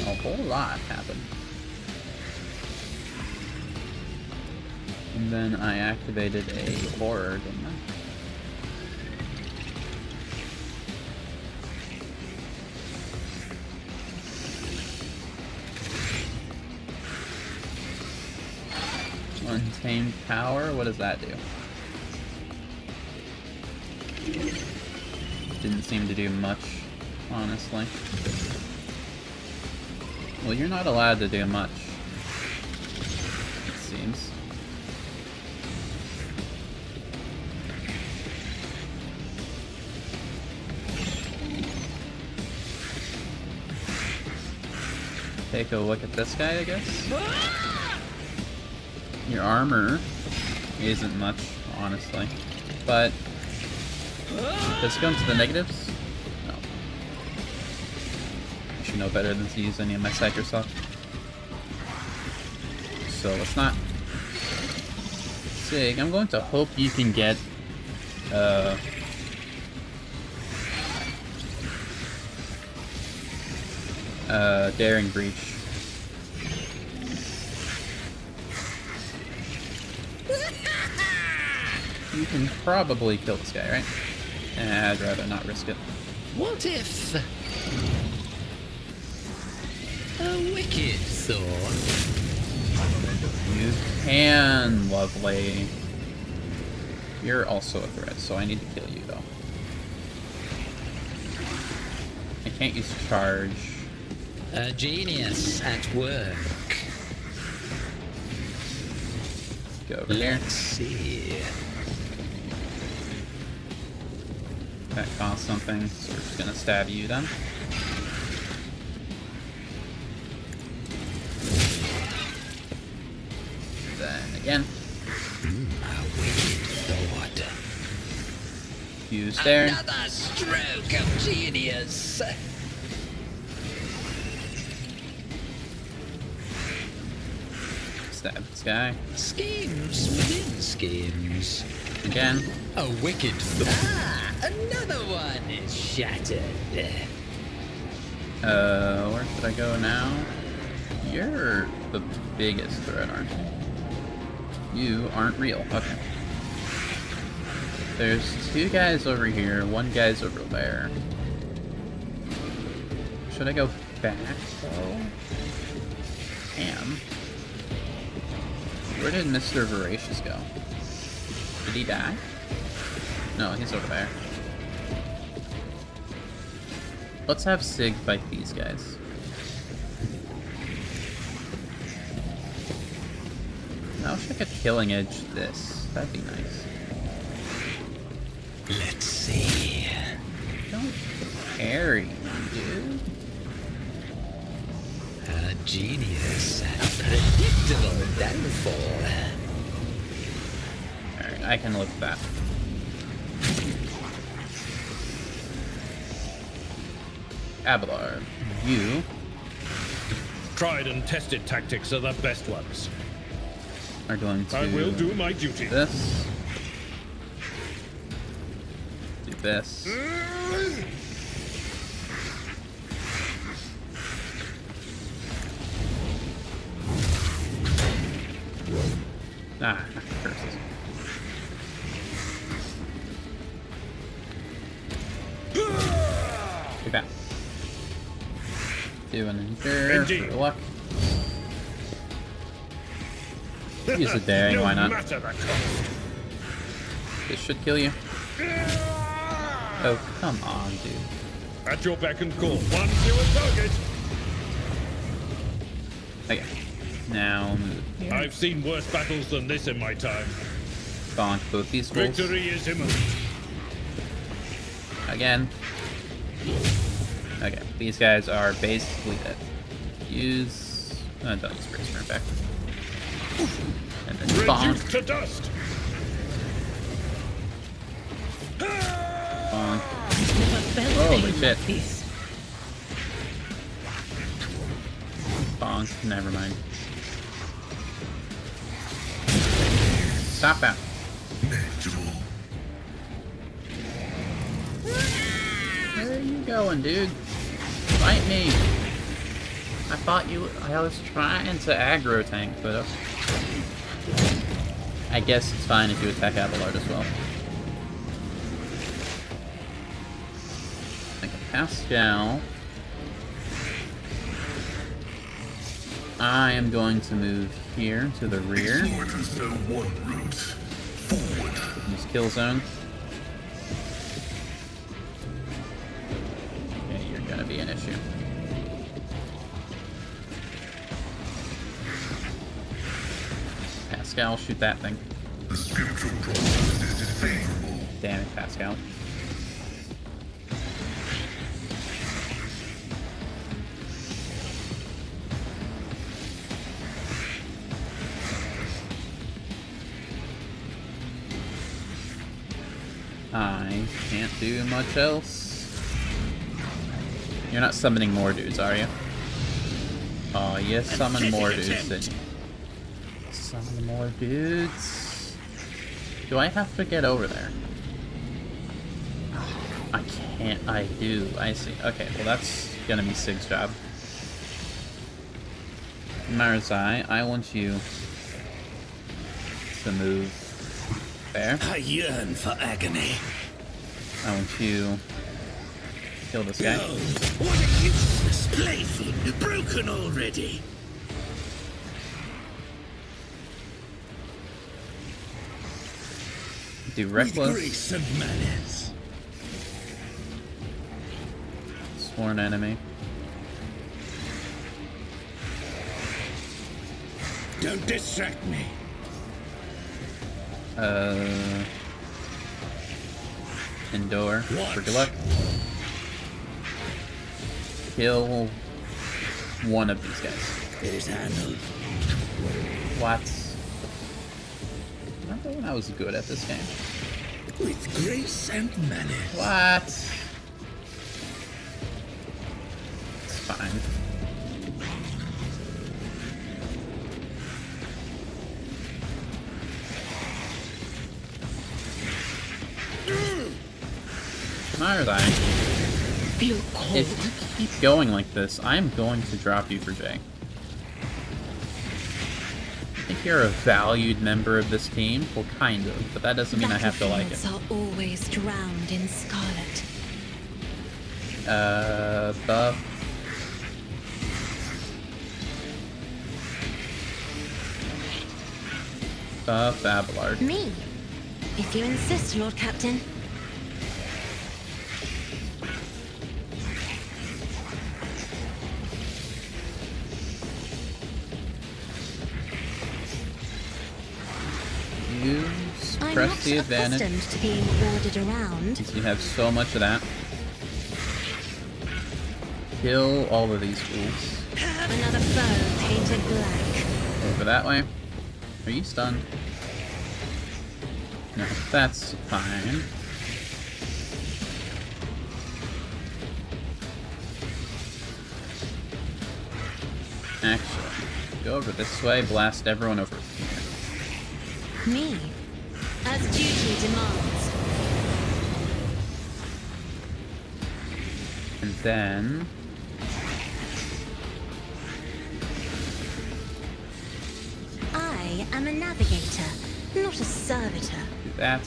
A whole lot happened. And then I activated a horror, didn't I? Untamed power? What does that do? Didn't seem to do much, honestly. Well, you're not allowed to do much, it seems. Take a look at this guy, I guess. Your armor isn't much, honestly. But does it go into the negatives? No. I should know better than to use any of my Psycho stuff. So let's not. Sig, I'm going to hope you can get Daring Breach. You can probably kill this guy, right? I'd rather not risk it. What if a wicked thought? You can, lovely. You're also a threat, so I need to kill you, though. I can't use charge. A genius at work. Go over here. Let's see. That costs something, so we're just gonna stab you then. Then again. A wicked thought. Use there. Another stroke of genius. Stab this guy. Schemes within schemes. Again. A wicked thought. Another one is shattered. Where should I go now? You're the biggest threat, aren't you? You aren't real. Okay. There's two guys over here, one guy's over there. Should I go back, though? Where did Mr. Voracious go? Did he die? No, he's over there. Let's have Sig fight these guys. I wish I could Killing Edge this. That'd be nice. Let's see. Don't parry, dude. A genius at predictable downfall. Alright, I can live with that. Abelard, you Tried and tested tactics are the best ones. are going to I will do my duty. this. Do this. Ah, curses. Take that. Do an endure Indeed. for luck. Use a daring, No why not? matter the cost. This should kill you. Oh, come on, dude. At your beck and call. One fewer target. Okay. Now, move. I've seen worse battles than this in my time. Bonk both these fools. Victory is imminent. Again. Okay, these guys are basically dead. Use... don't spray sprint back. And then Reduced bonk. to dust. Bonk. Never felt Holy pain shit. like this. Bonk. Never mind. Stop that. Where are you going, dude? Fight me. I thought you... I was trying to aggro tank, but... I guess it's fine if you attack Abelard as well. Okay, Pascal. I am going to move here to the rear. Use kill zone. Okay, you're gonna be an issue. Pascal, shoot that thing. Damn it, Pascal. I can't do much else. You're not summoning more dudes, are you? Oh, yes, summon more dudes, then. Summon more dudes. Do I have to get over there? I can't. I do. I see. Okay, well, that's gonna be Sig's job. Marzai, I want you to move there. I yearn for agony. I want you to kill this guy. Oh, what a useless plaything! Broken already! Do With reckless. grace and manners. Sworn enemy. Don't distract me. Endure. What? For good luck. Kill one of these guys. It is handled. What? Remember when I was good at this game? With grace and manners. What? It's fine. Marzai, Feel cold. if you keep going like this, I'm going to drop you for Jay. I think you're a valued member of this team. Well, kind of, but that doesn't mean I have to like it. Battlefields are always drowned in scarlet. Buff. Buff Abelard. Me? If you insist, Lord Captain. Use I'm press not the advantage. accustomed to being ordered around. Since you have so much of that. Kill all of these fools. Another foe painted black. Over that way. Are you stunned? No, that's fine. Actually, go over this way, blast everyone over here. Me? As duty demands. And then... I am a navigator, not a servitor. do that.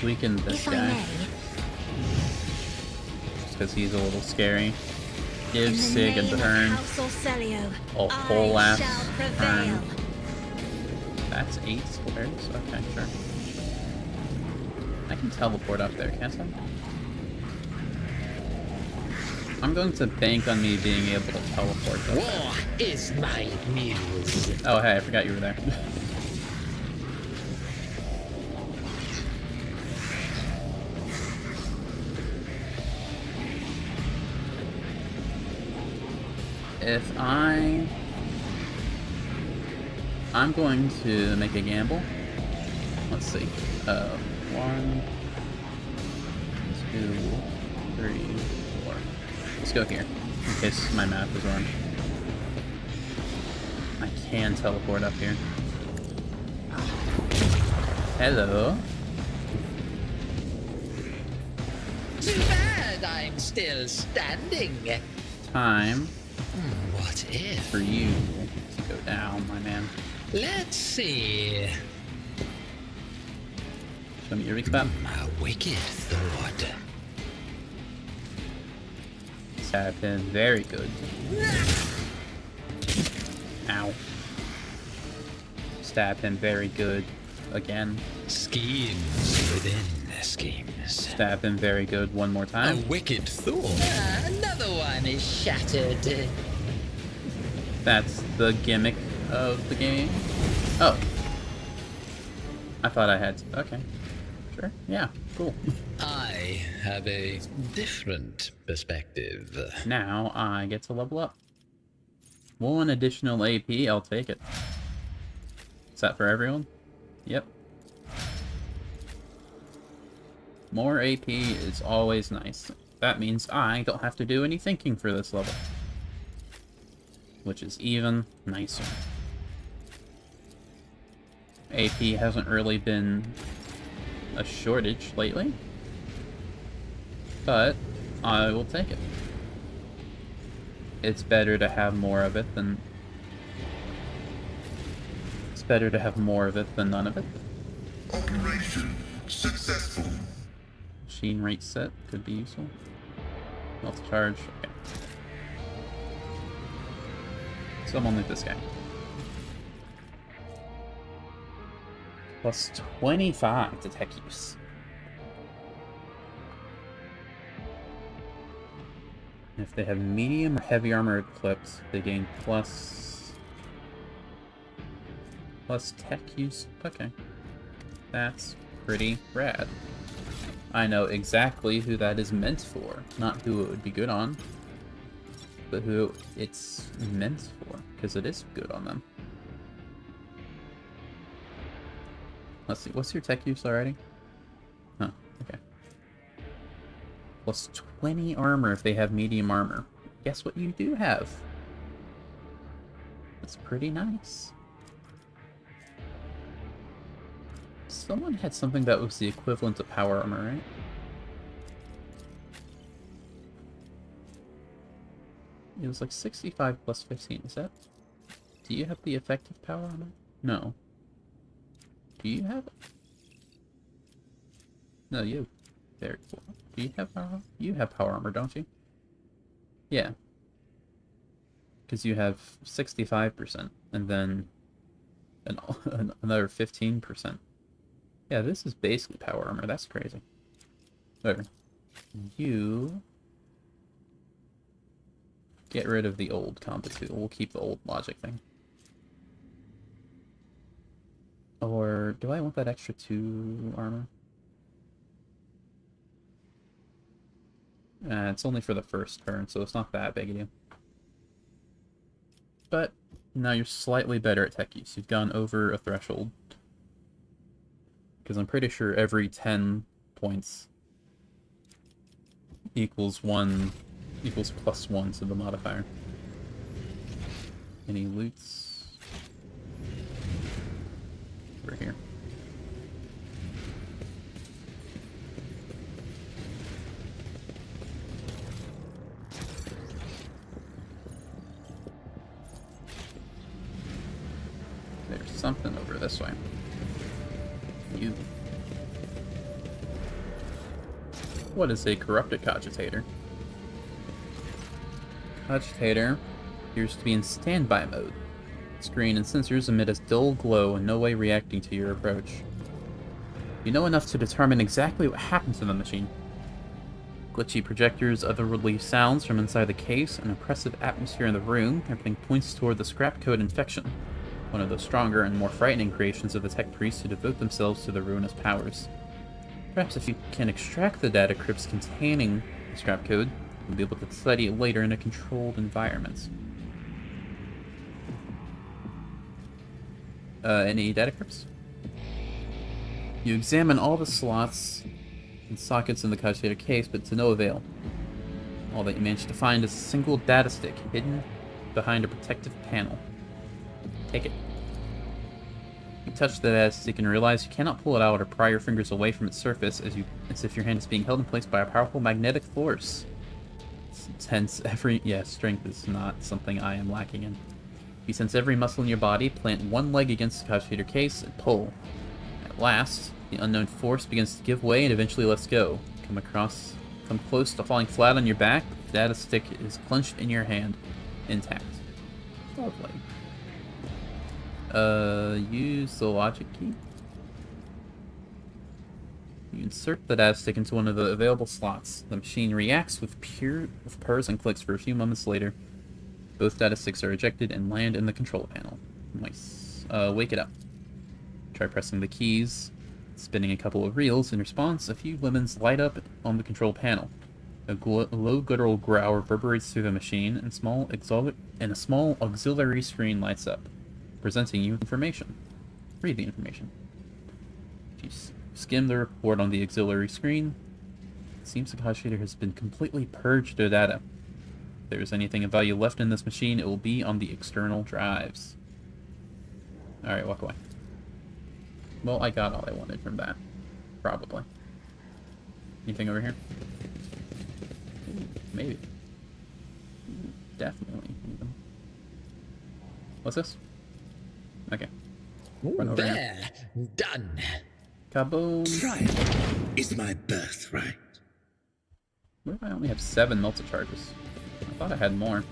Weaken this If I guy. may, Just because he's a little scary. Give in the Sig a name of turn. House Orcelio, A whole I ass shall turn. prevail. That's 8 squares? Okay, sure. I can teleport up there, can't I? I'm going to bank on me being able to teleport up there. War is my muse. Oh, hey, I forgot you were there. If I'm going to make a gamble. Let's see. 1, 2, 3, 4. Let's go here, in case my math is wrong. I can teleport up here. Hello. Too bad I'm still standing. Time What if? for you to go down, my man. Let's see. Show me your weak spot. A wicked thought. Stab him. Very good. Ow. Stab him. Very good. Again. Schemes within schemes. Stab him. Very good. One more A time. wicked thought. Another one is shattered. That's the gimmick of the game. Oh. I thought I had to. Okay. Sure. Yeah. Cool. I have a different perspective. Now I get to level up. 1 additional AP. I'll take it. Is that for everyone? Yep. More AP is always nice. That means I don't have to do any thinking for this level. Which is even nicer. AP hasn't really been a shortage lately. But I will take it. It's better to have more of it than... It's better to have more of it than none of it. Operation successful. Machine rate set could be useful. Health charge. Okay. Someone like this guy. Plus 25 to tech use. If they have medium or heavy armor equipped, they gain plus tech use. Okay. That's pretty rad. I know exactly who that is meant for. Not who it would be good on, but who it's meant for, because it is good on them. Let's see, what's your tech use already? Huh, okay. Plus 20 armor if they have medium armor. Guess what you do have? That's pretty nice. Someone had something that was the equivalent to power armor, right? It was like 65 plus 15, is that? Do you have the effective power armor? No. Do you have it? No, you. Very cool. Do you have power armor? You have power armor, don't you? Yeah. Because you have 65%, and then another 15%. Yeah, this is basically power armor. That's crazy. Whatever. You... Get rid of the old combat tool. We'll keep the old logic thing. Or do I want that extra 2 armor? It's only for the first turn, so it's not that big a deal. But now you're slightly better at tech use. You've gone over a threshold. Because I'm pretty sure every 10 points equals plus 1 to the modifier. Any loots? Over here. There's something over this way. You. What is a corrupted cogitator? Cogitator appears to be in standby mode. Screen and sensors emit a dull glow, in no way reacting to your approach. You know enough to determine exactly what happened to the machine. Glitchy projectors, otherworldly sounds from inside the case, an oppressive atmosphere in the room, everything points toward the scrap code infection, one of the stronger and more frightening creations of the tech priests who devote themselves to the ruinous powers. Perhaps if you can extract the data crypts containing the scrap code, you'll be able to study it later in a controlled environment. Any data crypts? You examine all the slots and sockets in the cogitator case, but to no avail. All that you manage to find is a single data stick hidden behind a protective panel. Take it. You touch the data stick and realize you cannot pull it out or pry your fingers away from its surface as if your hand is being held in place by a powerful magnetic force. Hence, strength is not something I am lacking in. You sense every muscle in your body, plant one leg against the cogitator case, and pull. At last, the unknown force begins to give way and eventually lets go. Come close to falling flat on your back, the data stick is clenched in your hand, intact. Lovely. Use the logic key. You insert the data stick into one of the available slots. The machine reacts with purrs and clicks for a few moments later. Both data sticks are ejected and land in the control panel. Nice. Wake it up. Try pressing the keys, spinning a couple of reels. In response, a few lemons light up on the control panel. A low guttural growl reverberates through the machine, and a small auxiliary screen lights up, presenting you information. Read the information. If you skim the report on the auxiliary screen, it seems the cogitator has been completely purged of data. If there is anything of value left in this machine, it will be on the external drives. Alright, walk away. Well, I got all I wanted from that. Probably. Anything over here? Ooh, maybe. Ooh, definitely. What's this? Okay. Ooh, there. Done. Kaboom. Triumph is my birthright. What if I only have 7 melted charges? I thought I had more.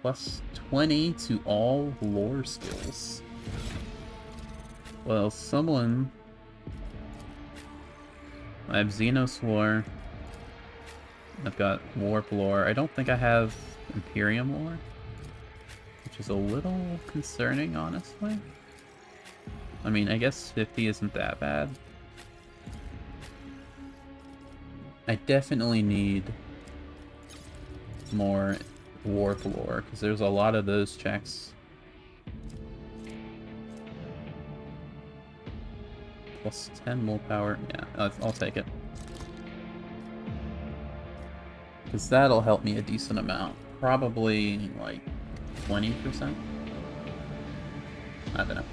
Plus 20 to all lore skills. Well, someone... I have Xenos lore. I've got Warp lore. I don't think I have Imperium lore, which is a little concerning, honestly. I mean, I guess 50 isn't that bad. I definitely need more Warp lore, because there's a lot of those checks. Plus 10 willpower. Yeah, I'll take it. Because that'll help me a decent amount. Probably, like, 20%? I don't know.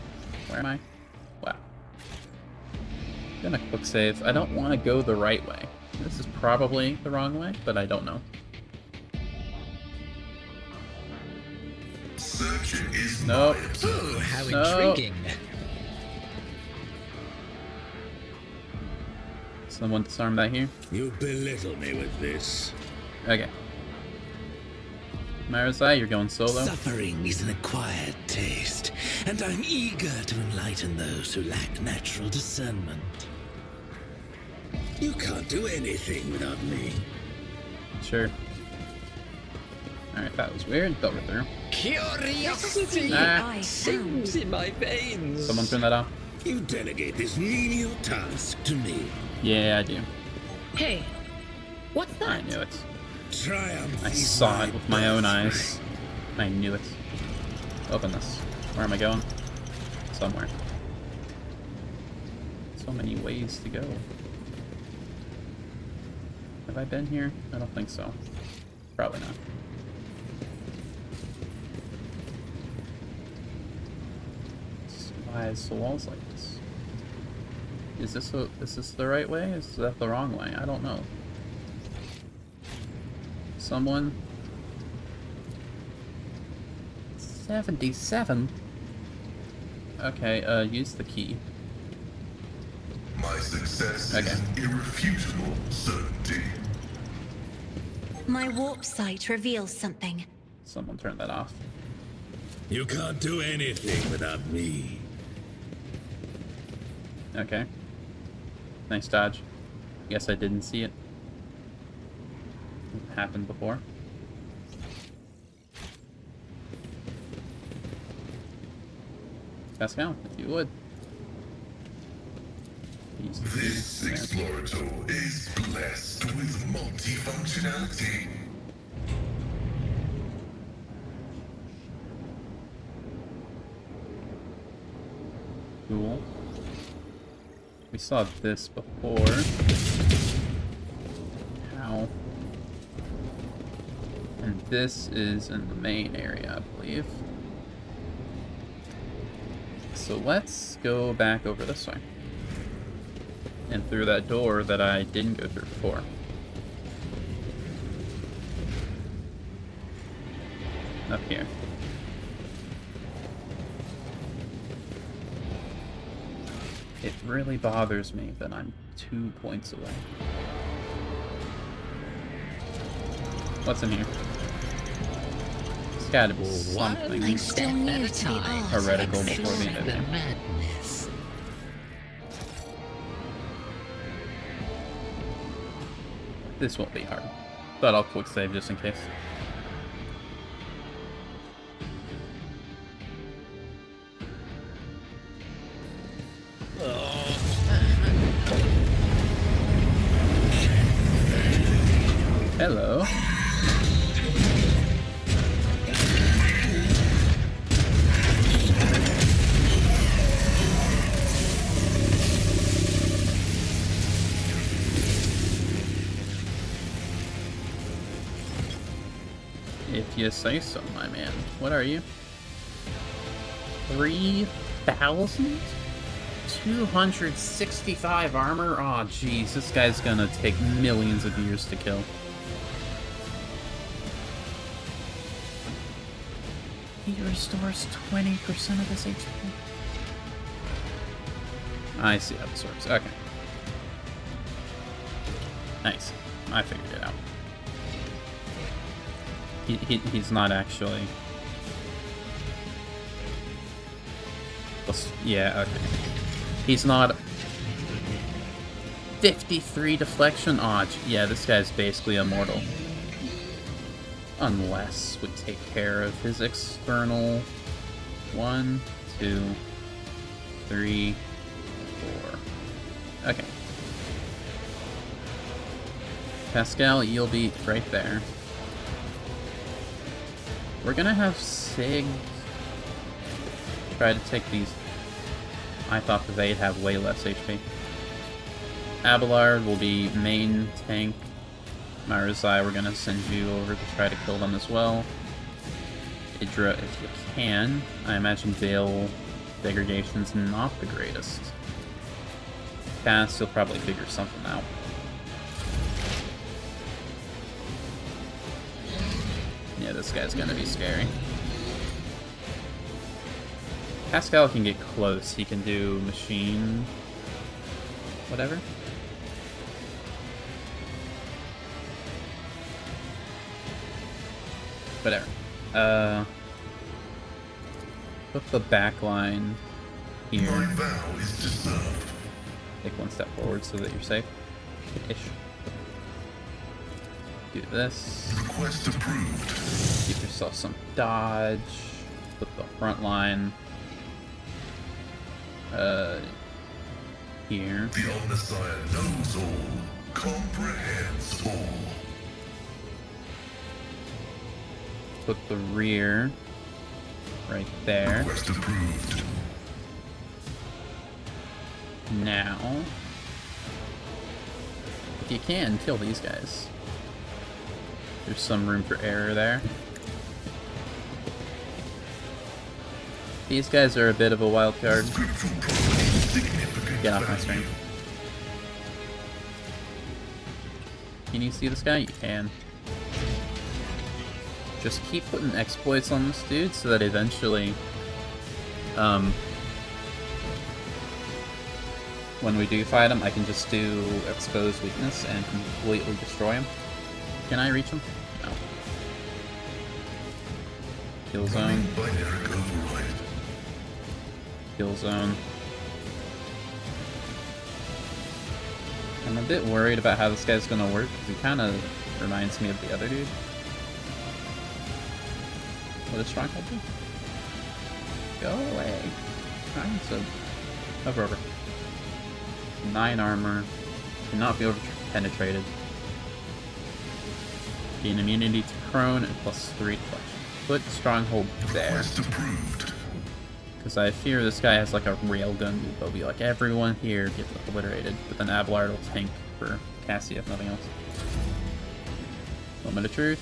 Where am I? Wow. Gonna quick save. I don't want to go the right way. This is probably the wrong way, but I don't know. Searching is Nope. Oh, how No. intriguing. Someone disarm that here? You belittle me with this. Okay. Marizai, you're going solo? Suffering is an acquired taste, and I'm eager to enlighten those who lack natural discernment. You can't do anything without me. Sure. Alright, that was weird, but we're through. Curiosity Ah. sings in my veins. Someone turn that off? You delegate this menial task to me. Yeah, I do. Hey, what's I that? knew it. Triumph. I is saw it with my own eyes. birthright. I knew it. Open this. Where am I going? Somewhere. So many ways to go. Have I been here? I don't think so. Probably not. Why is the walls like this? Is this the right way? Is that the wrong way? I don't know. Someone? 77? Okay, use the key. My success Okay. is an irrefutable certainty. My warp sight reveals something. Someone turn that off. You can't do anything without me. Okay. Nice dodge. Guess I didn't see it. It happened before. Pascal, if you would. This Explorator is blessed with multifunctionality. Cool. We saw this before. Ow. And this is in the main area, I believe. So let's go back over this way. And through that door that I didn't go through before. Up here. It really bothers me that I'm 2 points away. What's in here? It's gotta be something I'm still new to the art. heretical before the end of the The game. madness. This won't be hard, but I'll quick save just in case. Hello. If you say so, my man. What are you? 3,000? 265 armor? Aw, oh, jeez, this guy's gonna take millions of years to kill. He restores 20% of his HP. I see how this works. Okay. Nice. I figured it out. He's not actually... Yeah, okay. He's not... 53 deflection? Aw, oh, yeah, this guy's basically immortal. Unless we take care of his external... 1, 2, 3, 4. Okay. Pascal, you'll be right there. We're gonna have Sig try to take these. I thought that they'd have way less HP. Abelard will be main tank. Marizai, we're gonna send you over to try to kill them as well. Idra, if you can. I imagine Veil degradation's not the greatest. Cass, you'll probably figure something out. Yeah, this guy's gonna be scary. Pascal can get close. He can do machine... whatever. Whatever. Put the back line here. My vow is to serve. Take one step forward so that you're safe. Ish. Do this. Request approved. Give yourself some dodge. Put the front line here. The Omnissiah knows all, comprehends all. Put the rear right there. Request approved. Now, if you can, kill these guys. There's some room for error there. These guys are a bit of a wild card. Get off my screen. Can you see this guy? You can. Just keep putting exploits on this dude so that eventually, when we do fight him, I can just do expose weakness and completely destroy him. Can I reach him? No. Kill zone. Binary override. Kill zone. I'm a bit worried about how this guy's gonna work, because he kind of reminds me of the other dude. What does Stronghold do? Go away. Alright, so hover over. 9 armor. Cannot be over penetrated. Gain immunity to prone and +3 deflection. Put Stronghold there. Request approved. Because I fear this guy has like a railgun move. They'll be like, everyone here gets obliterated. But then Abelard will tank for Cassie if nothing else. Moment of truth.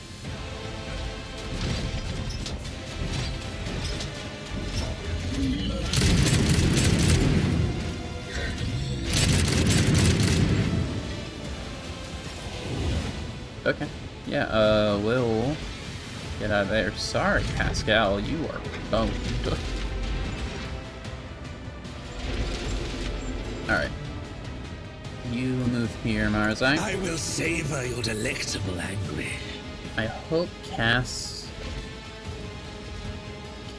Okay. Yeah, we'll get out of there. Sorry, Pascal, you are boned. Alright. You move here, Marzai. I will savor your delectable anguish. I hope Cass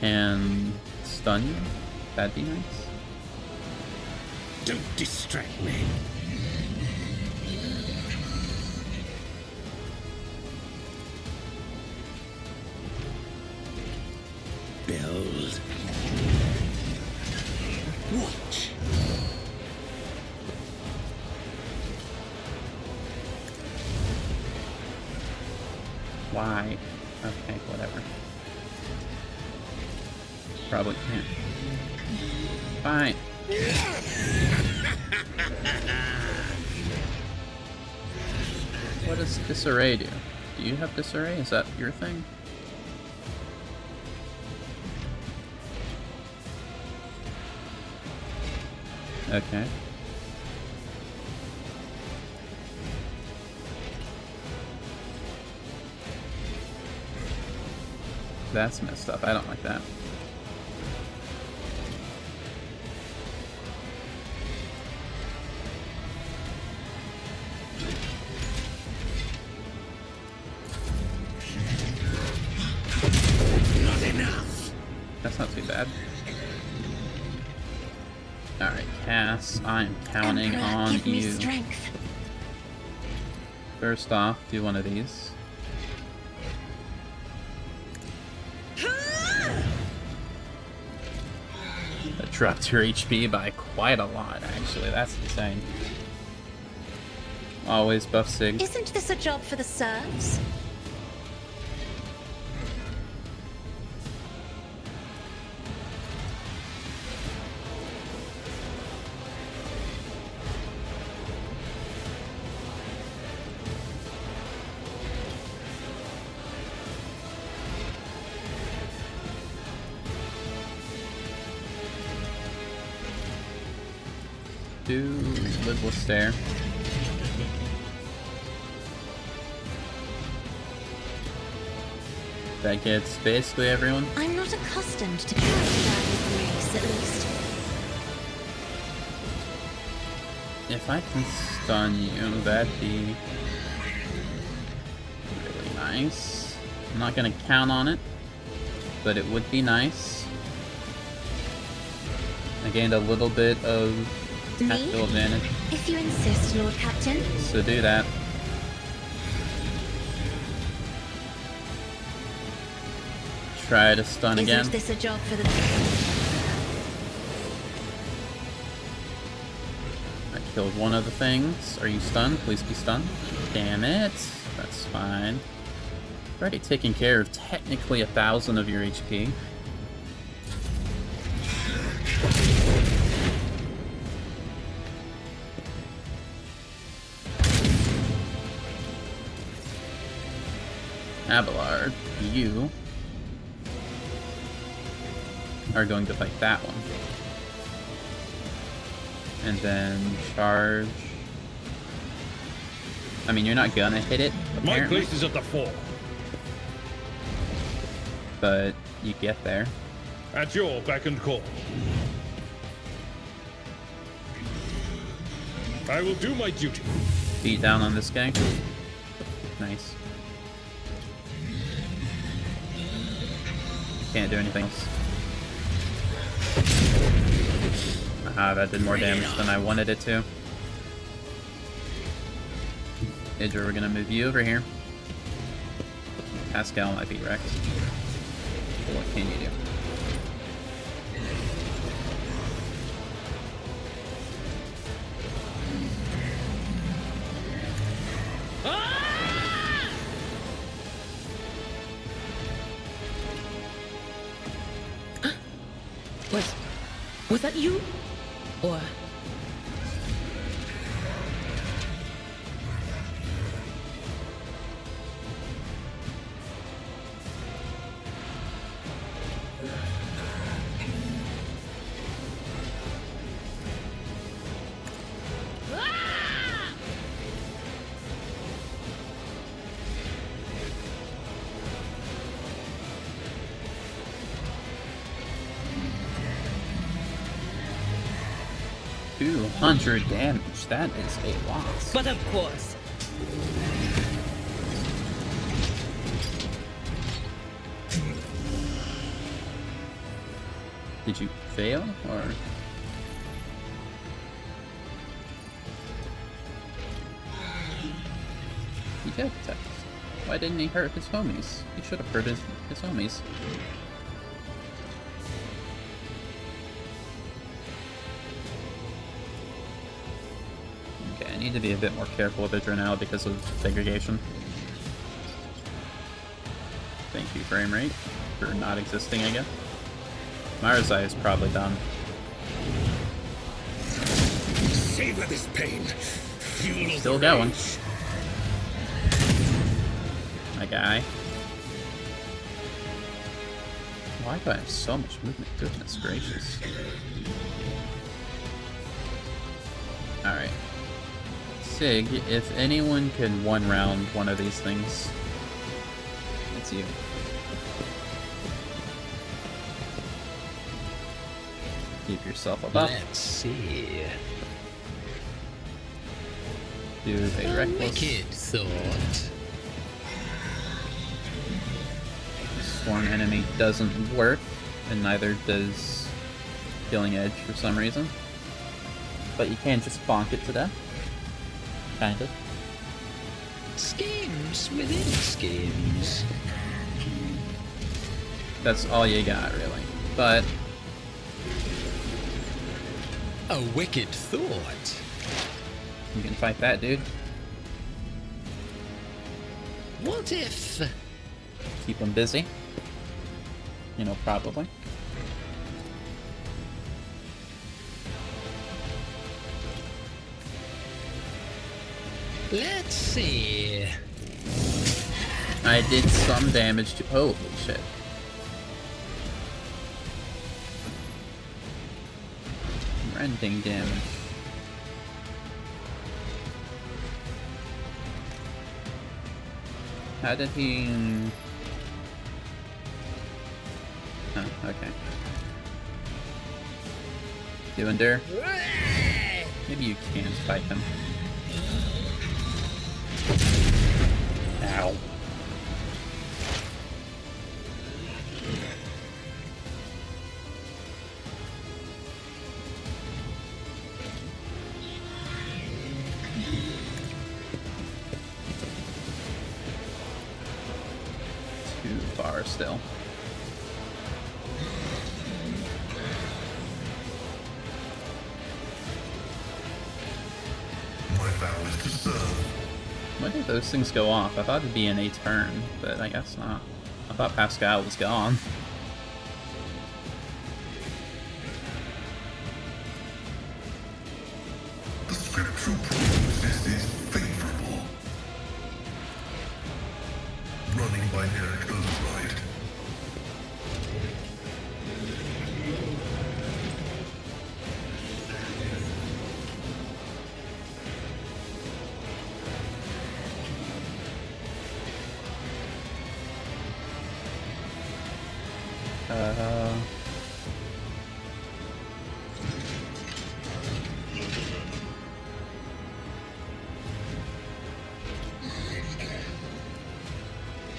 can stun you. That'd be nice. Don't distract me. Behold. Watch. Why? Okay, whatever. Probably can't. Fine. What does disarray do? Do you have disarray? Is that your thing? Okay. That's messed up. I don't like that. Not enough. That's not too bad. Alright, Cass, I'm counting Emperor, on give me you. strength. First off, do one of these. That dropped your HP by quite a lot, actually. That's insane. Always buff Sig. Isn't this a job for the serfs? Do Lidless Stare. That gets basically everyone. I'm not accustomed to carrying down grace, at least. If I can stun you, that'd be really nice. I'm not gonna count on it, but it would be nice. I gained a little bit of tactical advantage, If you insist, Lord Captain. so do that. Try to stun again. Isn't this a job for the... I killed one of the things. Are you stunned? Please be stunned. Damn it. That's fine. Already taking care of technically 1,000 of your HP. Abelard, you are going to fight that one. And then charge. I mean, you're not gonna hit it, My apparently, place is at the fore. but you get there. At your beck and call. I will do my duty. Beat down on this guy. Nice. Can't do anything else. Ah, that did more damage than I wanted it to. Idra, we're gonna move you over here. Pascal might be wrecked. What can you do? Was that you? Or... $200 damage. That is a loss. But of course. Did you fail, or...? He did attack. Why didn't he hurt his homies? He should have hurt his homies. Okay, I need to be a bit more careful with Idra now because of degradation. Thank you, frame rate, for not existing, I guess. Marzai is probably done. Savor this pain. Fuel Still the going. rage. My guy. Why do I have so much movement? Goodness gracious. Alright. Sig, if anyone can one-round one of these things, it's you. Keep yourself a buff. Let's see. Do a reckless. Wicked thought. Sworn enemy doesn't work, and neither does Killing Edge for some reason. But you can just bonk it to death. Kind of. Schemes within schemes. That's all you got, really. But A wicked thought. you can fight that, dude. What if... Keep him busy. You know, probably. Let's see. I did some damage to... Holy shit. Rending damage. How did he... Oh, okay. Do endure? Maybe you can fight him. Ow. Too far still. My vow is to serve. When did those things go off? I thought it'd be in a turn, but I guess not. I thought Pascal was gone. The scriptural prognosis is favorable. Running by Eric override.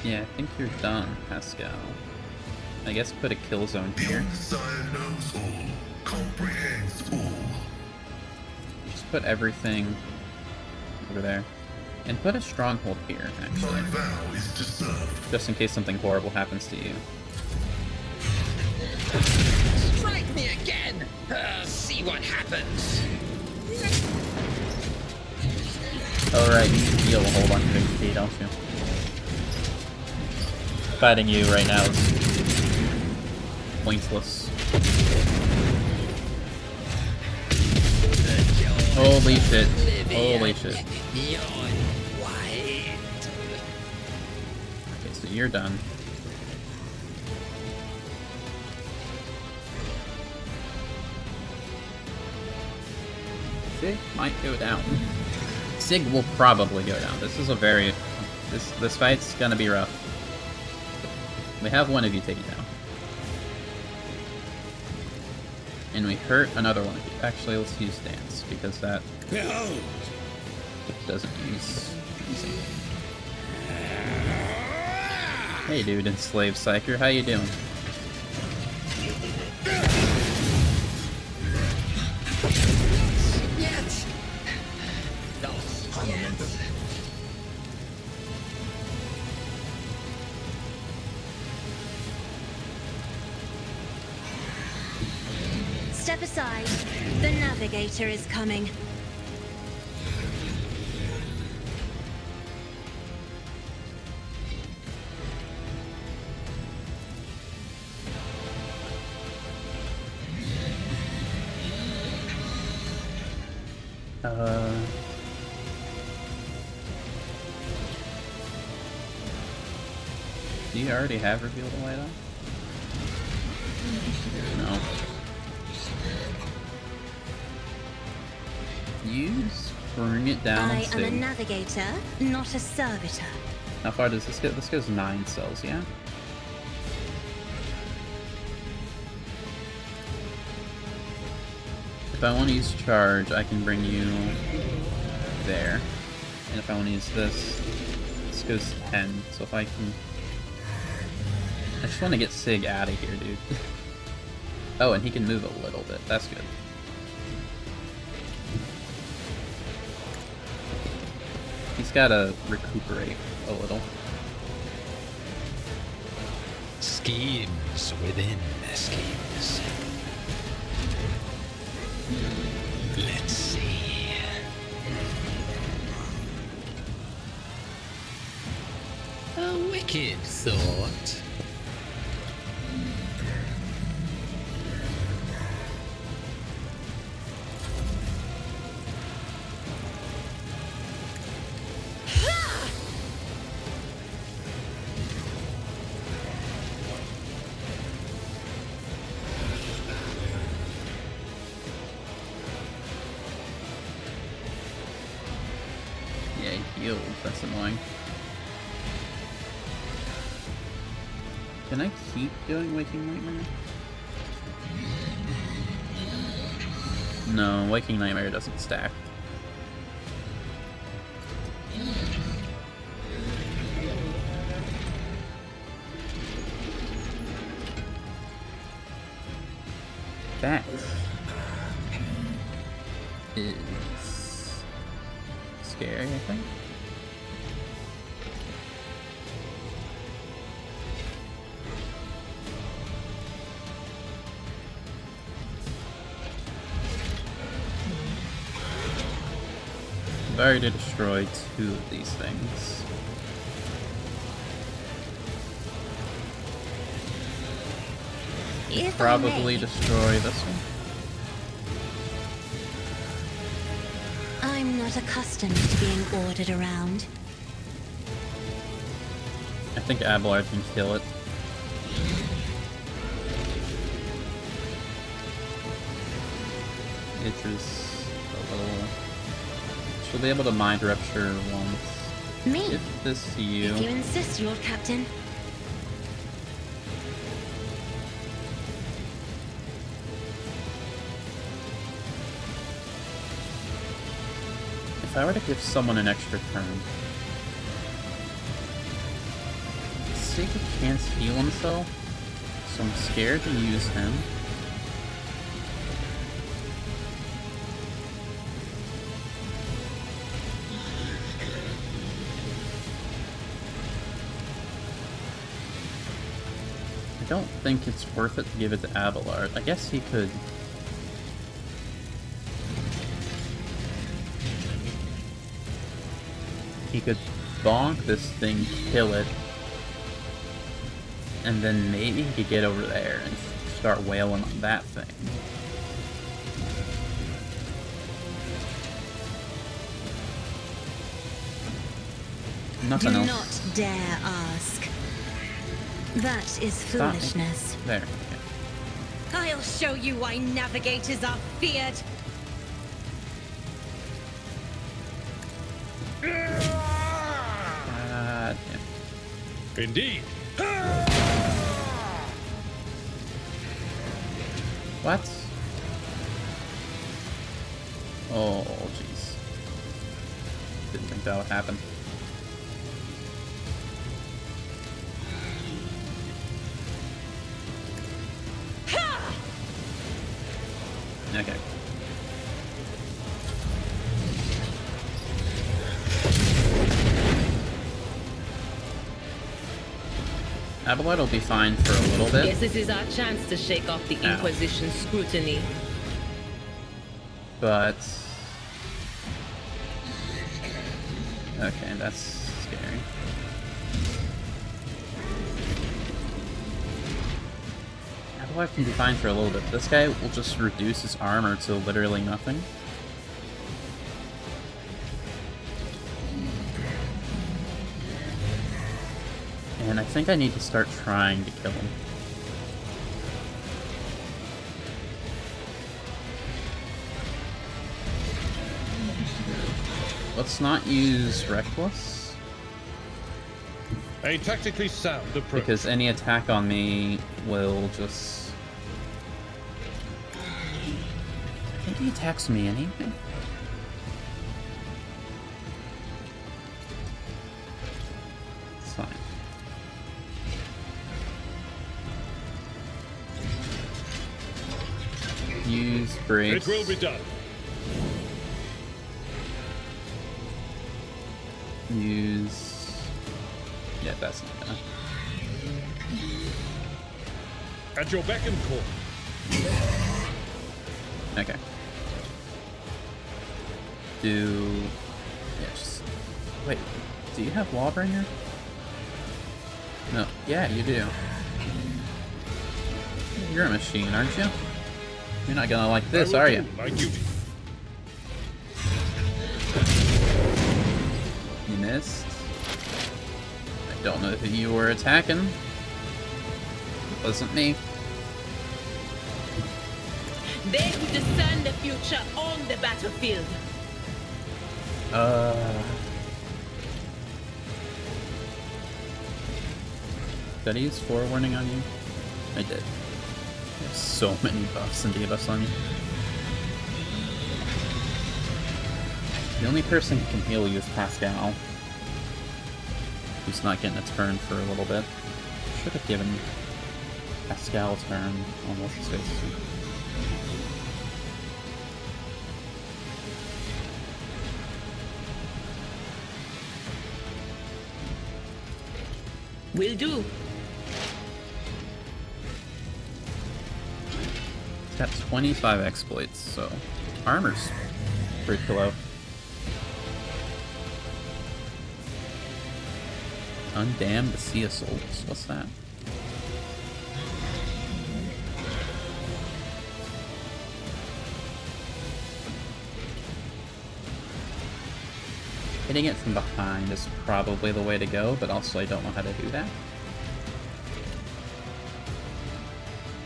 Yeah, I think you're done, Pascal. I guess put a kill zone The here. Omnissiah knows all, comprehends all. Just put everything over there. And put a stronghold here, actually. My vow is to serve. Just in case something horrible happens to you. Strike me again! See what happens. Alright, you heal a whole bunch of HP, don't you? Fighting you right now is pointless. Holy shit. Holy shit. Okay, so you're done. Sig might go down. Sig will probably go down. This is a very... This fight's gonna be rough. We have one of you taken down. And we hurt another one of you. Actually, let's use Dance, because that Behold! doesn't use easy. Hey dude, enslaved Psyker, how you doing? Yes. Yes. Step aside. The navigator is coming. Do you already have Reveal the Light on? No. Use Bring It Down I and am a Sig. navigator, not a servitor. How far does this go? This goes 9 cells, yeah? If I want to use Charge, I can bring you there. And if I want to use this goes 10. So if I can... I just want to get Sig out of here, dude. Oh, and he can move a little bit. That's good. He's got to recuperate a little. Schemes within schemes. Let's see. A wicked thought. Yeah, he healed. That's annoying. Can I keep doing Waking Nightmare? No, Waking Nightmare doesn't stack. That is scary, I think. I've already destroyed 2 of these things. If I Probably may, destroy this one. I'm not accustomed to being ordered around. I think Abelard can kill it. Which is a little... She'll be able to mind rupture once. Me? Give this to you. If you insist, Lord Captain. If I were to give someone an extra turn, Sig can't heal himself, so I'm scared to use him. I don't think it's worth it to give it to Abelard. I guess he could... He could bonk this thing, kill it, and then maybe he could get over there and start wailing on that thing. Nothing Do else. not dare ask. That is Stop me. foolishness. There. I'll show you why navigators are feared. God damn. Indeed. What? Oh, jeez. Didn't think that would happen. Okay. Abelard will be fine for a little bit. Guess this is our chance to shake off the Ow. Inquisition scrutiny. But... Okay, that's scary. Abelard can be fine for a little bit. This guy will just reduce his armor to literally nothing. And I think I need to start trying to kill him. Let's not use Reckless, A tactically sound approach. because any attack on me will just... I think he attacks me anyway. It's fine. Use brakes. It will be done. Use... Yeah, that's not gonna... At your beck and call. Okay. Do... Yeah, just... Wait, do you have Wallbringer? No. Yeah, you do. You're a machine, aren't you? You're not gonna like this, I will are do you? my duty. You missed. I don't know who you were attacking. It wasn't me. They who discern the future on the battlefield. Did I use forewarning on you? I did. There's so many buffs and debuffs on you. The only person who can heal you is Pascal, who's not getting a turn for a little bit. Should have given Pascal a turn on what's his face. Will do. It's got 25 exploits, so armor's pretty low. Undam the Sea Assaults. What's that? Hitting it from behind is probably the way to go, but also I don't know how to do that.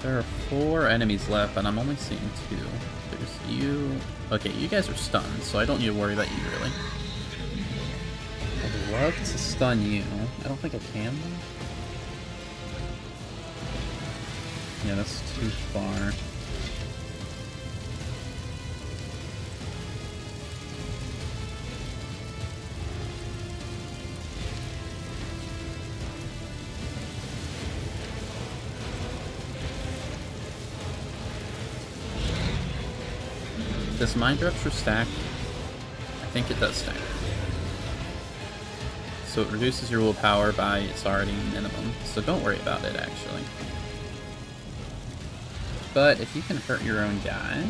There are 4 enemies left, but I'm only seeing 2. There's you. Okay, you guys are stunned, so I don't need to worry about you, really. I'd love to stun you. I don't think I can, though. Yeah, that's too far. Does Mind Rupture stack? I think it does stack. So it reduces your willpower by its already minimum, so don't worry about it, actually. But if you can hurt your own guys...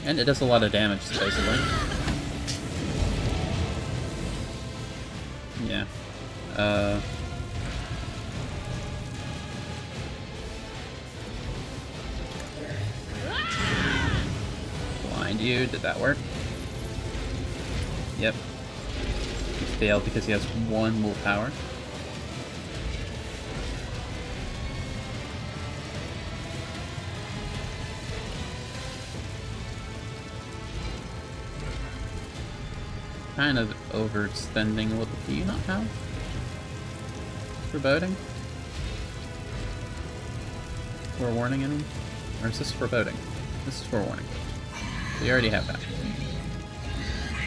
And it does a lot of damage, supposedly. Yeah. Blind you, did that work? Yep. He failed because he has 1 willpower. Kind of overextending a little. Do you not have foreboding? Forewarning, I mean? Or is this foreboding? This is forewarning. So you already have that.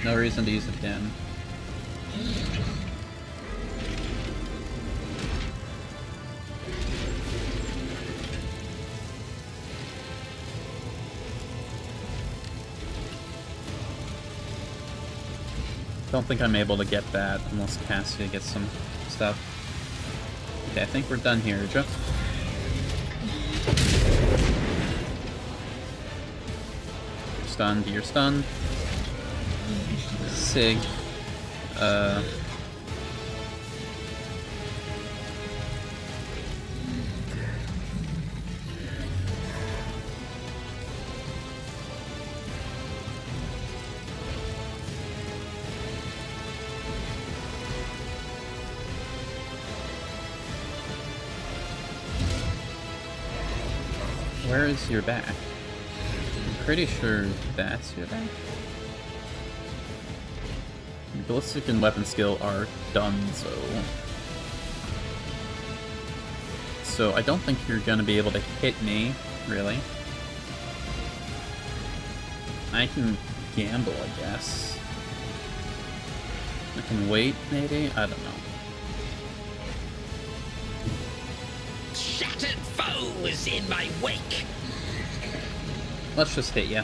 No reason to use it again. Don't think I'm able to get that unless Cassia gets some stuff. Okay, I think we're done here, Joe. You're stunned, you're stunned. Sig. Where is your back? I'm pretty sure that's your back. Your ballistic and weapon skill are done, so I don't think you're gonna be able to hit me, really. I can gamble, I guess. I can wait, maybe? I don't know. Shattered foes in my wake. Let's just hit ya.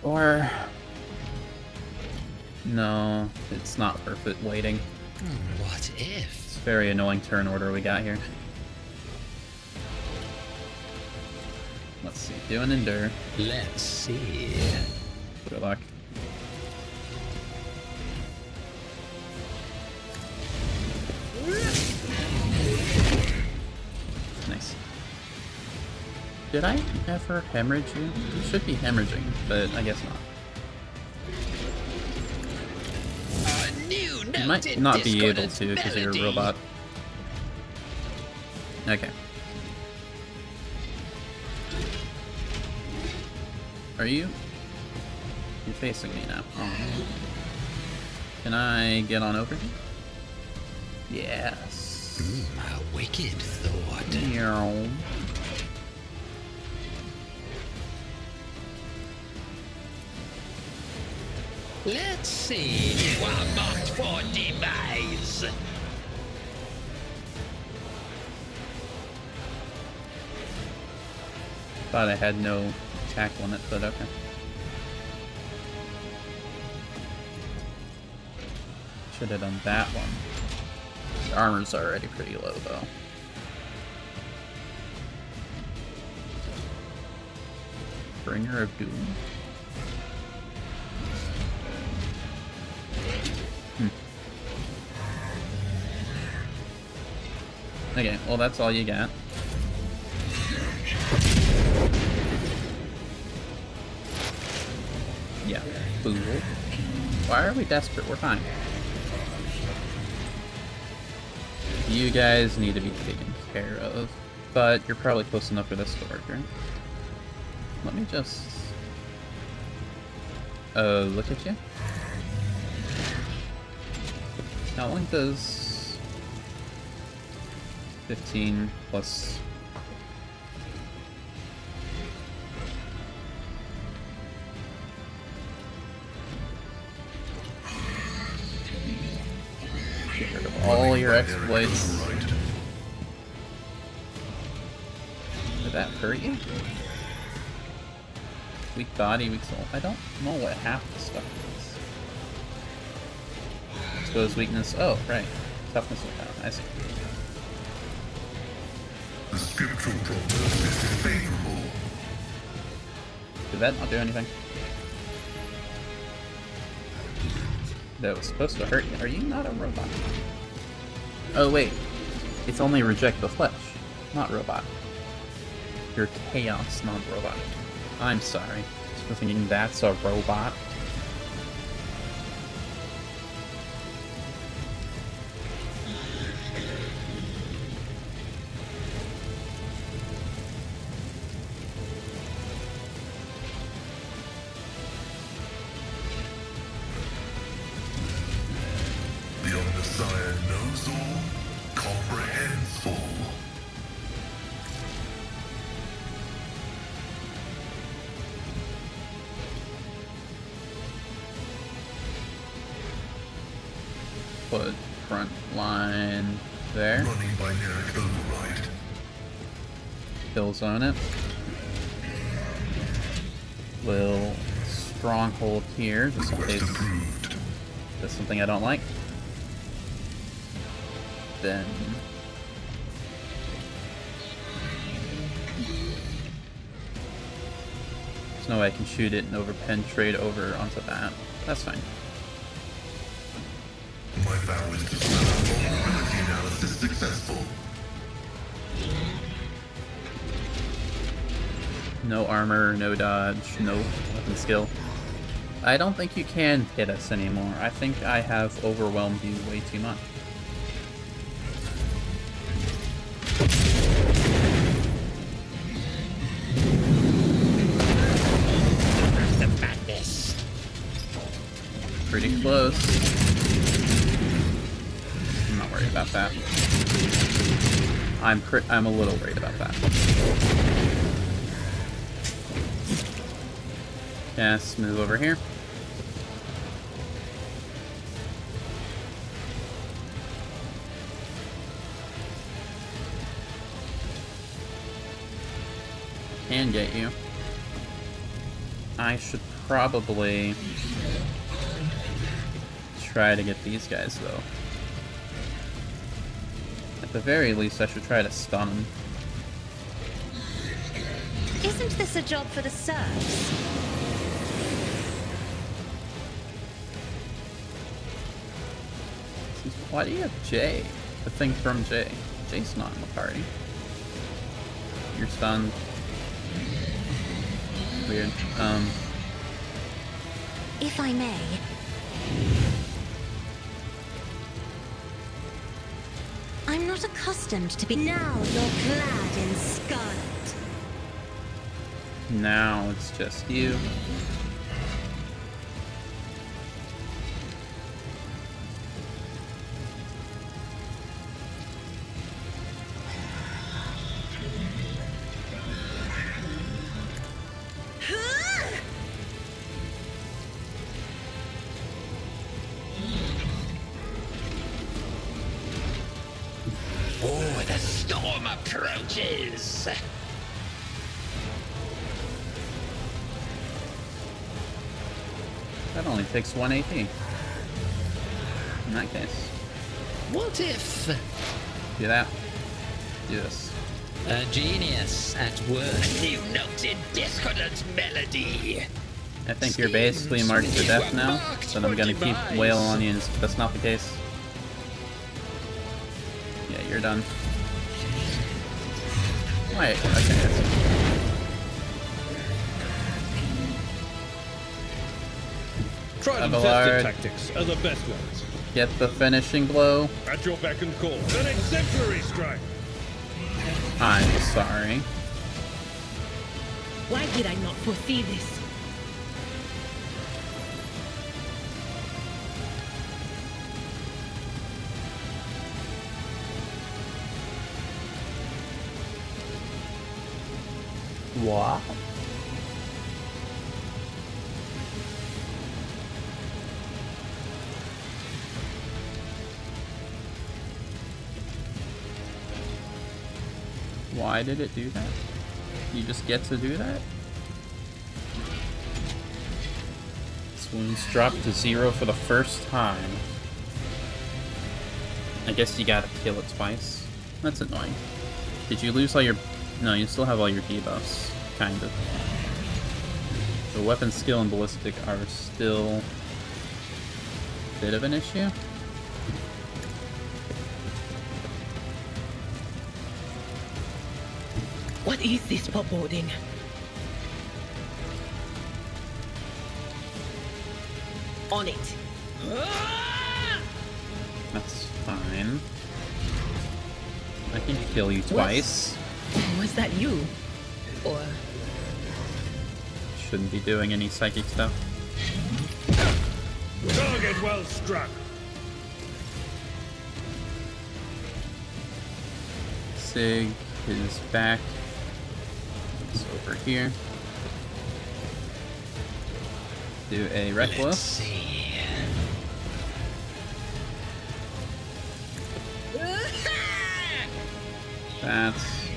Or... No, it's not worth it waiting. What if? It's a very annoying turn order we got here. Let's see, do an endure. Let's see. Good luck. Nice. Did I ever hemorrhage you? You should be hemorrhaging, but I guess not. You might not be able to because you're a robot. Okay. Are you? You're facing me now. Oh. Can I get on over here? Yes. A wicked thought. Yeah. Let's see. You are marked for demise. Thought I had no attack limit, but okay. Should have done that one. The armor's already pretty low, though. Bringer of Doom. Okay, well that's all you got. Yeah, fool. Why are we desperate? We're fine. You guys need to be taken care of, but you're probably close enough for this storage, right? Let me just... look at you. How long does 15 plus... Get rid of all your exploits. Did that hurt you? Weak body, weak soul. I don't know what half the stuff is. Exposed weakness. Oh, right. Toughness of power. I see. The scriptural prognosis is favorable. Did that not do anything? That was supposed to hurt you. Are you not a robot? Oh wait. It's only reject the flesh, not robot. You're chaos, not robot. I'm sorry. For thinking that's a robot. The Omnissiah knows all, comprehends all. Put front line there. Running binaric override. Kill zone it. Will stronghold here, just in Request case approved. that's something I don't like. Then there's no way I can shoot it and over-penetrate over onto that. That's fine. My vow is to spell vulnerability analysis successful. No armor, no dodge, no weapon skill. I don't think you can hit us anymore. I think I have overwhelmed you way too much. The madness. Pretty close. I'm not worried about that. I'm a little worried about that. Yes, move over here. Can get you. I should probably try to get these guys, though. At the very least, I should try to stun them. Isn't this a job for the serfs? Why do you have Jay? The thing from Jay. Jay's not in the party. You're stunned. Weird. If I may. I'm not accustomed to be. Now you're clad in scarlet. Now it's just you. Oh, the storm approaches. That only takes 1 AP. In that case. What if Do that. Do this. a genius at work? You noted discordant melody. I think you're basically marked to death now, so I'm gonna keep wailing on you if that's not the case. Yeah, you're done. Wait, okay. Tried and Abelard. tested tactics are the best ones. Get the finishing blow. At your beck and call. An exemplary strike. I'm sorry. Why did I not foresee this? What? Why did it do that? You just get to do that? Its wounds drop to 0 for the first time. I guess you gotta kill it twice. That's annoying. Did you lose all your... No, you still have all your debuffs. Kind of. The weapon skill and ballistic are still a bit of an issue. What is this foreboding? On it. That's fine. I can kill you twice. Was that you? Or... Shouldn't be doing any psychic stuff. Target well struck. Sig is back. It's over here. Do a Let's reckless. see. That's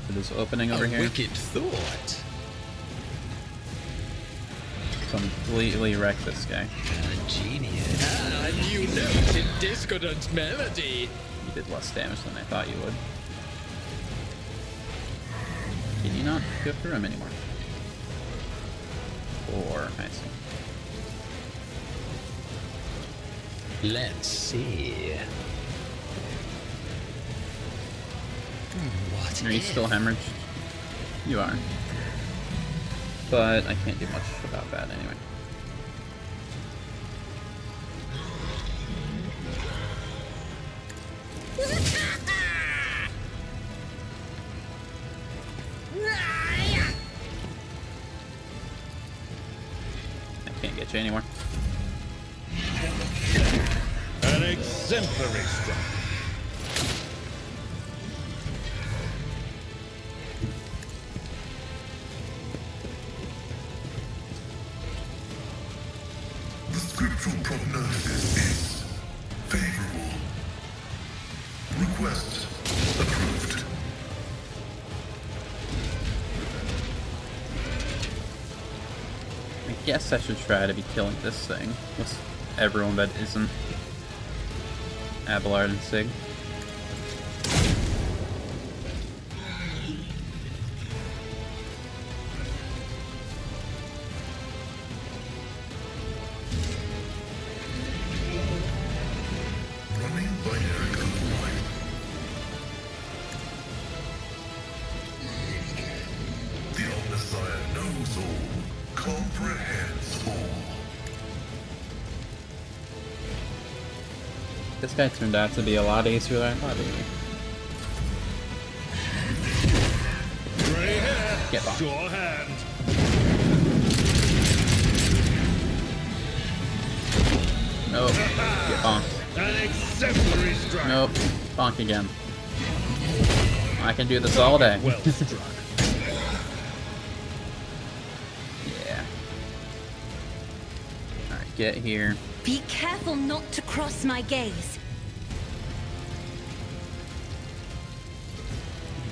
for this opening over A here. wicked thought. Completely wreck this guy. A genius. Ah, a new note in discordant melody. You did less damage than I thought you would. Can you not go through him anymore? Or I see. Let's see. What Are you if? still hemorrhaged? You are. But I can't do much about that anyway. I can't get you anymore. An exemplary strike. The scriptural prognosis is favorable. Request approved. I guess I should try to be killing this thing with everyone that isn't Abelard and Sig. Running binary code. The Omnissiah knows all, comprehends all. This guy turned out to be a lot easier than I thought he would be. Gray hair. Get bonked. Sure hand. Nope. Get bonked. An exemplary strike. Nope. Bonk again. I can do this all day. Well struck. Yeah. Alright, get here. Be careful not to cross my gaze.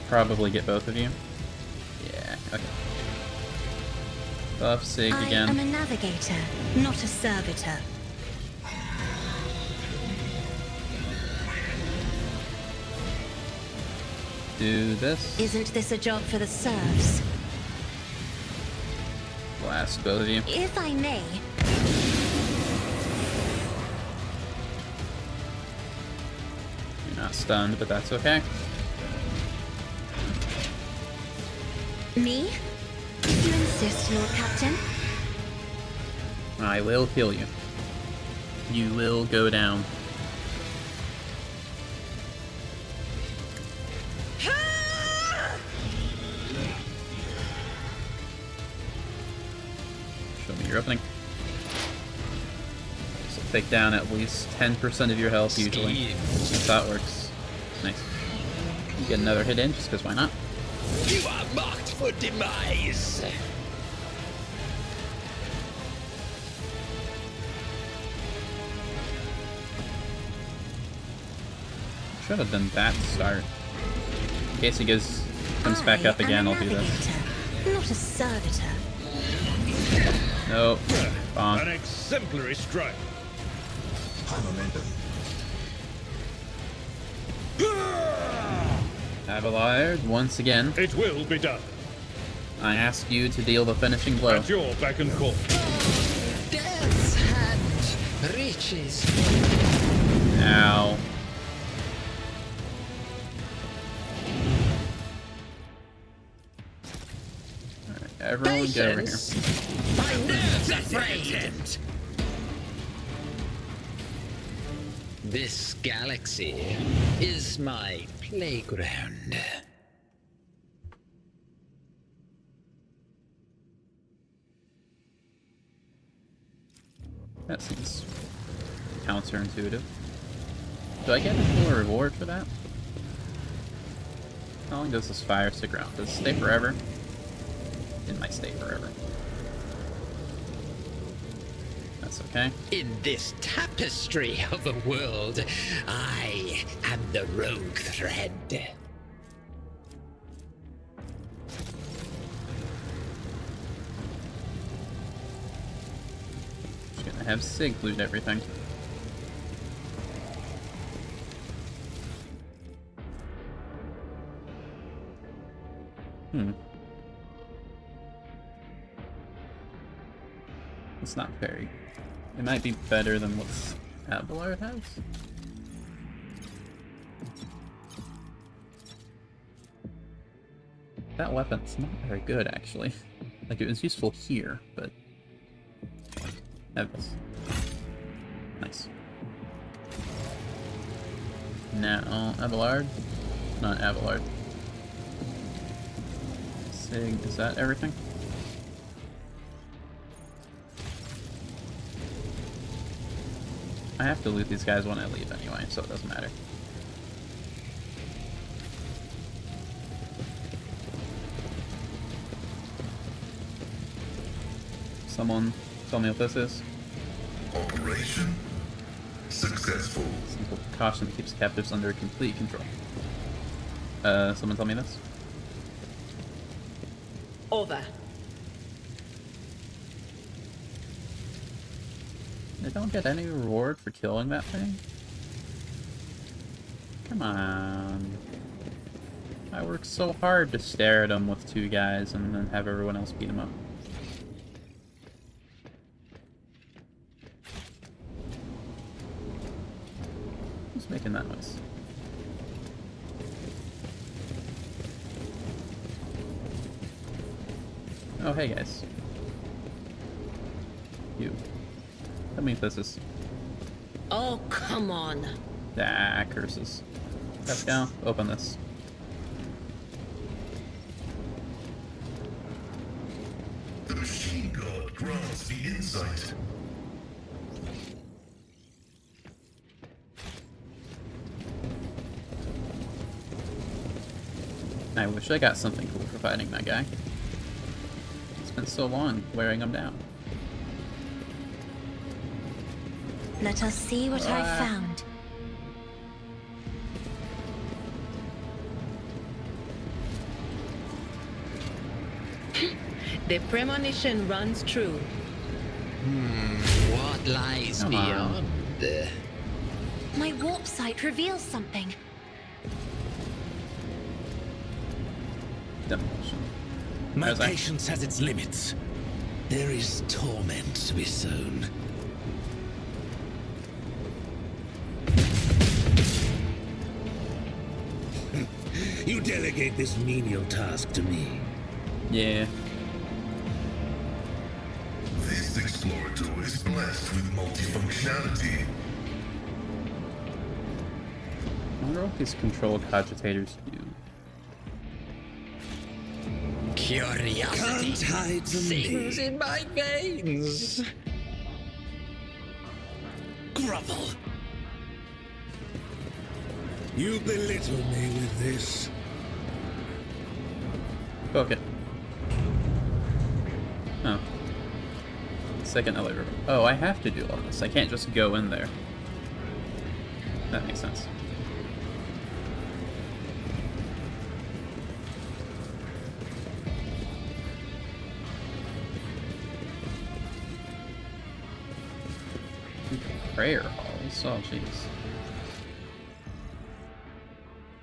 Probably get both of you. Yeah, okay. Buff Sig I again. am a navigator, not a servitor. Do this. Isn't this a job for the serfs? Blast both of you. If I may, You're not stunned, but that's okay. me? If you insist, Lord Captain. I will kill you. You will go down. Show me your opening. So take down at least 10% of your health usually. Schemes. That's how it works. Nice. You get another hit in, just because why not? You are marked for demise. Should have done that to start. In case he goes comes back up again, I'm I'll a do this. navigator, not a servitor. Nope. An Bonk. exemplary strike. High momentum. Abelard, once again, It will be done. I ask you to deal the finishing blow. At your beck and call. Death's hand reaches. Ow. Alright, everyone get over here. Patience. My nerves are frayed. This galaxy is my playground. That seems counterintuitive. Do I get a full reward for that? How long does this fire stick around? Does it stay forever? It might stay forever. That's okay. In this tapestry of a world, I am the rogue thread. Just gonna have Sig loot everything. It's not very... It might be better than what Abelard has. That weapon's not very good, actually. Like, it was useful here, but... Have this. Nice. Now, Abelard? Not Abelard. Sig, is that everything? I have to loot these guys when I leave anyway, so it doesn't matter. Someone tell me what this is. Operation successful. Simple precaution that keeps captives under complete control. Someone tell me this. Over. They don't get any reward for killing that thing? Come on. I worked so hard to stare at him with two guys and then have everyone else beat him up. Who's making that noise? Oh, hey guys. You. Tell me if this is... Oh, come on. Ah, curses. Let's go. Open this. The machine god grants the insight. I wish I got something cool for fighting that guy. It's been so long wearing him down. Let us see what I found. The premonition runs true. What lies Come on. beyond? My warp sight reveals something. Demolition. My How's that? patience has its limits. There is torment to be sown. You delegate this menial task to me. Yeah. This explorator is blessed with multifunctionality. I wonder what these control cogitators do. Curiosity Can't hide from sings me. in my veins. Grovel. You belittle me with this. Poke it. Oh. Second elevator. Oh, I have to do all this. I can't just go in there. That makes sense. prayer halls. Oh, jeez.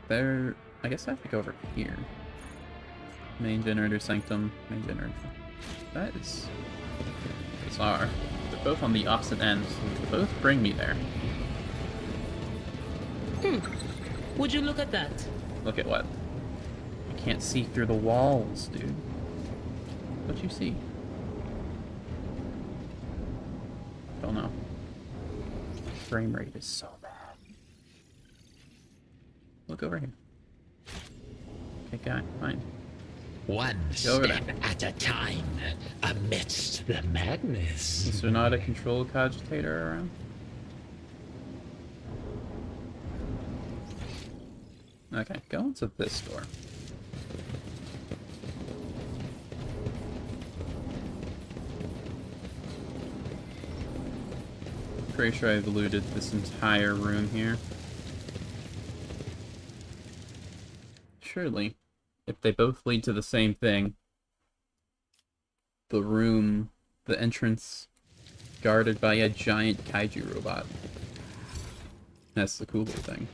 There... I guess I have to go over here. Main generator sanctum, main generator. That is bizarre. They're both on the opposite ends. They both bring me there. Would you look at that? Look at what? I can't see through the walls, dude. What you see? Don't know. Frame rate is so bad. Look over here. Okay, guy, fine. One Go over step at a time amidst the madness. Is there not a control cogitator around? Okay, go into this door. Pretty sure I've looted this entire room here. Surely, if they both lead to the same thing, the room, the entrance, guarded by a giant kaiju robot. That's the cooler thing.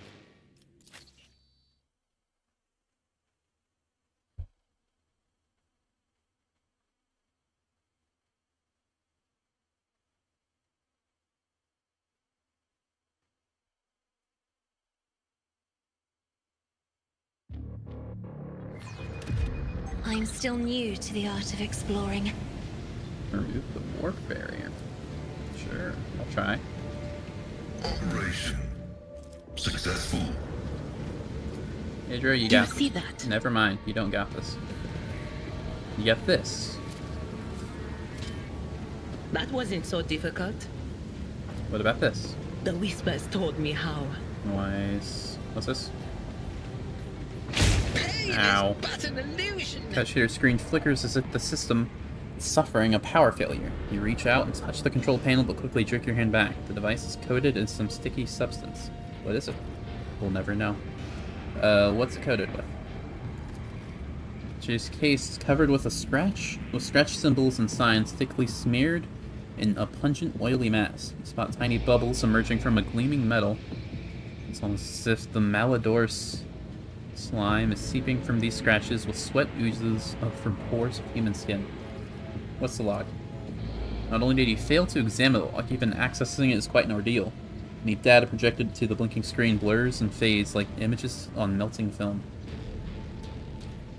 I'm still new to the art of exploring. Remove the warp barrier. Sure, I'll try. Operation successful. Adria, you Do you got see that? Never mind, you don't got this. You got this. That wasn't so difficult. What about this? The whispers told me how. Noise. What's this? Hey, Ow. it's but an illusion. Cogitator screen flickers as if the system is suffering a power failure. You reach out and touch the control panel, but quickly jerk your hand back. The device is coated in some sticky substance. What is it? We'll never know. What's it coated with? This case is covered with scratch symbols and signs thickly smeared in a pungent, oily mass. You spot tiny bubbles emerging from a gleaming metal. It's almost as if the Malador's slime is seeping from these scratches with sweat oozes from pores of human skin. What's the log? Not only did he fail to examine the log, even accessing it is quite an ordeal. Any data projected to the blinking screen blurs and fades like images on melting film.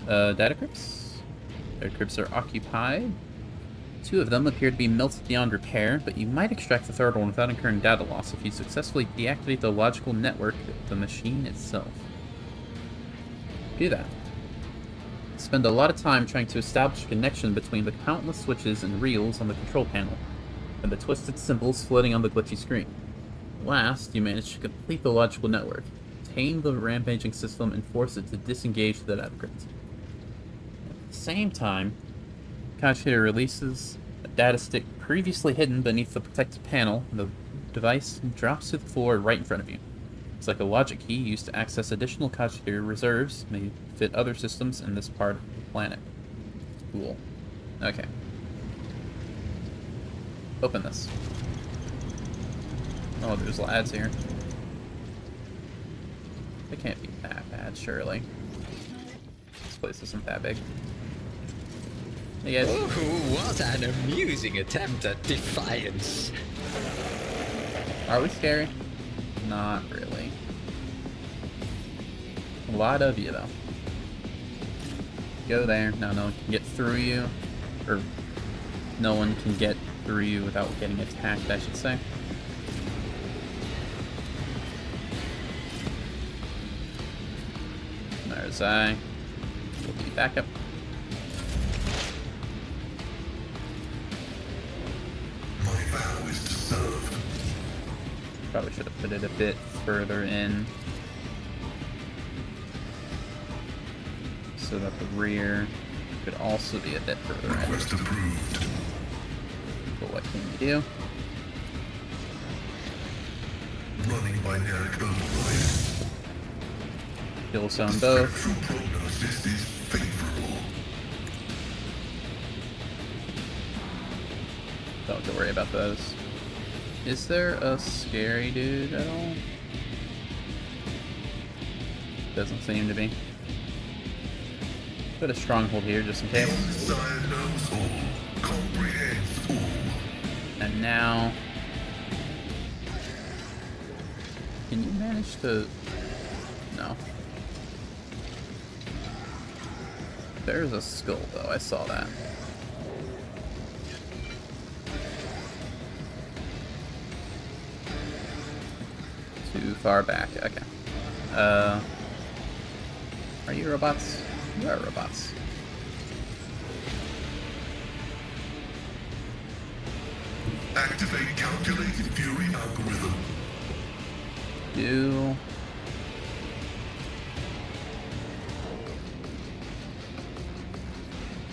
Data crypts? Data crypts are occupied. 2 of them appear to be melted beyond repair, but you might extract the third one without incurring data loss if you successfully deactivate the logical network of the machine itself. Do that. Spend a lot of time trying to establish a connection between the countless switches and reels on the control panel, and the twisted symbols floating on the glitchy screen. Last, you manage to complete the logical network, tame the rampaging system, and force it to disengage the data crypt. At the same time, Cogitator releases a data stick previously hidden beneath the protected panel, and the device drops to the floor right in front of you. It's like a logic key used to access additional Cogitator reserves, may fit other systems in this part of the planet. Cool. Okay. Open this. Oh, there's lads here. They can't be that bad, surely. This place isn't that big. Hey guys. Oh, what an amusing attempt at defiance. Are we scary? Not really. A lot of you, though. Go there. No one can get through you. Or, no one can get through you without getting attacked, I should say. There's I. We'll be back up. My vow is to serve. Probably should have put it a bit further in, so that the rear could also be a bit further in. Request approved. But what can you do? Running binaric override. Kill zone both. Spectral prognosis is favorable. Don't have to worry about those. Is there a scary dude at all? Doesn't seem to be. Put a stronghold here just in case. Inside knows all, comprehends all. And now... Can you manage to... No. There's a skull, though. I saw that. Too far back. Okay. Are you robots? You are robots. Activate calculated fury algorithm. Do...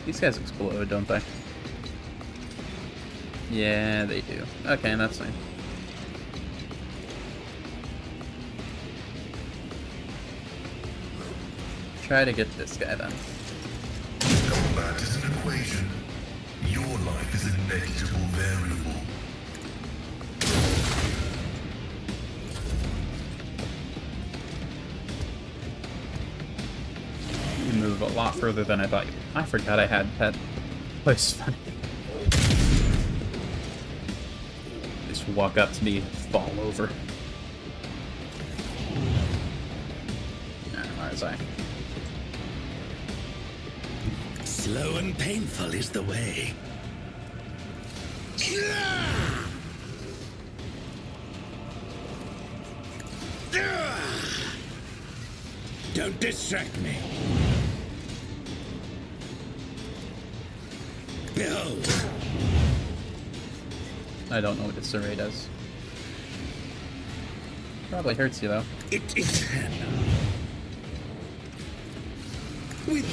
These guys explode, don't they? Yeah, they do. Okay, that's fine. Try to get this guy then. Combat is an equation. Your life is a negligible variable. You move a lot further than I thought you. I forgot I had that place funny. Just walk up to me, fall over. Where was I? Slow and painful is the way. Don't distract me. Behold. I don't know what disarray does. Probably hurts you though. It is Hannah. With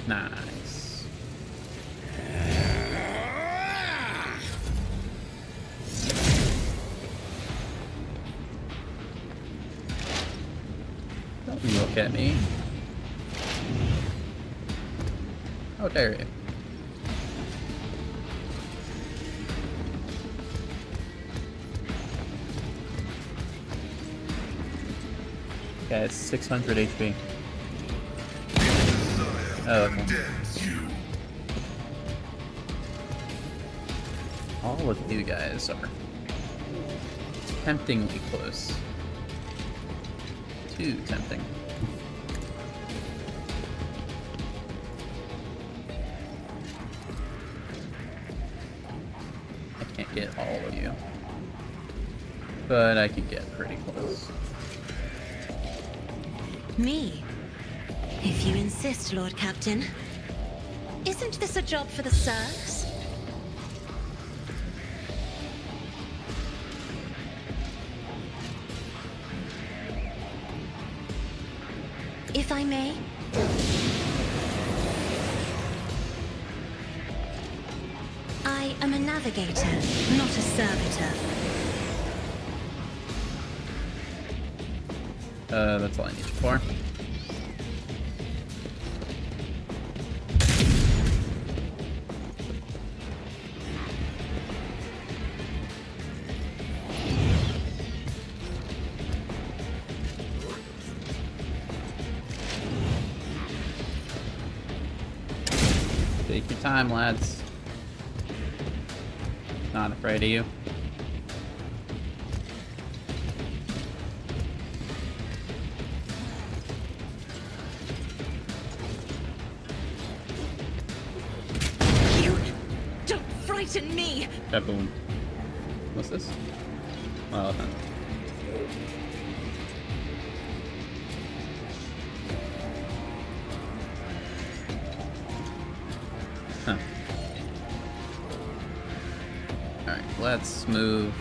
Nice. Don't you look at me. How dare you? Okay, it's 600 HP. Oh, okay. Condemns you. All of you guys are temptingly close. Too tempting. I can't get all of you, but I can get pretty close. Me? If you insist, Lord Captain. Isn't this a job for the serfs? If I may? I am a navigator, not a servitor. That's all I need you for. Take your time, lads. Not afraid of you. You don't frighten me! Baboon. What's this? Oh, okay. Huh. Alright, let's move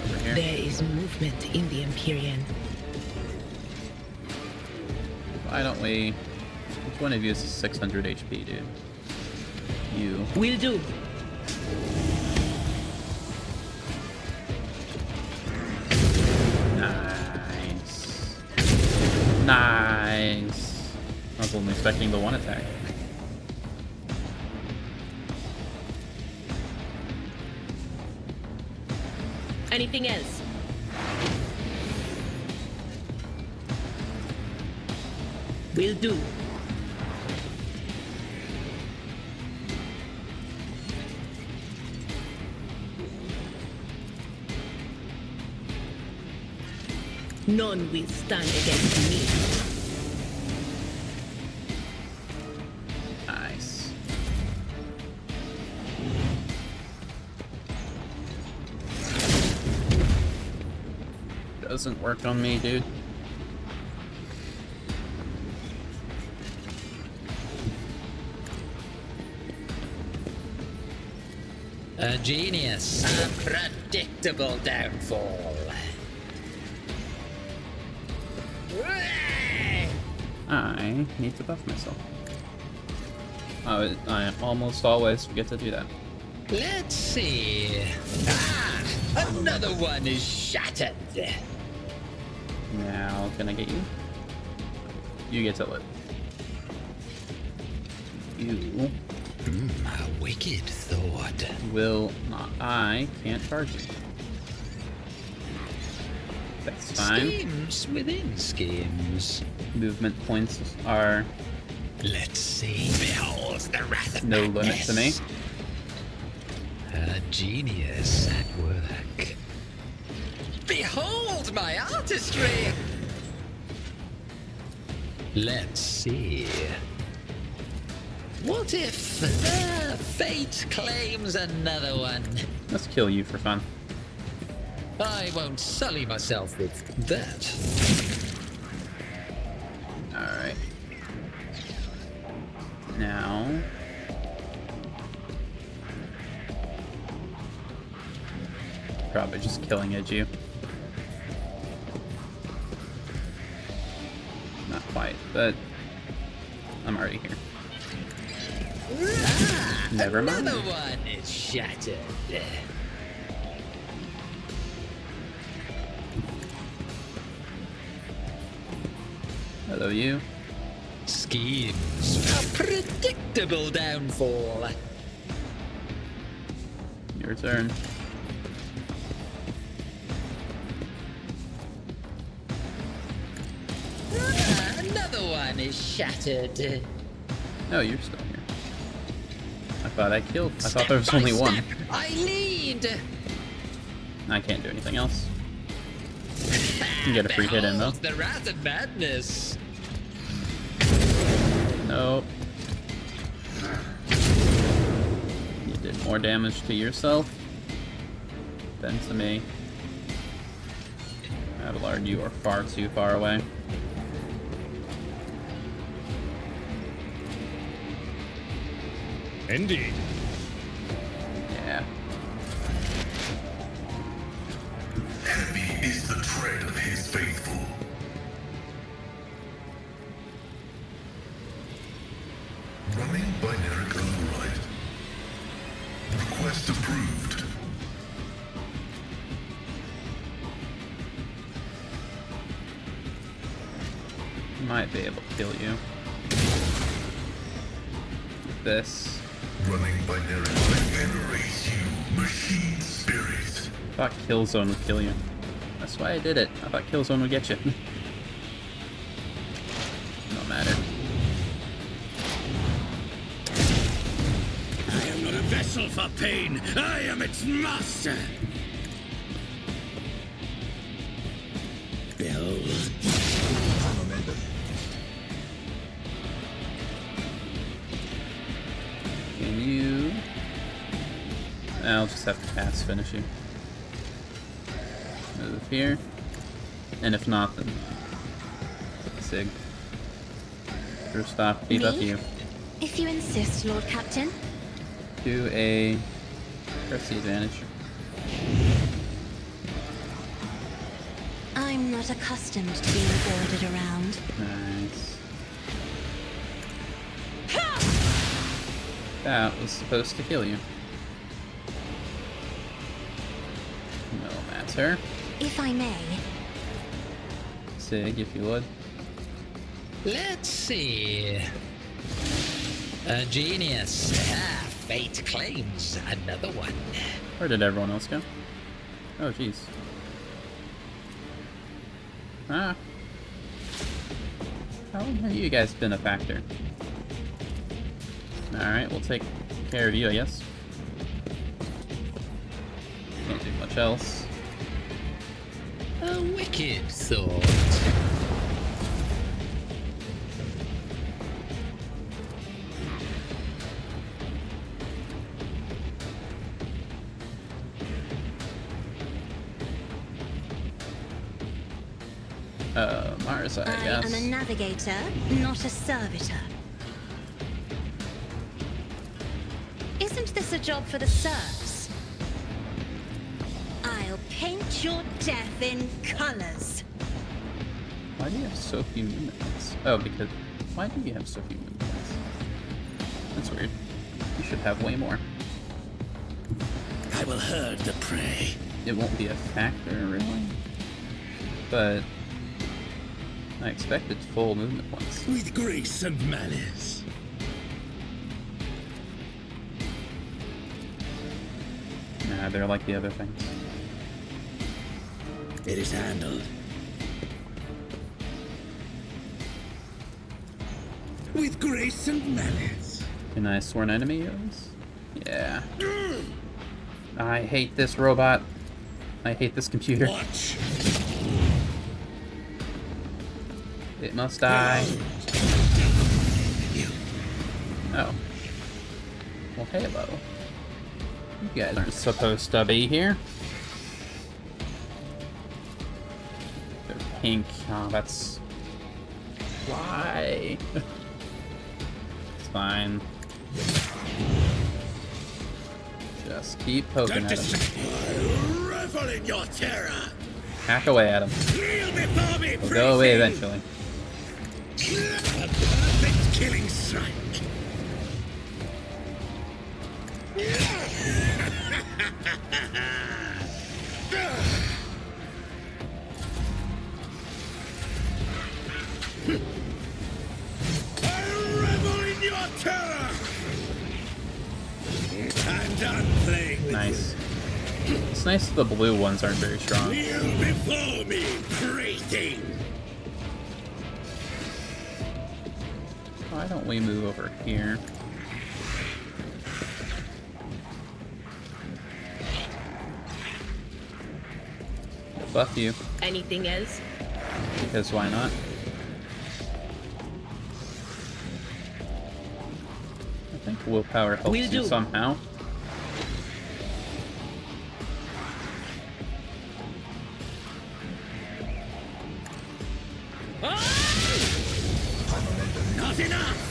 over here. There is movement in the Empyrean. Why don't we... Which one of you is 600 HP, dude? You. Will do. Nice. Nice. I was only expecting the one attack. Anything else? Will do. None will stand against me. Nice. Doesn't work on me, dude. A genius. A predictable downfall. I need to buff myself. I almost always forget to do that. Let's see. Ah! Another one is shattered. Now, can I get you? You get to live. You A wicked thought. will not. I can't charge you. That's fine. Schemes within schemes. Movement points are Let's see. Behold the wrath of no limit to me. madness. A genius at work. Behold my artistry! Let's see. What if fate claims another one? Let's kill you for fun. I won't sully myself with that. Alright. Now. Probably just killing at you. Not quite, but I'm already here. Never mind. Another one is shattered. Hello, you. Schemes. A predictable downfall. Your turn. Another one is shattered. No, you're still here. I thought I killed. I thought there was Step by only one. step, I lead. I can't do anything else. You get a free hit in though. Behold the wrath of madness. Nope. You did more damage to yourself than to me. Abelard, you are far too far away. Indeed. Yeah. Heavy is the tread of his faithful. Running binary override. Request approved. Might be able to kill you. This. Running binary. I venerate you, machine spirit. I thought Killzone would kill you. That's why I did it. I thought Killzone would get you. No matter. I am not a vessel for pain. I am its master. Behold. Can you... I'll just have to pass finish you. Move here. And if not, then... Sig. First off, debuff Me? you. If you insist, Lord Captain. Do a... Press the advantage. I'm not accustomed to being ordered around. Nice. That was supposed to kill you. No matter. If I may. Sig, if you would. Let's see. A genius. Fate claims another one. Where did everyone else go? Oh, jeez. Ah. How have you guys been a factor? Alright, we'll take care of you, I guess. Can't do much else. A wicked thought. Mars, I I guess. am a navigator, not a servitor. Isn't this a job for the serfs? I'll paint your death in colors. Why do you have so few movement points? Oh, because... Why do you have so few movement points? That's weird. You should have way more. I will herd the prey. It won't be a factor, really. But... I expected full movement points. With grace and malice. Nah, they're like the other things. It is handled. With grace and malice. Can I sworn enemy use? Yeah. I hate this robot. I hate this computer. Watch. It must die. You. Oh. Well, hello. You guys aren't supposed to be here. They're pink. Oh, that's... Why? It's fine. Just keep poking at him. Revel in your terror. Hack away at him. Kneel before me, He'll go away eventually. A perfect killing strike. I revel in your terror. I'm done playing with Nice. It's nice that the blue ones aren't very strong. you. Kneel before me, prating. Why don't we move over here? Buff you, Anything else? because why not? I think willpower helps Will you do. somehow. Not enough.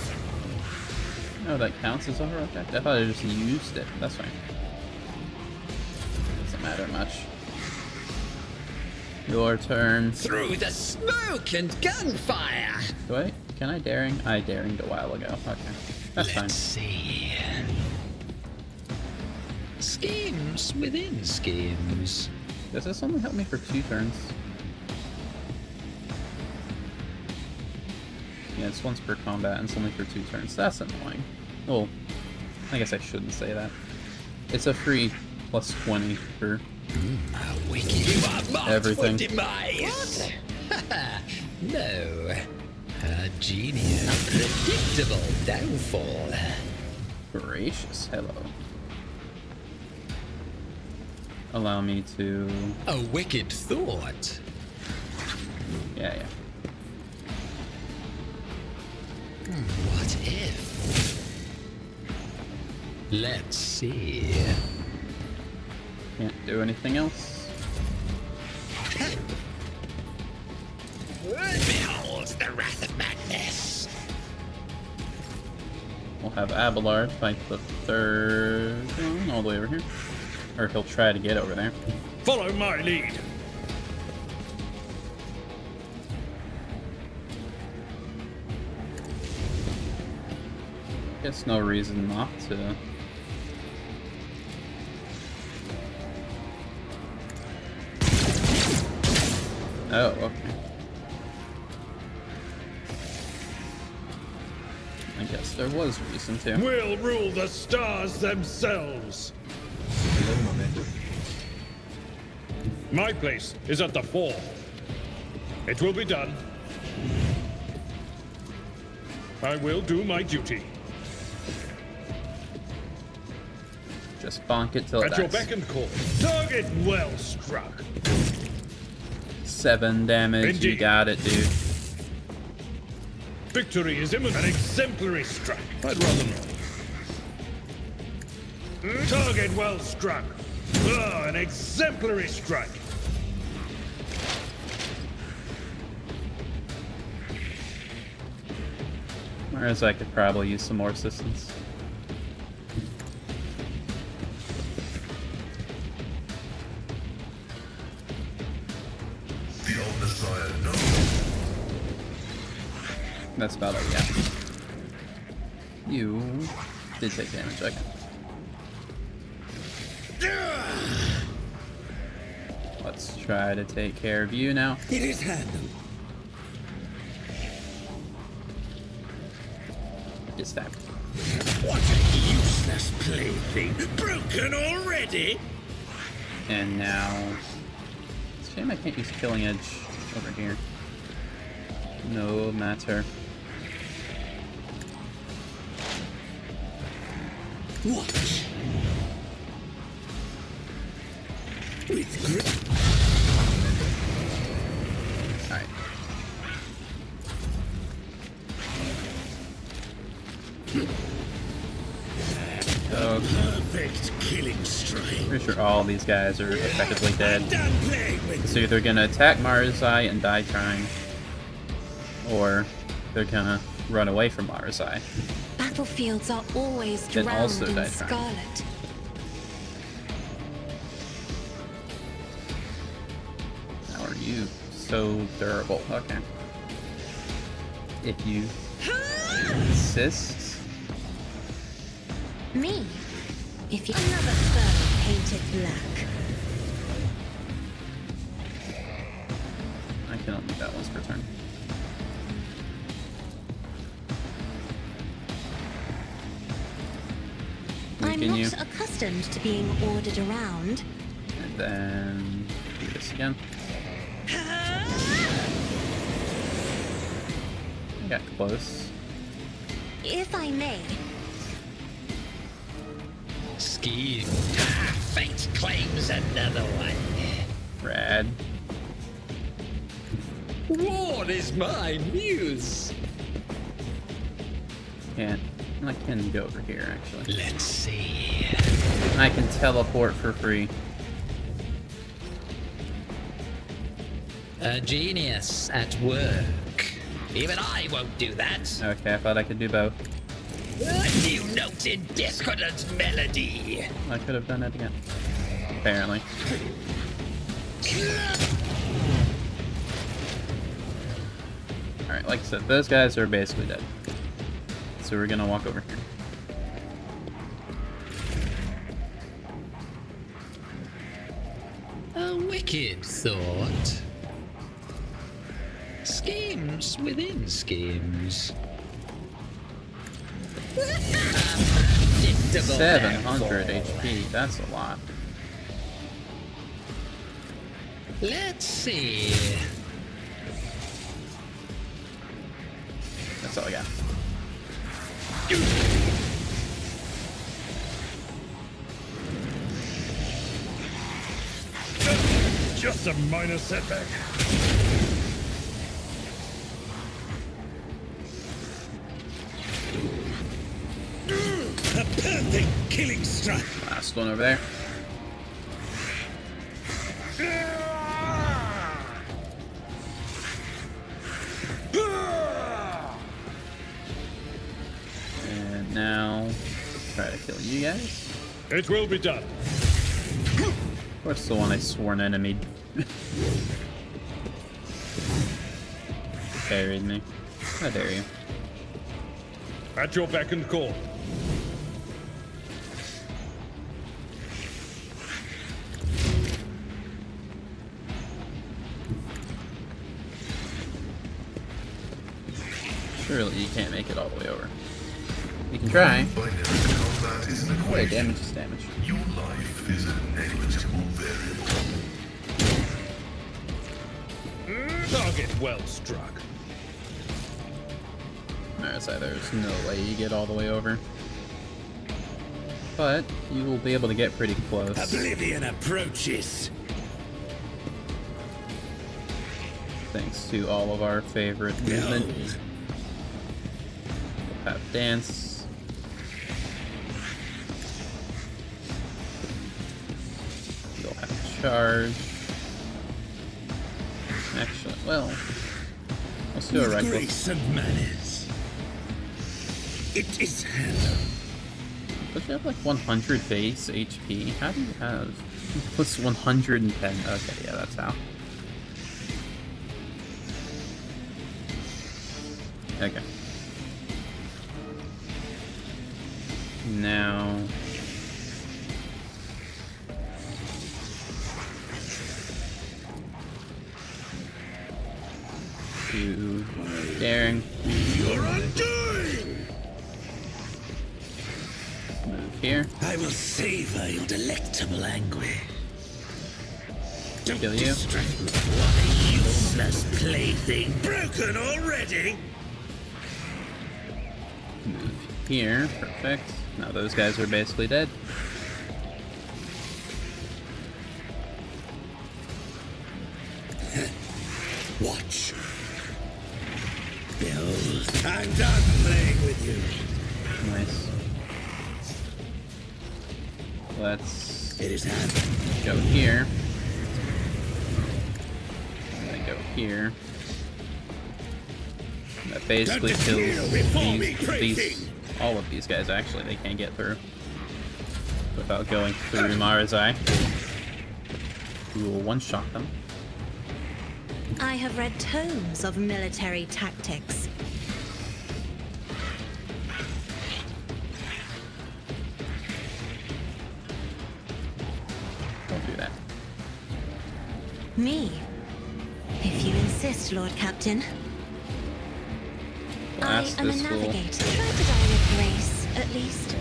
Oh, that counts as a heroic act? I thought I just used it. That's fine. Doesn't matter much. Your turn. Through the smoke and gunfire. Do I? Can I daring? I daringed a while ago. Okay. That's fine. Let's see. Schemes within schemes. Does this only help me for 2 turns? Yeah, it's once per combat and it's only for 2 turns. That's annoying. Well, I guess I shouldn't say that. It's a free plus 20 for A wicked you are marked everything. for demise. No. A genius. Predictable downfall. Gracious. Hello. Allow me to... A wicked thought. Yeah. What if? Let's see. Can't do anything else. Behold the wrath of madness. We'll have Abelard fight the third one all the way over here. Or he'll try to get over there. Follow my lead. Guess no reason not to. Oh, okay. I guess there was reason to. We'll rule the stars themselves. My place is at the fore. It will be done. I will do my duty. Just bonk it till it At your dies. beck and call. Target well struck. 7 damage. You Indeed. got it, dude. Victory is imminent. An exemplary strike. I'd rather not. Target well struck. Ah, an exemplary strike. Whereas I could probably use some more assistance. The old Messiah knows. That's about it, yeah. You did take damage, okay. Let's try to take care of you now. It is handled. Get stabbed. What a useless plaything. Broken already? And now... It's a shame I can't use Killing Edge over here. No matter. Watch. With grip. Alright. So, Perfect killing strike. pretty sure all these guys are effectively dead. I'm done playing with So either gonna attack Marzai and die trying, or they're gonna run away from Marzai. Battlefields are always Then drowned also in die trying. scarlet. How are you so durable? Okay. If you insist. Me? If you another fur painted black. I can only do that once per turn. I'm Weaken not you, accustomed to being ordered around. and then do this again. I got close. If I may, Scheme. Ah, fate claims another one. Rad. War is my muse. Can't. I can go over here actually. Let's see. I can teleport for free. A genius at work. Even I won't do that. Okay, I thought I could do both. A new note in discordant melody. I could have done it again. Apparently. Alright, like I said, those guys are basically dead. So we're gonna walk over here. A wicked thought. Schemes within schemes. Unpredictable 700 therefore. HP, that's a lot. Let's see. That's all I got. Just a minor setback. a perfect killing strike. Last one over there. And now, try to kill you guys. It will be done. Of course, the one I swore an enemy buried me. How dare you? At your beck and call. Surely you can't make it all the way over. You can try. Binary combat is an Wait, equation. damage is damage. Your life is a negligible variable. Target well struck. There's no way you get all the way over. But you will be able to get pretty close. Oblivion approaches. Thanks to all of our favorite movement. We'll have dance. You'll have charge. Actually, well, let's do a With reckless. grace and manners. It is handled. Don't you have like 100 base HP? How do you have plus 110? Okay, yeah, that's how. Okay. Now... to daring. You're undoing! Move here. I will savor your delectable anguish. Don't Kill you. distract me. What a useless plaything. Broken already? Move here. Perfect. Now those guys are basically dead. Watch. Behold, I'm done playing with you. Nice. Let's It is happened. go here. And then go here. And that basically Don't kills kneel before me, these, crazy! all of these guys. Actually, they can't get through without going through Marazai. We will one-shot them. I have read tomes of military tactics. Don't do that. Me? If you insist, Lord Captain. Blast I am a this fool. navigator. Try to die with grace, at least.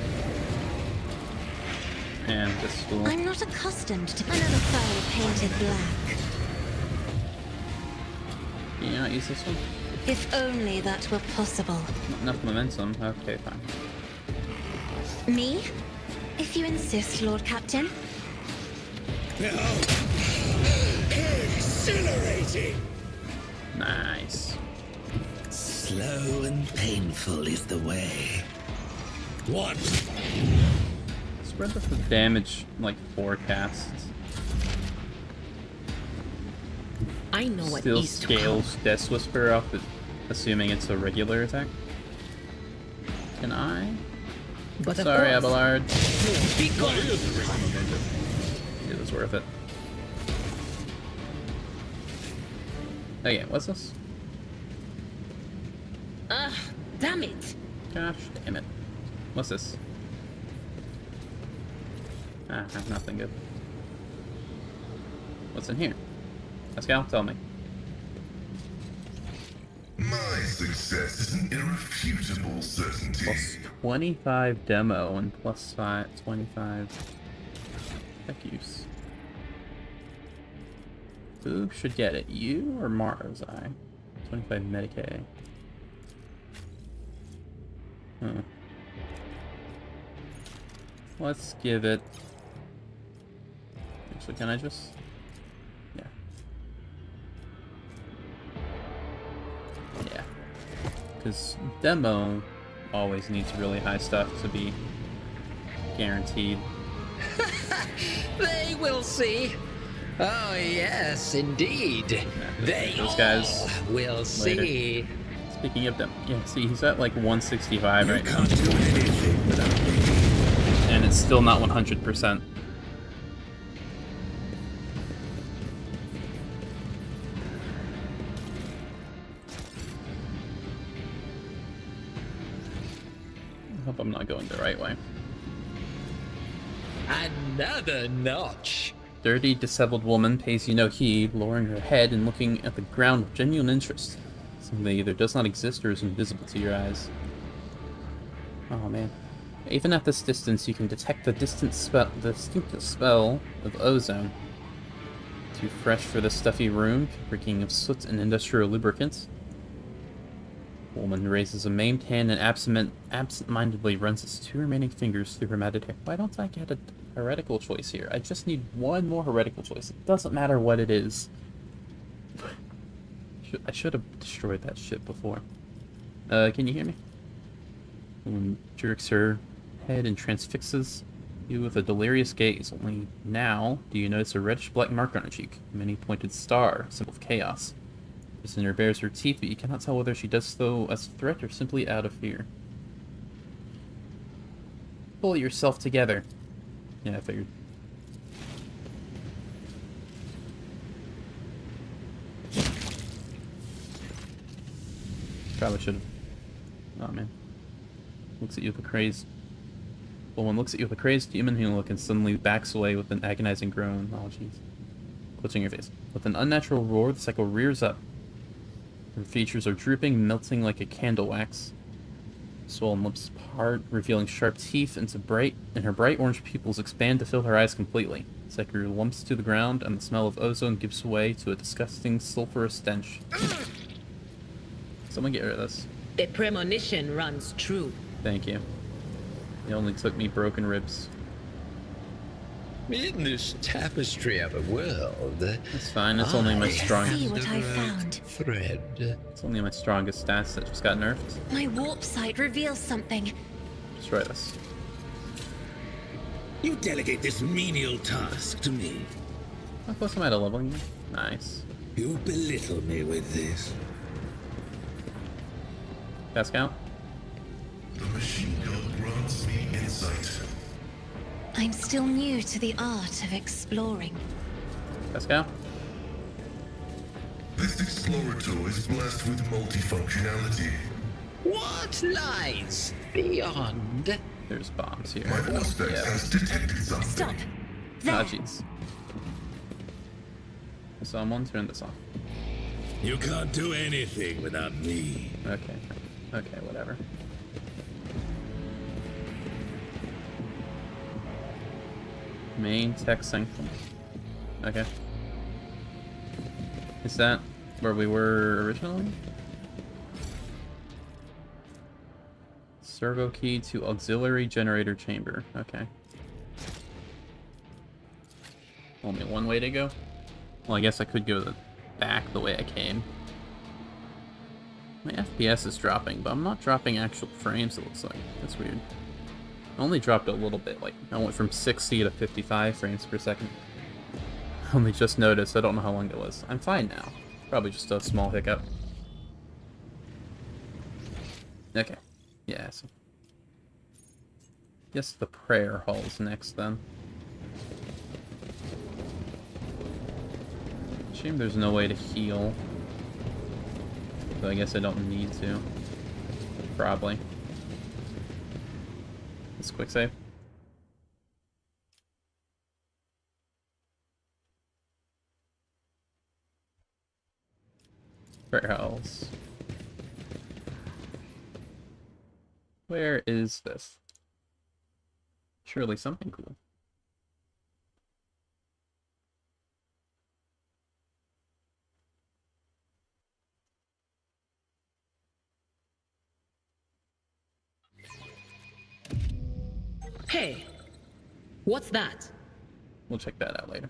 And this fool. I'm not accustomed to another foe painted black. Can you not use this one? If only that were possible. Not enough momentum. Okay, fine. Me? If you insist, Lord Captain. Behold. Exhilarating. Nice. Slow and painful is the way. What? Spread the damage like forecasts. I know what Still is to come. scales Death Whisper off, assuming it's a regular attack. Can I? But of Sorry, course, Abelard. be gone. It was worth it. Oh yeah, what's this? Ah, damn it. Gosh, damn it. What's this? Ah, nothing good. What's in here? Pascal, tell me. My success is an irrefutable certainty. Plus 25 demo and plus 25 tech use. Who should get it? You or Marzai? 25 Medicaid. Huh. Let's give it... Actually, can I just... Yeah. Yeah. Because demo always needs really high stuff to be guaranteed. They will see. Oh, yes, indeed. They those guys all will see. Speaking of them, yeah, see, he's at like 165 You right now. can't do anything without me. And it's still not 100%. I hope I'm not going the right way. Another notch. Dirty, disheveled woman pays you no heed, lowering her head and looking at the ground with genuine interest. Something that either does not exist or is invisible to your eyes. Oh man. Even at this distance, you can detect the distinctive spell of ozone. Too fresh for this stuffy room, reeking of soot and industrial lubricants. Woman raises a maimed hand and absent-mindedly runs its 2 remaining fingers through her matted hair. Why don't I get a heretical choice here? I just need one more heretical choice. It doesn't matter what it is. I should have destroyed that shit before. Can you hear me? Woman jerks her head and transfixes you with a delirious gaze. Only now do you notice a reddish-black mark on her cheek. A many-pointed star, symbol of chaos. Prisoner bares her teeth, but you cannot tell whether she does so as a threat or simply out of fear. Pull yourself together. Yeah, I figured. Probably should have. Oh man. Looks at you with a crazed. Woman looks at you with a crazed human look and suddenly backs away with an agonizing groan. Oh jeez. Clutching your face. With an unnatural roar, the psycho rears up. Her features are drooping, melting like a candle wax. Swollen lips part, revealing sharp teeth, and her bright orange pupils expand to fill her eyes completely. Psycho lumps to the ground, and the smell of ozone gives way to a disgusting, sulphurous stench. Someone get rid of this. The premonition runs true. Thank you. It only took me broken ribs. In this tapestry of a world, It's fine, it's only my See strongest. what I found. thread. It's only my strongest stats that just got nerfed. My warp sight reveals something. Destroy this. You delegate this menial task to me. How close am I to leveling you? Nice. You belittle me with this. Pass count? The machine gun grants me insight. I'm still new to the art of exploring. Pass count? This Explorer tool is blessed with multifunctionality. What lies beyond? There's bombs here. My Auspex Yeah. has detected something. Stop. Ah, There. jeez. Someone turn this off. You can't do anything without me. Okay. Okay, whatever. Main tech sanctum. Okay. Is that where we were originally? Servo key to auxiliary generator chamber. Okay. Only one way to go? Well, I guess I could go back the way I came. My FPS is dropping, but I'm not dropping actual frames, it looks like. That's weird. I only dropped a little bit, like, I went from 60 to 55 frames per second. I only just noticed, I don't know how long it was. I'm fine now. Probably just a small hiccup. Okay. Yeah, so. Guess the prayer hall's next, then. Shame there's no way to heal. So I guess I don't need to. Probably. Let's quick save. Prayer halls. Where is this? Surely something cool. Hey, what's that? We'll check that out later.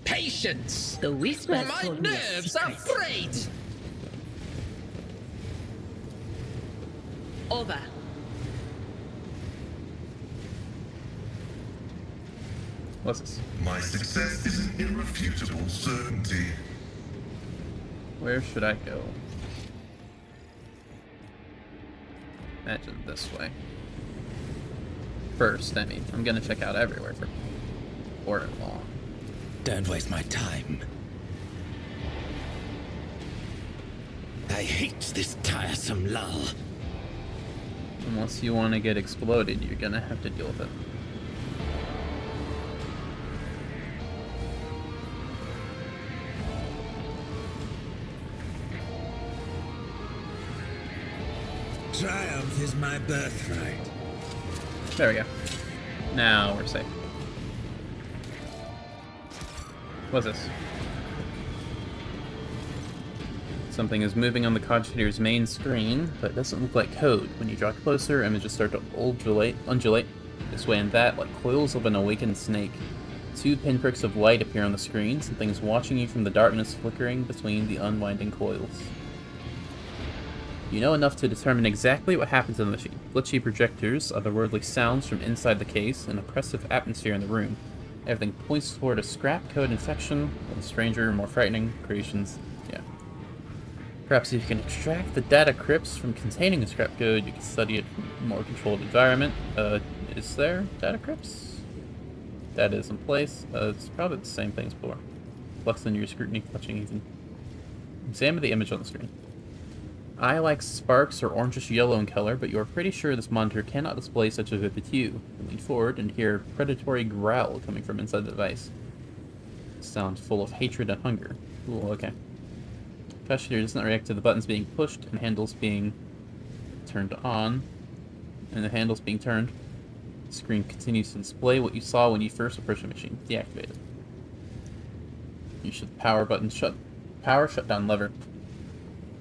Patience! The whispers My told me a nerves are secret. frayed! Over. What's this? My success is an irrefutable certainty. Where should I go? Imagine this way. First, I mean, I'm gonna check out everywhere for long. Don't waste my time. I hate this tiresome lull. Unless you want to get exploded, you're gonna have to deal with it. Triumph is my birthright. There we go. Now we're safe. What's this? Something is moving on the cogitator's main screen, but it doesn't look like code. When you draw closer, images start to undulate this way and that, like coils of an awakened snake. 2 pinpricks of light appear on the screen. Something is watching you from the darkness, flickering between the unwinding coils. You know enough to determine exactly what happens in the machine. Glitchy projectors, otherworldly sounds from inside the case, an oppressive atmosphere in the room. Everything points toward a scrap code infection, and stranger, more frightening creations. Yeah. Perhaps if you can extract the data crypts from containing the scrap code, you can study it from a more controlled environment. Is there data crypts? Data is in place. It's probably the same thing as before. Flux under your scrutiny, clutching even. Examine the image on the screen. Eye like sparks or orangish yellow in color, but you are pretty sure this monitor cannot display such a vivid hue. You lean forward and hear a predatory growl coming from inside the device. Sound full of hatred and hunger. Ooh, okay. Cogitator does not react to the buttons being pushed and handles being turned on. And the handles being turned. The screen continues to display what you saw when you first approached the machine. Deactivated. You should power button shutdown lever.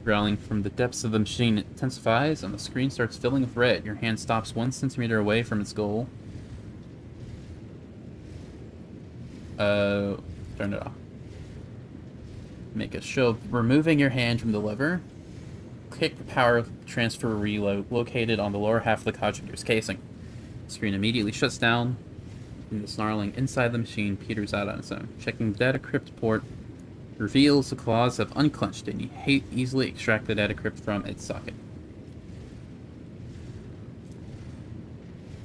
Growling from the depths of the machine intensifies, and the screen starts filling with red. Your hand stops 1 centimeter away from its goal. Turn it off. Make a show of removing your hand from the lever. Click the power transfer relay located on the lower half of the cogitator's casing. The screen immediately shuts down, and the snarling inside the machine peters out on its own. Checking the data crypt port reveals the claws have unclenched, and you easily extract the data crypt from its socket.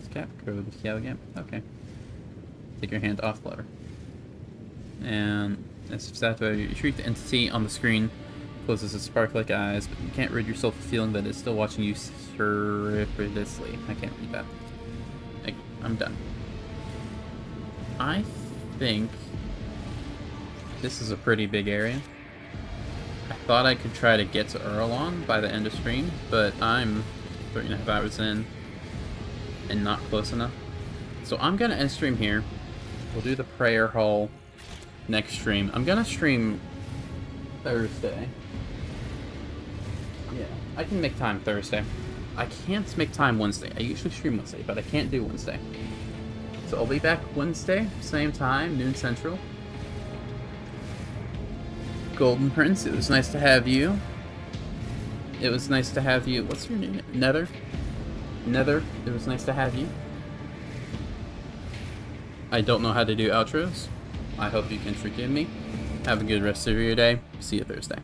Scap code, yeah, again. Okay. Take your hand off the lever. And as if that you treat the entity on the screen, closes its spark-like eyes, but you can't rid yourself of the feeling that it's still watching you surreptitiously. I can't read that. I'm done. I think this is a pretty big area. I thought I could try to get to Erlon by the end of stream, but I'm 3.5 hours in and not close enough. So I'm gonna end stream here. We'll do the prayer hall next stream. I'm gonna stream Thursday. Yeah, I can make time Thursday. I can't make time Wednesday. I usually stream Wednesday, but I can't do Wednesday. So I'll be back Wednesday, same time, noon central. Golden Prince, it was nice to have you. It was nice to have you. What's your name? Nether? Nether, it was nice to have you. I don't know how to do outros. I hope you can forgive me. Have a good rest of your day. See you Thursday.